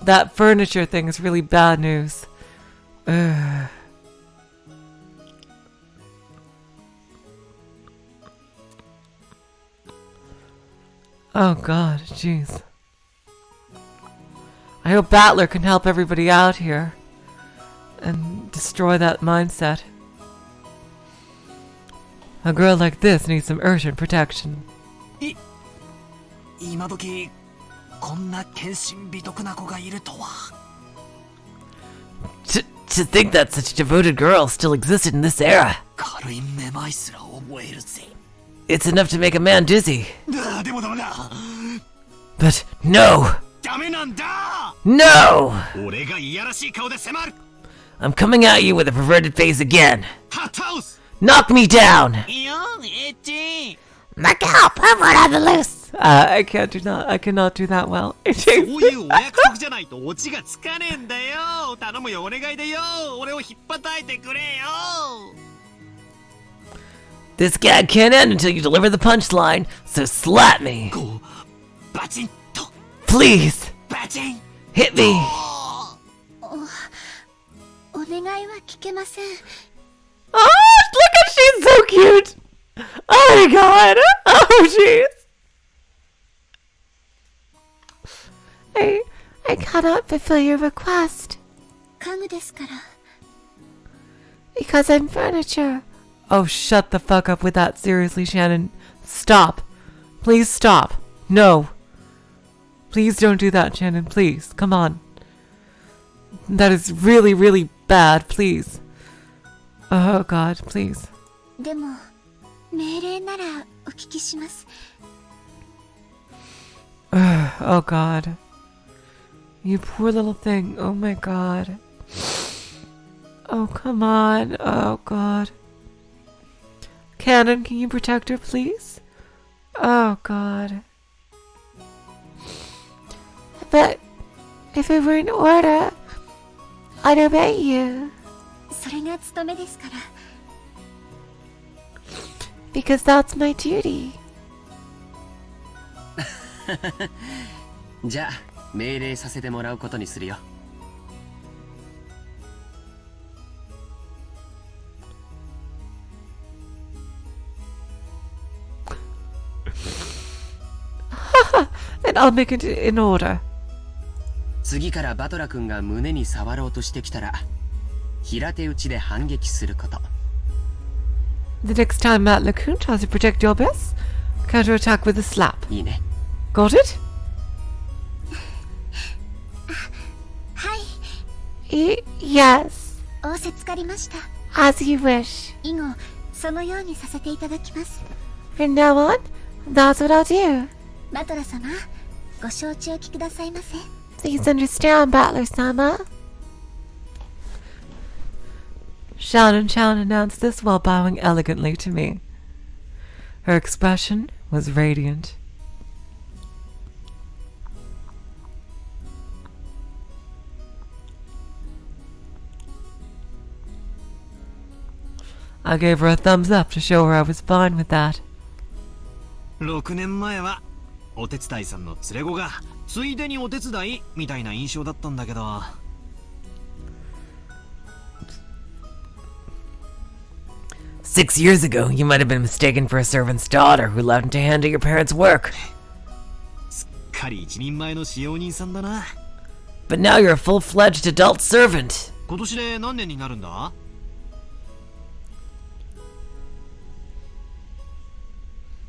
L: That furniture thing is really bad news. Ugh. Oh god, jeez. I hope Battler can help everybody out here and destroy that mindset. A girl like this needs some urgent protection.
D: 今時こんな献身美徳な子がいるとは。
M: To think that such a devoted girl still existed in this era.
D: 軽いめまいすら覚えるぜ。
M: It's enough to make a man dizzy.
D: でもダメだ。
M: But no!
D: ダメなんだ
M: No!
D: 俺がいやらしい顔で迫る。
M: I'm coming at you with a perverted face again.
D: Hot toast!
M: Knock me down!
D: いや、エッチ
L: Look out, pervert on the loose! I can't do that. I cannot do that well.
D: そういうお約束じゃないとオチがつかねえんだよ。頼むよ、お願いでよ。俺を引っ叩いてくれよ。
M: This gag can't end until you deliver the punchline, so slap me.
D: こう、バチンと。
M: Please!
D: バチン
M: Hit me!
G: お願いは聞けません。
L: Oh, look at she's so cute! Oh my god! Oh jeez!
G: I cannot fulfill your request. 家具ですから。Because I'm furniture.
L: Oh, shut the fuck up with that. Seriously, Shannon. Stop. Please stop. No. Please don't do that, Shannon. Please. Come on. That is really, really bad. Please. Oh, God. Please.
G: でも、命令ならお聞きします。
L: Oh, God. You poor little thing. Oh, my God. Oh, come on. Oh, God. Kanon, can you protect her, please? Oh, God.
G: But if it were in order, I'd obey you. それが務めですから。Because that's my duty.
E: じゃあ命令させてもらうことにするよ。
L: Then I'll make it in order.
E: 次からバトラ君が胸に触ろうとしてきたら平手打ちで反撃すること。
L: The next time Matt LeCoon tries to protect your best, counterattack with a slap.
E: いいね。
L: Got it?
G: はい。
L: Yes.
G: 仰せつかりました。
L: As you wish.
G: 以後、そのようにさせていただきます。
L: From now on, that's what I'll do.
G: バトラ様、ご承知おきくださいませ。
L: Please understand, Battler-sama. Shannon announced this while bowing elegantly to me. Her expression was radiant. I gave her a thumbs up to show her I was fine with that.
D: 6年前はお手伝いさんの連れ子がついでにお手伝いみたいな印象だったんだけど。
M: 6 years ago, you might have been mistaken for a servant's daughter who left to handle your parents' work.
D: すっかり一人前の使用人さんだな。
M: But now you're a full-fledged adult servant.
D: 今年で何年になるんだ?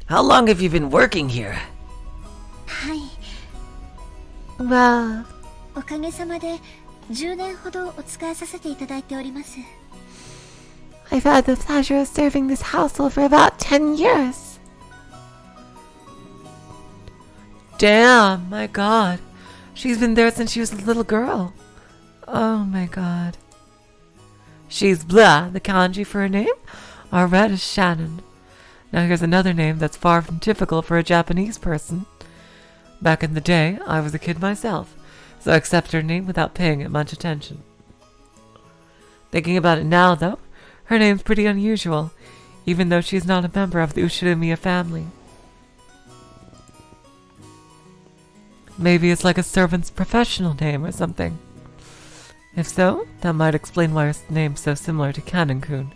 M: How long have you been working here?
G: はい。Well, おかげさまで10年ほどお仕えさせていただいております。I've had the pleasure of serving this household for about 10 years.
A: Damn, my god. She's been there since she was a little girl. Oh my god. She's blah, the kanji for her name. Our red is Shannon. Now here's another name that's far from typical for a Japanese person. Back in the day, I was a kid myself, so I accepted her name without paying it much attention. Thinking about it now, though, her name's pretty unusual, even though she's not a member of the Ushirimiya family. Maybe it's like a servant's professional name or something. If so, that might explain why her name's so similar to Kanon-kun,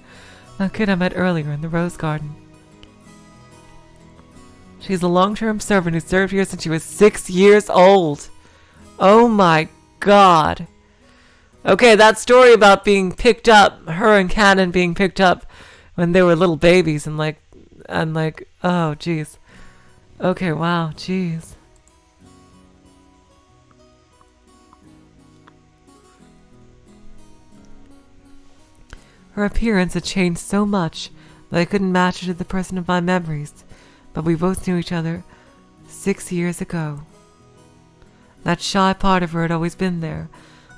A: that kid I met earlier in the Rose Garden. She's a long-term servant who served here since she was 6 years old. Oh my god. Okay, that story about being picked up, her and Kanon being picked up when they were little babies and like, oh jeez. Okay, wow, jeez. Her appearance had changed so much that I couldn't match her to the person of my memories, but we both knew each other 6 years ago. That shy part of her had always been there,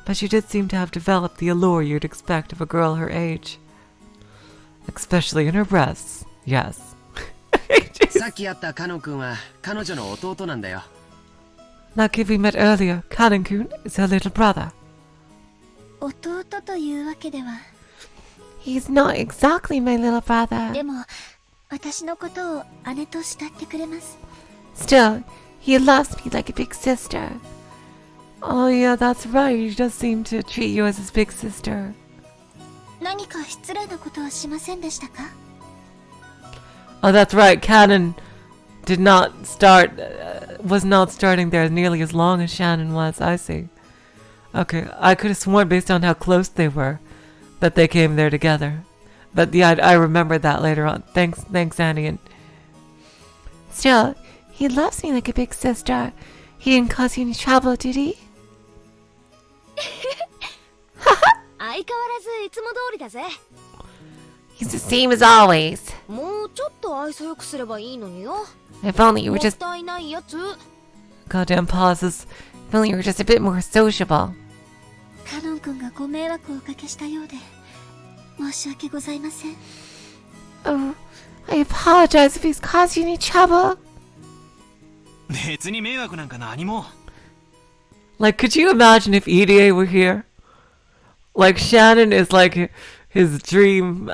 A: but she did seem to have developed the allure you'd expect of a girl her age. Especially in her breasts, yes.
E: さっき会ったカノン君は彼女の弟なんだよ。
A: That kid we met earlier, Kanon-kun, is her little brother.
G: 弟というわけでは。He's not exactly my little brother. でも、私のことを姉と慕ってくれます。Still, he loves me like a big sister. Oh yeah, that's right. He does seem to treat you as his big sister. 何か失礼なことはしませんでしたか? Oh, that's right. Kanon did not start, was not starting there nearly as long as Shannon was. I see. Okay, I could have sworn based on how close they were that they came there together. But yeah, I remember that later on. Thanks, Annie. And still, he loves me like a big sister. He didn't cause you any trouble, did he?
H: 相変わらずいつも通りだぜ。
G: He's the same as always.
H: もうちょっと愛想よくすればいいのによ。
G: If only you were just...
H: もったいないやつ。
G: Goddamn pauses. If only you were just a bit more sociable. カノン君がご迷惑をおかけしたようで申し訳ございません。Oh, I apologize if he's caused you any trouble.
D: 別に迷惑なんか何も。
A: Like, could you imagine if EDA were here? Like, Shannon is like his dream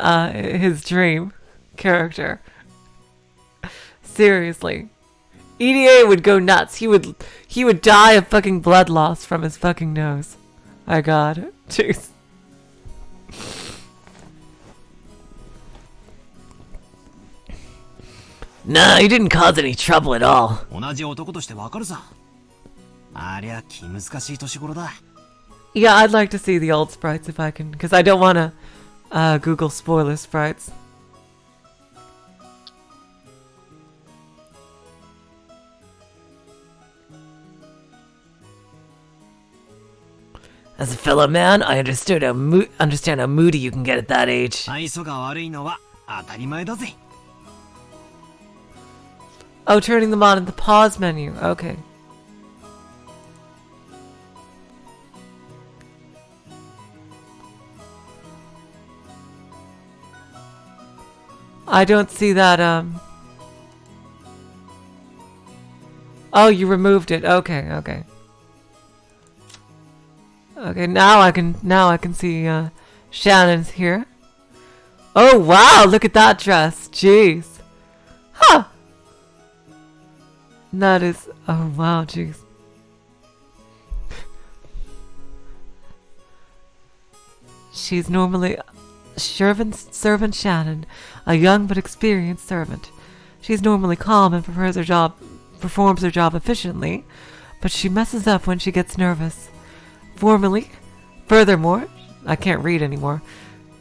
A: character. Seriously. EDA would go nuts. He would die of fucking blood loss from his fucking nose. My god. Jeez.
M: Nah, he didn't cause any trouble at all.
D: 同じ男としてわかるさ。ありゃ気難しい年頃だ。
A: Yeah, I'd like to see the old sprites if I can, because I don't want to Google spoiler sprites.
M: As a fellow man, I understand how moody you can get at that age.
D: 愛想が悪いのは当たり前だぜ。
A: Oh, turning them on in the pause menu. Okay. I don't see that, Oh, you removed it. Okay, okay. Okay, now I can see, Shannon's here. Oh, wow, look at that dress. Jeez. Huh. That is, oh, wow, jeez.
L: She's normally servant Shannon, a young but experienced servant. She's normally calm and performs her job efficiently, but she messes up when she gets nervous. Furthermore, I can't read anymore.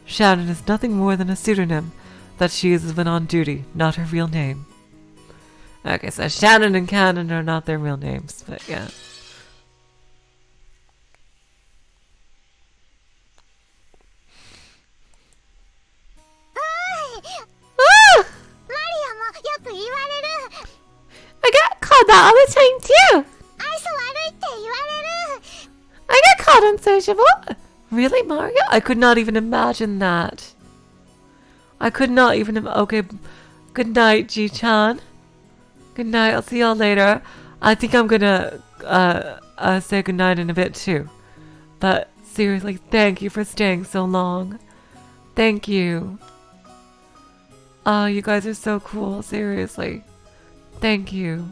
L: Shannon is nothing more than a pseudonym that she uses when on duty, not her real name. Okay, so Shannon and Kanon are not their real names, but yeah.
G: I get called that all the time too. I get called unsociable.
L: Really, Mario? I could not even imagine that. I could not even. Okay, good night, Ji-chan. Good night. I'll see y'all later. I think I'm gonna say good night in a bit too. But seriously, thank you for staying so long. Thank you. Oh, you guys are so cool. Seriously. Thank you.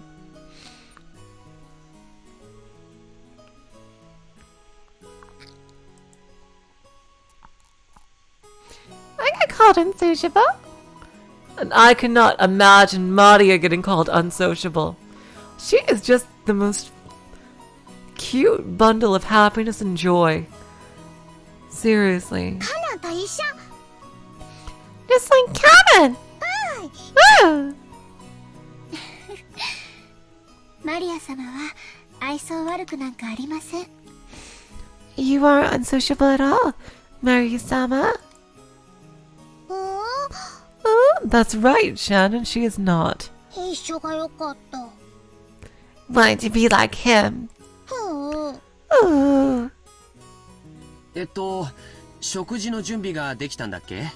G: I get called unsociable.
L: And I cannot imagine Maria getting called unsociable. She is just the most cute bundle of happiness and joy. Seriously.
G: Just like Kanon. Woo! You aren't unsociable at all, Maria-sama.
L: That's right, Shannon. She is not.
G: Wanted to be like him.
E: 食事の準備ができたんだっけ?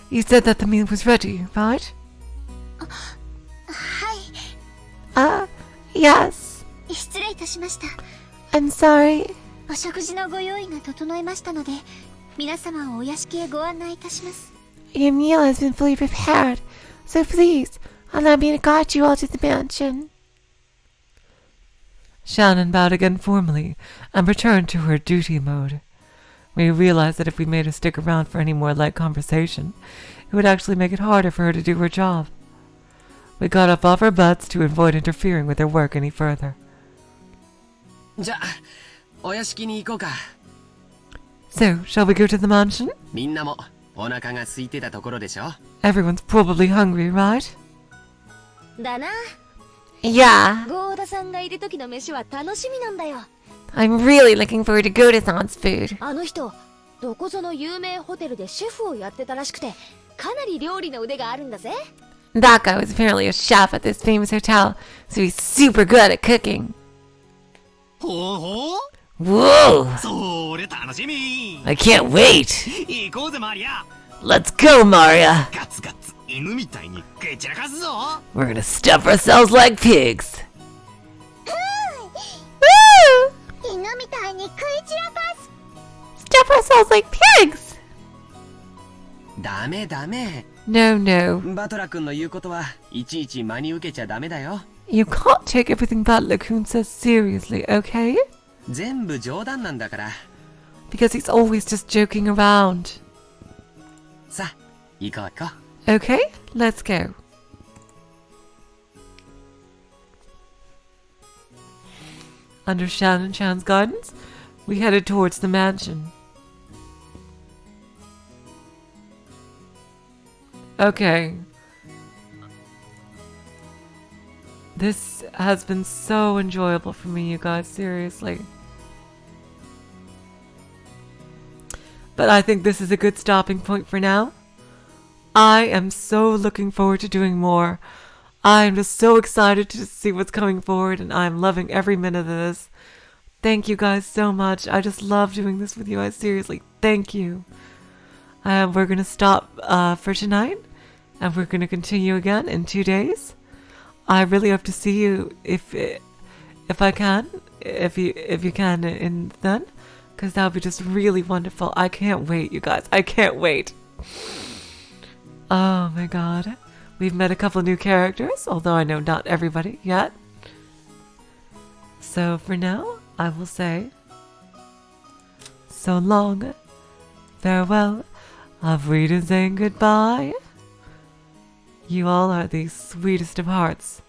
L: You said that the meal was ready, right?
G: Yes.
P: 失礼いたしました。
G: I'm sorry.
P: お食事のご用意が整いましたので、皆様をお屋敷へご案内いたします。
G: Your meal has been fully prepared, so please allow me to guide you all to the mansion.
L: Shannon bowed again formally and returned to her duty mode. We realized that if we made her stick around for any more light conversation, it would actually make it harder for her to do her job. We got up off our butts to avoid interfering with her work any further.
E: じゃあ、お屋敷に行こうか。
L: So, shall we go to the mansion?
E: みんなもお腹が空いてたところでしょ?
L: Everyone's probably hungry, right?
H: だな。
G: Yeah.
H: ゴーダさんがいる時の飯は楽しみなんだよ。
G: I'm really looking forward to Goda-san's food.
H: あの人、どこぞの有名ホテルでシェフをやってたらしくて、かなり料理の腕があるんだぜ。
G: That guy was apparently a chef at this famous hotel, so he's super good at cooking.
D: ほうほう
L: Whoa!
D: それ楽しみ
L: I can't wait!
D: 行こうぜマリア
L: Let's go, Maria!
D: ガツガツ犬みたいに食い散らかすぞ
L: We're gonna stuff ourselves like pigs!
G: Woo!
P: 犬みたいに食い散らかす。
G: Stuff ourselves like pigs!
E: ダメダメ。
L: No, no.
E: バトラ君の言うことはいちいち真に受けちゃダメだよ。
L: You can't take everything Battler-kun says seriously, okay?
E: 全部冗談なんだから。
L: Because he's always just joking around.
E: さあ、行こう行こ
L: う。Okay, let's go. Under Shannon-chan's guidance, we headed towards the mansion. Okay. This has been so enjoyable for me, you guys, seriously. But I think this is a good stopping point for now. I am so looking forward to doing more. I am just so excited to see what's coming forward, and I'm loving every minute of this. Thank you guys so much. I just love doing this with you guys, seriously. Thank you. We're going to stop for tonight, and we're going to continue again in 2 days. I really hope to see you if I can, if you can in then, because that would be just really wonderful. I can't wait, you guys. I can't wait. Oh my god. We've met a couple new characters, although I know not everybody yet. So for now, I will say so long. Farewell. Auf Wiedersehen, goodbye. You all are the sweetest of hearts.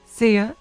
L: See ya.